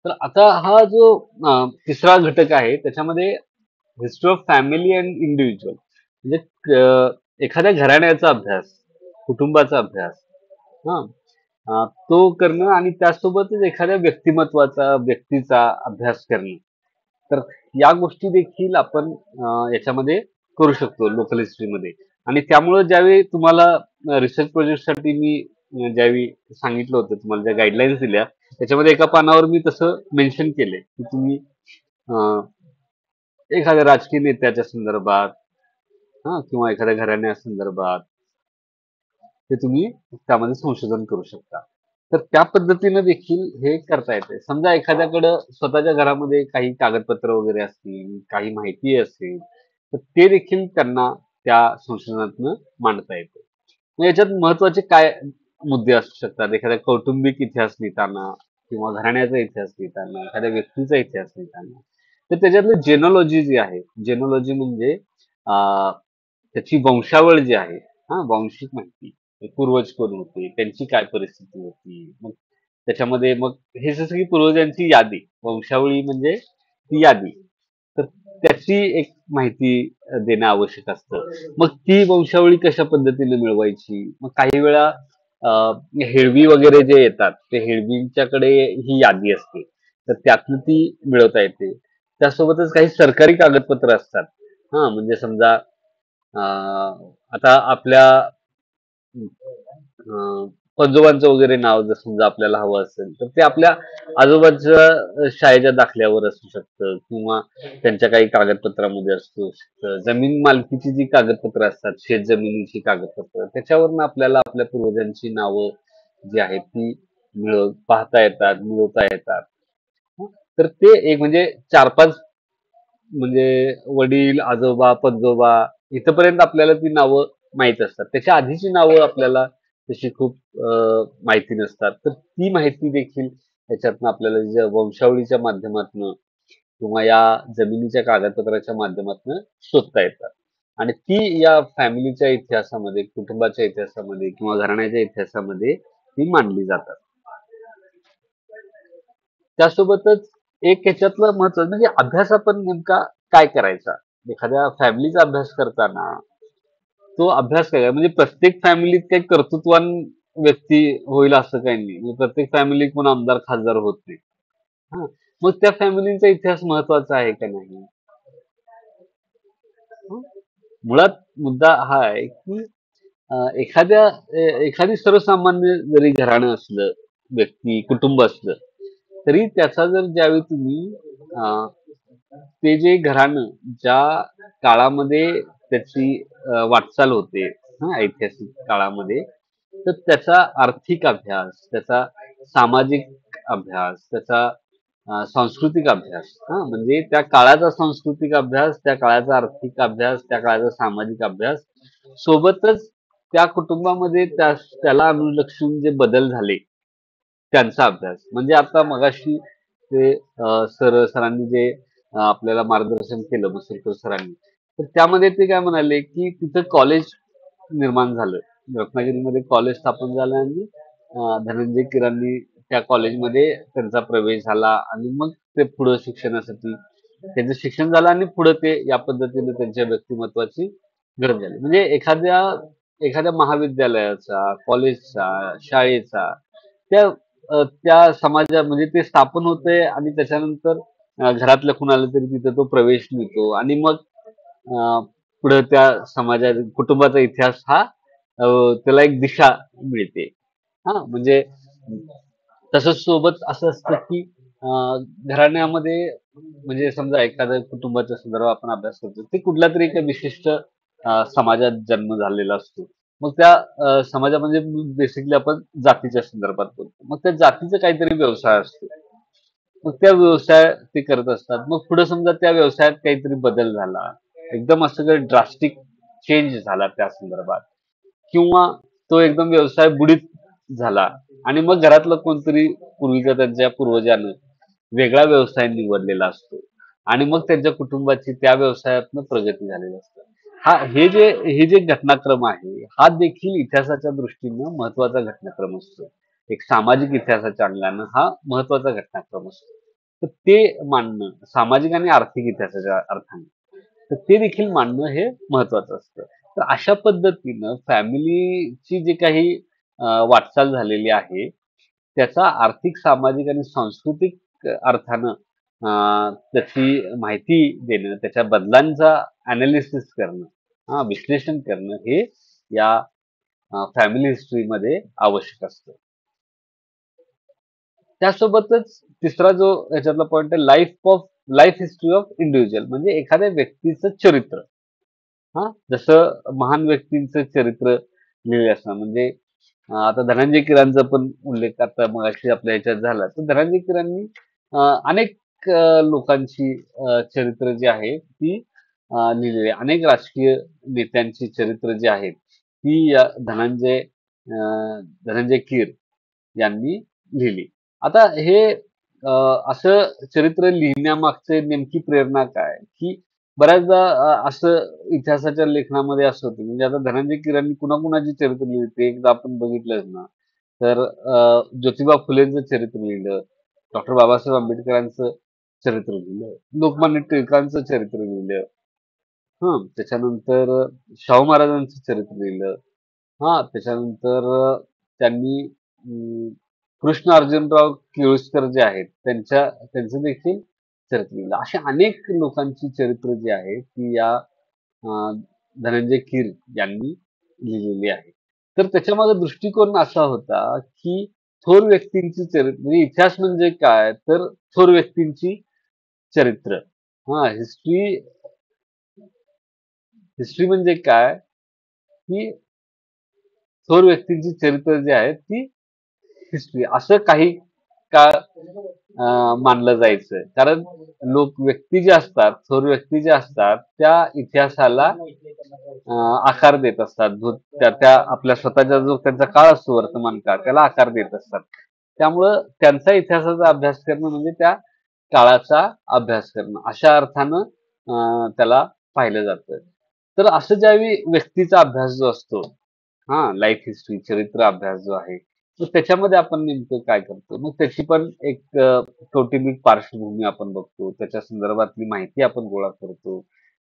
तर आता हा जो तिसरा घटक आहे त्याच्यामध्ये history of family and individual म्हणजे एखाद्या घराण्याचा अभ्यास कुटुंबाचा अभ्यास हा तो करणं आणि त्यासोबतच एखाद्या व्यक्तीचा अभ्यास करणे. तर या गोष्टी देखील आपण याच्यामध्ये करू शकतो लोकल हिस्ट्रीमध्ये. आणि त्यामुळे ज्यावेळी तुम्हाला रिसर्च प्रोजेक्टसाठी मी ज्यावेळी सांगितलं होतं तुम्हाला ज्या गाईडलाईन्स दिल्या त्याच्यामध्ये एका पानावर मी तसं मेन्शन केलंय की तुम्ही अं, एखाद्या राजकीय नेत्याच्या संदर्भात किंवा एखाद्या घराण्या संदर्भात ते तुम्ही त्यामध्ये संशोधन करू शकता. तर त्या पद्धतीने देखील हे करता येते. समजा एखाद्याकडं स्वतःच्या घरामध्ये काही कागदपत्र वगैरे असतील काही माहिती असेल तर ते देखील त्यांना त्या संशोधनातनं मांडता येते. मग याच्यात महत्वाचे काय मुद्दे असू शकतात एखाद्या कौटुंबिक इतिहास लिहिताना किंवा घराण्याचा इतिहास लिहिताना एखाद्या व्यक्तीचा इतिहास लिहिताना तर त्याच्यातलं जेनॉलॉजी जी आहे जेनॉलॉजी म्हणजे त्याची वंशावळ जी आहे वांशिक माहिती पूर्वज कोण होते त्यांची काय परिस्थिती होती मग त्याच्यामध्ये मग हे जसं की पूर्वजांची यादी वंशावळी म्हणजे ती यादी तर त्याची एक माहिती देणं आवश्यक असतं. मग ती वंशावळी कशा पद्धतीने मिळवायची मग काही वेळा हेळवी वगैरे जे येतात ते हेळवींच्याकडे ही यादी असते तर त्यातनं ती मिळवता येते. त्यासोबतच काही सरकारी कागदपत्र असतात म्हणजे समजा आता आपल्या पंजोबांचं वगैरे नाव जर समजा आपल्याला हवं असेल तर ते आपल्या आजोबाच्या शाळेच्या दाखल्यावर असू शकतं किंवा त्यांच्या काही कागदपत्रामध्ये असू शकतं. जमीन मालकीची जी कागदपत्र असतात शेत जमिनीची कागदपत्र त्याच्यावरनं आपल्याला आपल्या पूर्वजांची नावं जी आहेत ती पाहता येतात मिळवता येतात. तर ते एक म्हणजे 4-5 म्हणजे वडील आजोबा पणजोबा इथपर्यंत आपल्याला ती नावं माहित असतात. त्याच्या आधीची नावं आपल्याला तशी खूप माहिती नसतात. तर ती माहिती देखील त्याच्यातनं आपल्याला ज्या वंशावळीच्या माध्यमातनं किंवा या जमिनीच्या कागदपत्राच्या माध्यमातनं शोधता येतात. आणि ती या फॅमिलीच्या इतिहासामध्ये कुटुंबाच्या इतिहासामध्ये किंवा घराण्याच्या इतिहासामध्ये ती मांडली जातात. त्यासोबतच एक ह्याच्यातलं महत्वाचं म्हणजे अभ्यास आपण नेमका काय करायचा एखाद्या फॅमिलीचा अभ्यास करताना तो अभ्यास काय म्हणजे प्रत्येक फॅमिलीत काही कर्तृत्वान व्यक्ती होईल असं काही नाही. म्हणजे प्रत्येक फॅमिलीत कोण आमदार खासदार होत नाही. मग त्या फॅमिलीचा इतिहास महत्वाचा आहे का नाही. मुळात मुद्दा हा आहे की एखादी सर्वसामान्य जरी घराणं असलं व्यक्ती कुटुंब असलं तरी त्याचा जर ज्यावेळी तुम्ही ते जे घराणं ज्या काळामध्ये त्याची वाटचाल होते ऐतिहासिक काळामध्ये तर त्याचा आर्थिक अभ्यास त्याचा सामाजिक अभ्यास त्याचा सांस्कृतिक अभ्यास म्हणजे त्या काळाचा सांस्कृतिक अभ्यास त्या काळाचा आर्थिक अभ्यास त्या काळाचा सामाजिक अभ्यास सोबतच त्या कुटुंबामध्ये त्याला अनुलक्षून जे बदल झाले त्यांचा अभ्यास म्हणजे आता मगाशी ते सरांनी जे आपल्याला मार्गदर्शन केलं मसेलकर सरांनी तर त्यामध्ये ते काय म्हणाले की तिथं कॉलेज निर्माण झालं रत्नागिरीमध्ये कॉलेज स्थापन झालं आणि धनंजय किरांनी त्या कॉलेजमध्ये त्यांचा प्रवेश झाला आणि मग ते पुढं शिक्षणासाठी त्यांचं शिक्षण झालं आणि पुढे ते या पद्धतीने त्यांच्या व्यक्तिमत्वाची गरज झाली. म्हणजे एखाद्या एखाद्या महाविद्यालयाचा, कॉलेजचा, शाळेचा त्या त्या म्हणजे ते स्थापन होतंय आणि त्याच्यानंतर घरातल्या कुणाला तरी तिथे तो प्रवेश मिळतो आणि मग अ, पुढे त्या कुटुंबाचा इतिहास हा त्याला एक दिशा मिळते. हां, म्हणजे तसंच सोबत असं असतं की घराण्यामध्ये म्हणजे समजा एखाद्या कुटुंबाच्या संदर्भात आपण अभ्यास करतो. ते कुठल्यातरी एका विशिष्ट समाजात जन्म झालेला असतो. मग त्या समाजामध्ये बेसिकली आपण जातीच्या संदर्भात बोलतो. मग त्या जातीचा काहीतरी व्यवसाय असतो. मग त्या व्यवसाय ते करत असतात. मग पुढे समजा त्या व्यवसायात काहीतरी बदल झाला. एकदम असं काही ड्रास्टिक चेंज झाला त्या संदर्भात किंवा तो एकदम व्यवसाय बुडीत झाला आणि मग घरातलं कोणतरी पूर्वीच्या त्यांच्या पूर्वजानं वेगळा व्यवसाय निवडलेला असतो आणि मग त्यांच्या कुटुंबाची त्या व्यवसायातनं प्रगती झालेली असते. हे जे घटनाक्रम आहे, हा देखील इतिहासाच्या दृष्टीनं महत्त्वाचा घटनाक्रम असतो. एक सामाजिक इतिहासाच्या अंगानं हा महत्त्वाचा घटनाक्रम असतो. तर ते मांडणं सामाजिक आणि आर्थिक इतिहासाच्या अर्थाने, तर ते देखील मांडणं हे महत्त्वाचं असतं. तर अशा पद्धतीनं फॅमिलीची जी काही वाटचाल झालेली आहे, त्याचा आर्थिक, सामाजिक आणि सांस्कृतिक अर्थानं त्याची माहिती देणं, त्याच्या बदलांचा ॲनालिसिस करणं, विश्लेषण करणं हे या फॅमिली हिस्ट्रीमध्ये आवश्यक असतं. त्यासोबतच तिसरा जो ह्याच्यातला पॉइंट आहे लाईफ हिस्ट्री ऑफ इंडिव्हिज्युअल म्हणजे एखाद्या व्यक्तीचं चरित्र. जसं महान व्यक्तींचं चरित्र लिहिले असणं म्हणजे आता धनंजय कीरांचा पण उल्लेख आता मगाशी आपल्या ह्याच्यात झाला. तर धनंजय कीरांनी अनेक लोकांची चरित्र जी आहे ती लिहिलेली आहे. अनेक राजकीय नेत्यांची चरित्र जी आहेत ती या धनंजय कीर यांनी लिहिली. आता हे असं चरित्र लिहिण्यामागचे नेमकी प्रेरणा काय? की बऱ्याचदा असं इतिहासाच्या लेखनामध्ये असं होतं म्हणजे आता धनंजय कीरांनी कुणाकुणाची चरित्र लिहिली ते एकदा आपण बघितलंच ना, तर ज्योतिबा फुलेंचं चरित्र लिहिलं, डॉक्टर बाबासाहेब आंबेडकरांचं चरित्र लिहिलं, लोकमान्य टिळकांचं चरित्र लिहिलं, त्याच्यानंतर शाहू महाराजांचं चरित्र लिहिलं. त्याच्यानंतर त्यांनी कृष्ण अर्जुनराव केळुसकर जे आहेत त्यांचं देखील चरित्र लिहिलं. अशा अनेक लोकांची चरित्र जी आहेत ती या धनंजय कीर यांनी लिहिलेली आहे. तर त्याच्यामागे दृष्टिकोन असा होता की थोर व्यक्तींची चरित्र म्हणजे इतिहास म्हणजे काय तर थोर व्यक्तींची चरित्र. हिस्ट्री हिस्ट्री म्हणजे काय की थोर व्यक्तींची चरित्र जी आहेत ती हिस्ट्री असं काही काळ मानलं जायचं. कारण व्यक्ती जे असतात, थोर व्यक्ती जे असतात त्या इतिहासाला आकार देत असतात. त्या आपल्या स्वतःचा जो त्यांचा काळ असतो वर्तमान काळ त्याला आकार देत असतात. त्यामुळं त्यांचा इतिहासाचा अभ्यास करणं म्हणजे त्या काळाचा अभ्यास करणं अशा अर्थानं त्याला पाहिलं जातं. तर असं ज्यावेळी व्यक्तीचा अभ्यास जो असतो लाईफ हिस्ट्री चरित्र अभ्यास जो आहे तर त्याच्यामध्ये आपण नेमकं काय करतो मग त्याची पण एक कौटुंबिक पार्श्वभूमी आपण बघतो त्याच्या संदर्भातली माहिती आपण गोळा करतो.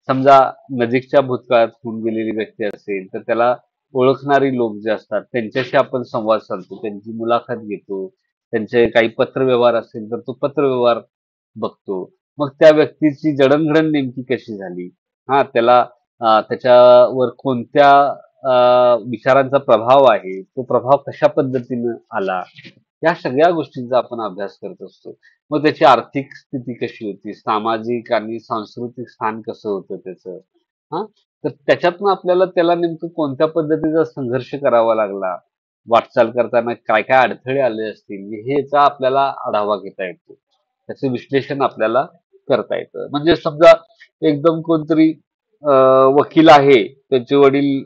समजा नजीकच्या भूतकाळात होऊन गेलेली व्यक्ती असेल तर त्याला ओळखणारी लोक जे असतात त्यांच्याशी आपण संवाद साधतो त्यांची मुलाखत घेतो. त्यांचे काही पत्रव्यवहार असेल तर तो पत्रव्यवहार बघतो. मग त्या व्यक्तीची जडणघडण नेमकी कशी झाली त्याला त्याच्यावर कोणत्या विचारांचा प्रभाव आहे तो प्रभाव कशा पद्धतीनं आला या सगळ्या गोष्टींचा आपण अभ्यास करत असतो. मग त्याची आर्थिक स्थिती कशी होती सामाजिक आणि सांस्कृतिक स्थान कसं होतं त्याचं तर त्याच्यातनं आपल्याला त्याला नेमकं कोणत्या पद्धतीचा संघर्ष करावा लागला वाटचाल करताना काय काय अडथळे आले असतील हेचा आपल्याला आढावा घेता येतो. त्याचं विश्लेषण आपल्याला करता येतं. म्हणजे समजा एकदम कोणतरी वकील आहे त्याचे वडील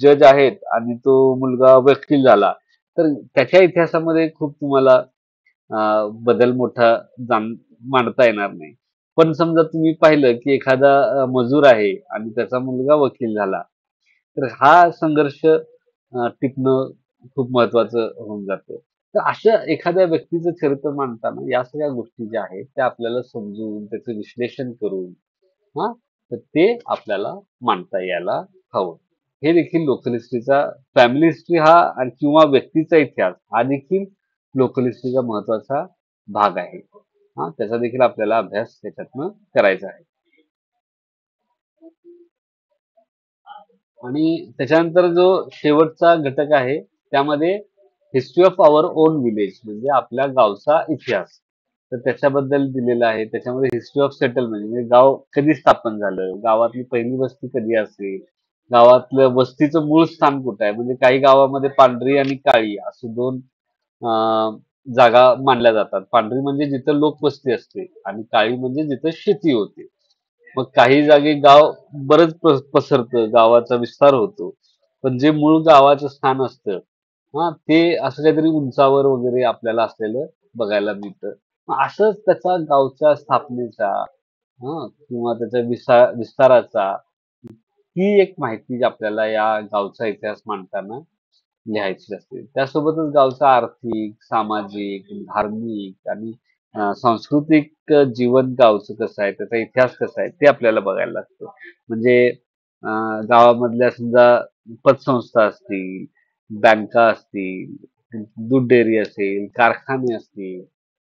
जज आहेत आणि तो मुलगा वकील झाला तर त्याच्या इतिहासामध्ये खूप तुम्हाला बदल मोठा मांडता येणार नाही. पण समजा तुम्ही पाहिलं की एखादा मजूर आहे आणि त्याचा मुलगा वकील झाला तर हा संघर्ष टिकणं खूप महत्वाचं होऊन जातं. तर अशा एखाद्या व्यक्तीचं चरित्र मांडताना या सगळ्या गोष्टी ज्या आहेत त्या आपल्याला समजून त्याचं विश्लेषण करून हा तर ते आपल्याला मांडता यायला हवं. हे देखील लोकल हिस्ट्रीचा फॅमिली हिस्ट्री हा आणि किंवा व्यक्तीचा इतिहास हा देखील लोकल हिस्ट्रीचा महत्वाचा भाग आहे. त्याचा देखील आपल्याला अभ्यास त्याच्यातनं करायचा आहे. आणि त्याच्यानंतर जो शेवटचा घटक आहे त्यामध्ये history of our own village म्हणजे आपल्या गावचा इतिहास. तर त्याच्याबद्दल दिलेलं आहे. त्याच्यामध्ये हिस्ट्री ऑफ सेटलमेंट म्हणजे गाव कधी स्थापन झालं, गावातली पहिली वस्ती कधी असेल, गावातलं वस्तीचं मूळ स्थान कुठं आहे. म्हणजे काही गावामध्ये पांढरी आणि काळी असे दोन जागा मानल्या जातात. पांढरी म्हणजे जिथं लोकवस्ती असते आणि काळी म्हणजे जिथं शेती होते. मग काही जागी गाव बरंच पसरतं, गावाचा विस्तार होतो. पण जे मूळ गावाचं स्थान असतं ते असं काहीतरी उंचावर वगैरे आपल्याला असलेलं बघायला मिळतं. मग असंच त्याचा गावच्या स्थापनेचा किंवा त्याच्या विस्ताराचा ही एक माहिती जी आपल्याला या गावचा इतिहास मांडताना लिहायची असते. त्यासोबतच गावचा आर्थिक, सामाजिक, धार्मिक आणि सांस्कृतिक जीवन गावचं कसं आहे, त्याचा इतिहास कसा आहे ते आपल्याला बघायला लागतं. म्हणजे गावामधल्या समजा पतसंस्था असतील, बँका असतील, दूध डेअरी असेल, कारखाने असतील,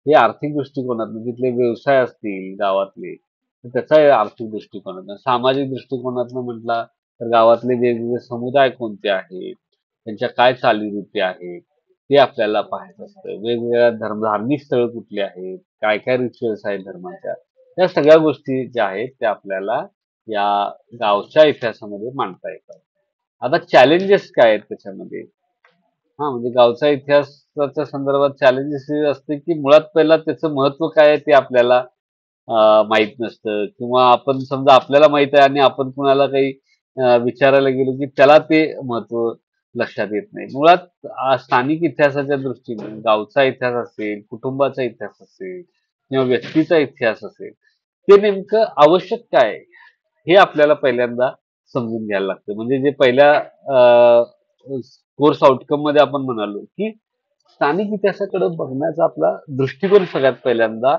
हे आर्थिक दृष्टिकोनातून तिथले व्यवसाय असतील गावातले, तर त्याचा आर्थिक दृष्टिकोनातून, सामाजिक दृष्टिकोनातून म्हटला तर गावातले वेगवेगळे समुदाय कोणते आहेत, त्यांच्या काय चालीरीती आहेत, ते आपल्याला पाहायचं असतं. वेगवेगळ्या धार्मिक स्थळं कुठली आहेत, काय काय रिच्युअल्स आहेत धर्माच्या, या सगळ्या गोष्टी ज्या आहेत त्या आपल्याला या गावच्या इतिहासामध्ये मांडता येतात. आता चॅलेंजेस काय आहेत त्याच्यामध्ये? म्हणजे गावचा इतिहासाच्या संदर्भात चॅलेंजेस हे असते की मुळात पहिला त्याचं महत्व काय आहे ते आपल्याला माहित नसतं किंवा आपण समजा आपल्याला माहित आहे आणि आपण कुणाला काही विचारायला गेलो की त्याला ते महत्व लक्षात येत नाही. मुळात स्थानिक इतिहासाच्या दृष्टीने गावचा इतिहास असेल, कुटुंबाचा इतिहास असेल किंवा व्यक्तीचा इतिहास असेल, ते नेमकं आवश्यक काय आहे, हे आपल्याला पहिल्यांदा समजून घ्यायला लागतं. म्हणजे जे पहिल्या कोर्स आउटकम मध्ये आपण म्हणालो की स्थानिक इतिहासाकडे बघण्याचा आपला दृष्टिकोन सगळ्यात पहिल्यांदा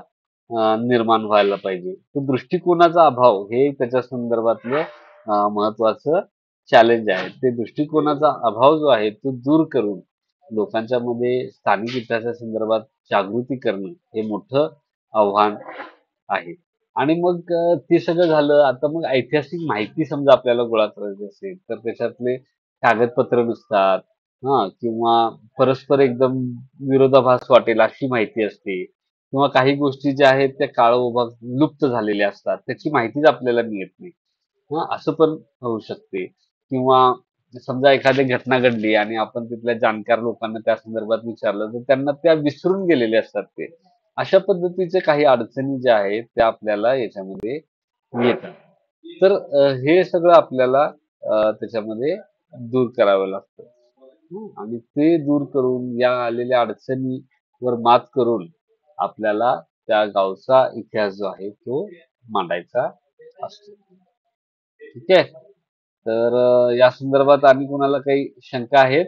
निर्माण व्हायला पाहिजे. तो दृष्टिकोनाचा अभाव हे त्याच्या संदर्भातलं महत्वाचं चॅलेंज आहे. ते दृष्टिकोनाचा अभाव जो आहे तो दूर करून लोकांच्या मध्ये स्थानिक इतिहासा संदर्भात जागृती करणं हे मोठं आव्हान आहे. आणि मग ते सगळं झालं. आता मग ऐतिहासिक माहिती समजा आपल्याला गोळा करायची असेल तर त्याच्यातले कागदपत्र नसतात किंवा परस्पर एकदम विरोधाभास वाटेल अशी माहिती असते किंवा काही गोष्टी ज्या आहेत त्या काळोबाग लुप्त झालेल्या असतात, त्याची माहितीच आपल्याला मिळत नाही. असं पण होऊ शकते. किंवा समजा एखादी घटना घडली आणि आपण तिथल्या जाणकार लोकांना त्या संदर्भात विचारलं तर त्यांना त्या विसरून गेलेले असतात ते. अशा पद्धतीचे काही अडचणी ज्या आहेत त्या आपल्याला याच्यामध्ये येतात. तर हे सगळं आपल्याला त्याच्यामध्ये दूर करावं लागतं. आणि ते दूर करून या आलेल्या अडचणीवर मात करून आपल्याला त्या गावचा इतिहास जो आहे तो मांडायचा असतो. ठीक आहे. तर या संदर्भात आणि कोणाला काही शंका आहेत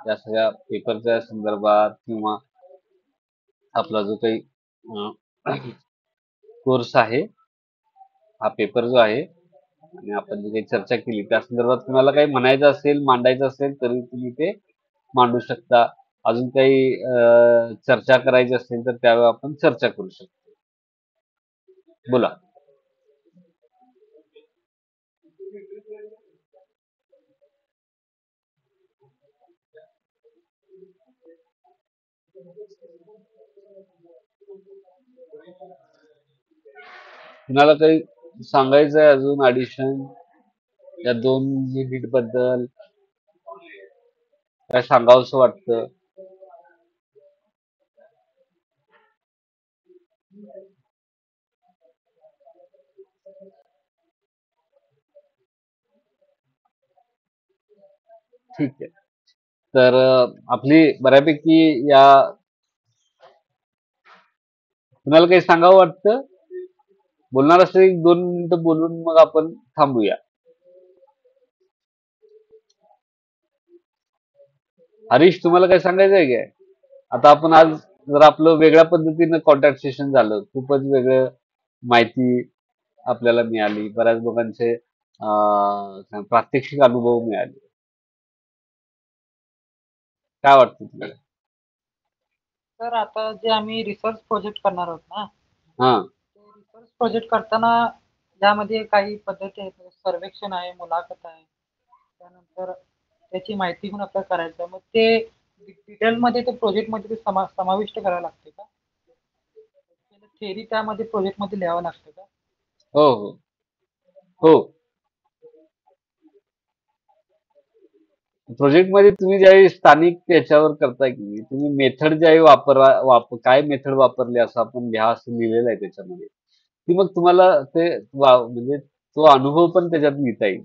या सगळ्या पेपरच्या संदर्भात किंवा आपला जो काही कोर्स आहे, हा पेपर जो आहे आणि आपण जी काही चर्चा केली त्या संदर्भात तुम्हाला काही म्हणायचं असेल, मांडायचं असेल तरी तुम्ही ते मांडू शकता. अजून काही चर्चा करायची असेल तर त्यावेळी आपण चर्चा करू शकतो. बोला. कुणाला काही सांगायचं आहे अजून ऍडिशन या 2 युनिट बद्दल काय सांगावंसं वाटतं? ठीक आहे. तर आपली बऱ्यापैकी या कुणाला काही सांगावं वाटतं? बोलणार असेल 2 मिनिटं बोलून मग आपण थांबूया. हरीश, तुम्हाला काही सांगायचं आहे काय? आता आपण आज जर आपलं वेगळ्या पद्धतीनं कॉन्टॅक्ट सेशन झालं, खूपच वेगळं माहिती आपल्याला मिळाली. बऱ्याच लोकांचे प्रात्यक्षिक अनुभव मिळाले. काय वाटतं तुला? तर आता जे आम्ही रिसर्च प्रोजेक्ट करणार आहोत ना, हा ते रिसर्च प्रोजेक्ट करताना यामध्ये काही पद्धती आहेत. सर्वेक्षण आहे, मुलाखत आहे, त्यानंतर त्याची माहिती पण आपल्याला करायचं आहे. मग ते डिटेलमध्ये ते प्रोजेक्टमध्ये ते समाविष्ट करावं लागते का? थेअरी त्यामध्ये प्रोजेक्टमध्ये लिहावं लागतं का? हो हो हो. प्रोजेक्ट मध्ये तुम्ही ज्यावेळी स्थानिक याच्यावर करताय की तुम्ही मेथड ज्यावेळी काय मेथड वापरली असं आपण लिहा असं लिहिलेलं आहे त्याच्यामध्ये, ती मग तुम्हाला ते म्हणजे तो अनुभव पण त्याच्यात लिहिता येईल.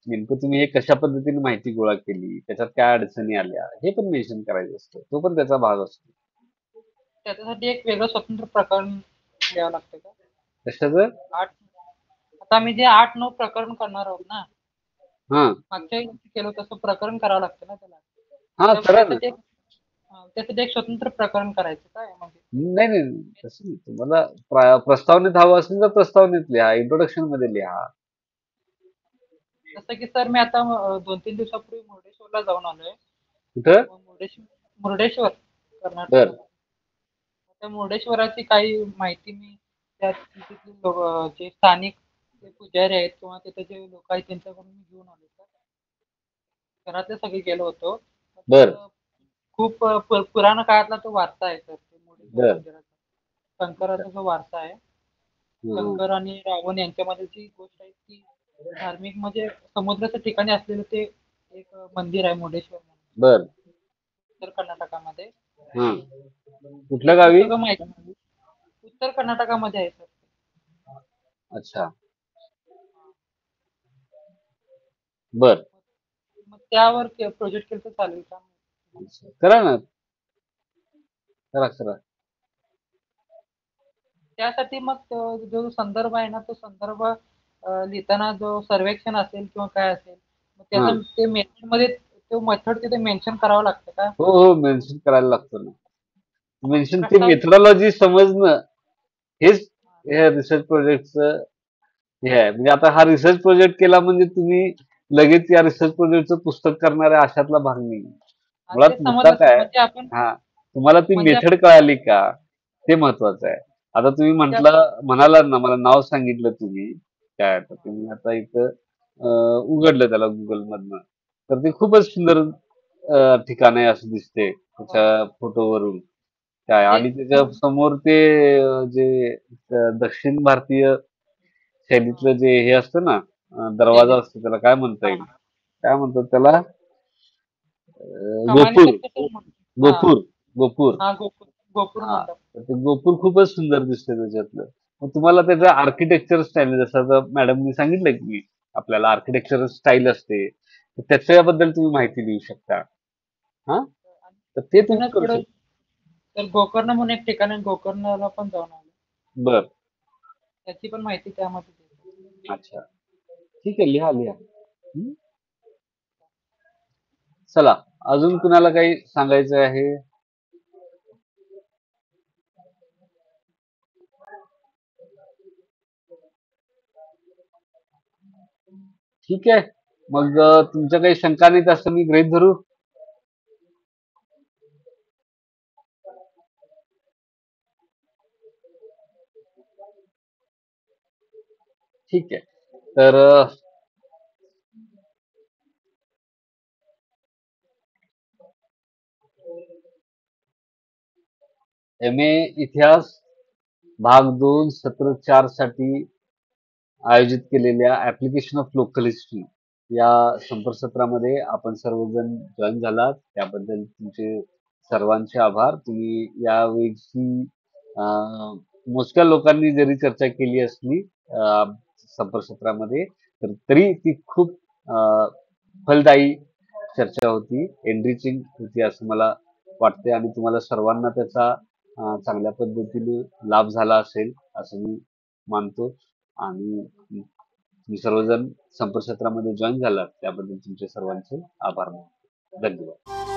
नेमकं तुम्ही हे कशा पद्धतीने माहिती गोळा केली, त्याच्यात काय अडचणी आल्या, हे पण मेन्शन करायचं असतं. तो पण त्याचा भाग असतो. त्याच्यासाठी एक वेगळं स्वतंत्र प्रकरण लिहावं लागतं का? कशाचं? 8 आता आम्ही जे 8-9 प्रकरण करणार आहोत ना, हा मागच्या वेळी केलं तसं प्रकरण करावं लागतं ना त्याला. हा, तर करा ना. त्यासाठी एक स्वतंत्र प्रकरण करायचं काय म्हणजे? नाही नाही नाही, तसं नाही. तुम्हाला प्रस्तावनेत हवं असेल तर प्रस्तावनेत लिहा, इंट्रोडक्शन मध्ये लिहा. जसं की सर मी आता 2-3 दिवसापूर्वी मुर्डेश्वरला जाऊन आलोय. कुठं? मग मुर्डेश्वर बर कर्नाटकात. त्या मुर्डेश्वराची काही माहिती मी त्या तिथले जे स्थानिक जे पुजारी आहेत किंवा तिथे जे लोक आहेत त्यांच्याकडून मी घेऊन आलो सर. घरातले सगळे गेलो होतो. बर तर खूप पुराण काळातला तो वारसा आहे सर ते मुर्डेश्वर बर. मंदिराचा. शंकराचा जो वारसा आहे. हं. शंकर आणि रावण यांच्यामध्ये जी गोष्ट आहे ती धार्मिक म्हणजे समुद्राच्या ठिकाणी असलेलं ते एक मंदिर आहे मुर्डेश्वर म्हणून बर. उत्तर कर्नाटकामध्ये. हं. ते कुठल्या गावी? सगळं माहिती उत्तर कर्नाटकामध्ये आहे सर. अच्छा. बर. मग त्यावर प्रोजेक्ट केलं तर चालेल का? करा ना. करा करा. त्यासाठी मग जो संदर्भ आहे ना तो संदर्भ लिहिताना जो सर्वेक्षण असेल किंवा काय असेल मग हा त्याचं ते मेथड मध्ये तो मेथड तिथे मेन्शन करावं लागतं का? हो हो, मेन्शन करायला लागतं ना. मेन्शन ते प्रस्ताव मेथडॉलॉजी समजणं हेच ह्या रिसर्च प्रोजेक्टचं हे आहे. म्हणजे आता हा रिसर्च प्रोजेक्ट केला म्हणजे तुम्ही लगेच या रिसर्च प्रोजेक्टचं पुस्तक करणार आहे अशातला भाग नाही. ते मुळात मुद्दा समजलं सर काय, म्हणजे आपण हा, तुम्हाला ती म्हणजे मेथड कळाली का ते महत्वाचं आहे. आता तुम्ही म्हणालात ना, मला नाव सांगितलं तुम्ही काय, आता तुम्ही आता इथं उघडलं त्याला गुगल मधनं, तर ते खूपच सुंदर ठिकाण आहे असं दिसते त्याच्या फोटोवरून काय, आणि त्याच्या समोर ते जे दक्षिण भारतीय शैलीतलं जे हे असतं ना, दरवाजा असतो, त्याला काय म्हणता येईल, काय म्हणतात त्याला, गोपूर. कमानीसारखं सर म्हणतो. हा गोपूर. गोपूर. हा गोपूर हा, म्हणतात. तर ते गोपूर खूपच सुंदर दिसते त्याच्यातलं. मग तुम्हाला त्याचं आर्किटेक्चर स्टाईल, जसं आता मॅडमनी सांगितलं की आपल्याला आर्किटेक्चर स्टाईल असते, तर त्याच्याबद्दल तुम्ही माहिती देऊ शकता. हा, तर ते तुम्ही तिथूनच करू पुढे शकता. तर गोकर्ण म्हणून एक ठिकाण आहे गोकर्णला पण जाऊन आलो. बर. त्याची पण माहिती त्यामध्ये देतो. अच्छा, ठीक आहे, लिहा लिहा. हं? चला, अजून कुणाला काही सांगायचं आहे? ठीक आहे, मग तुमच्या काही शंका नाहीत असं मी गृहीत धरू. ठीक आहे, तर MA इतिहास भाग 2 सत्र 4 साठी आयोजित केलेल्या ऍप्लिकेशन ऑफ लोकल हिस्ट्री या संपर्कसत्रामध्ये आपण सर्वजण जॉईन झालात, त्याबद्दल तुमचे सर्वांचे आभार. तुम्ही यावेळी मोजक्या लोकांनी जरी चर्चा केली असली संपर्कसत्रामध्ये, तर तरी ती खूप फलदायी चर्चा होती, एनरिचिंग होती असं मला वाटते, आणि तुम्हाला सर्वांना त्याचा चांगल्या पद्धतीने लाभ झाला असेल असं मी मानतो. आणि तुम्ही सर्वजण संपर्कसत्रामध्ये जॉईन झालात त्याबद्दल तुमचे सर्वांचे आभार मानतो. धन्यवाद.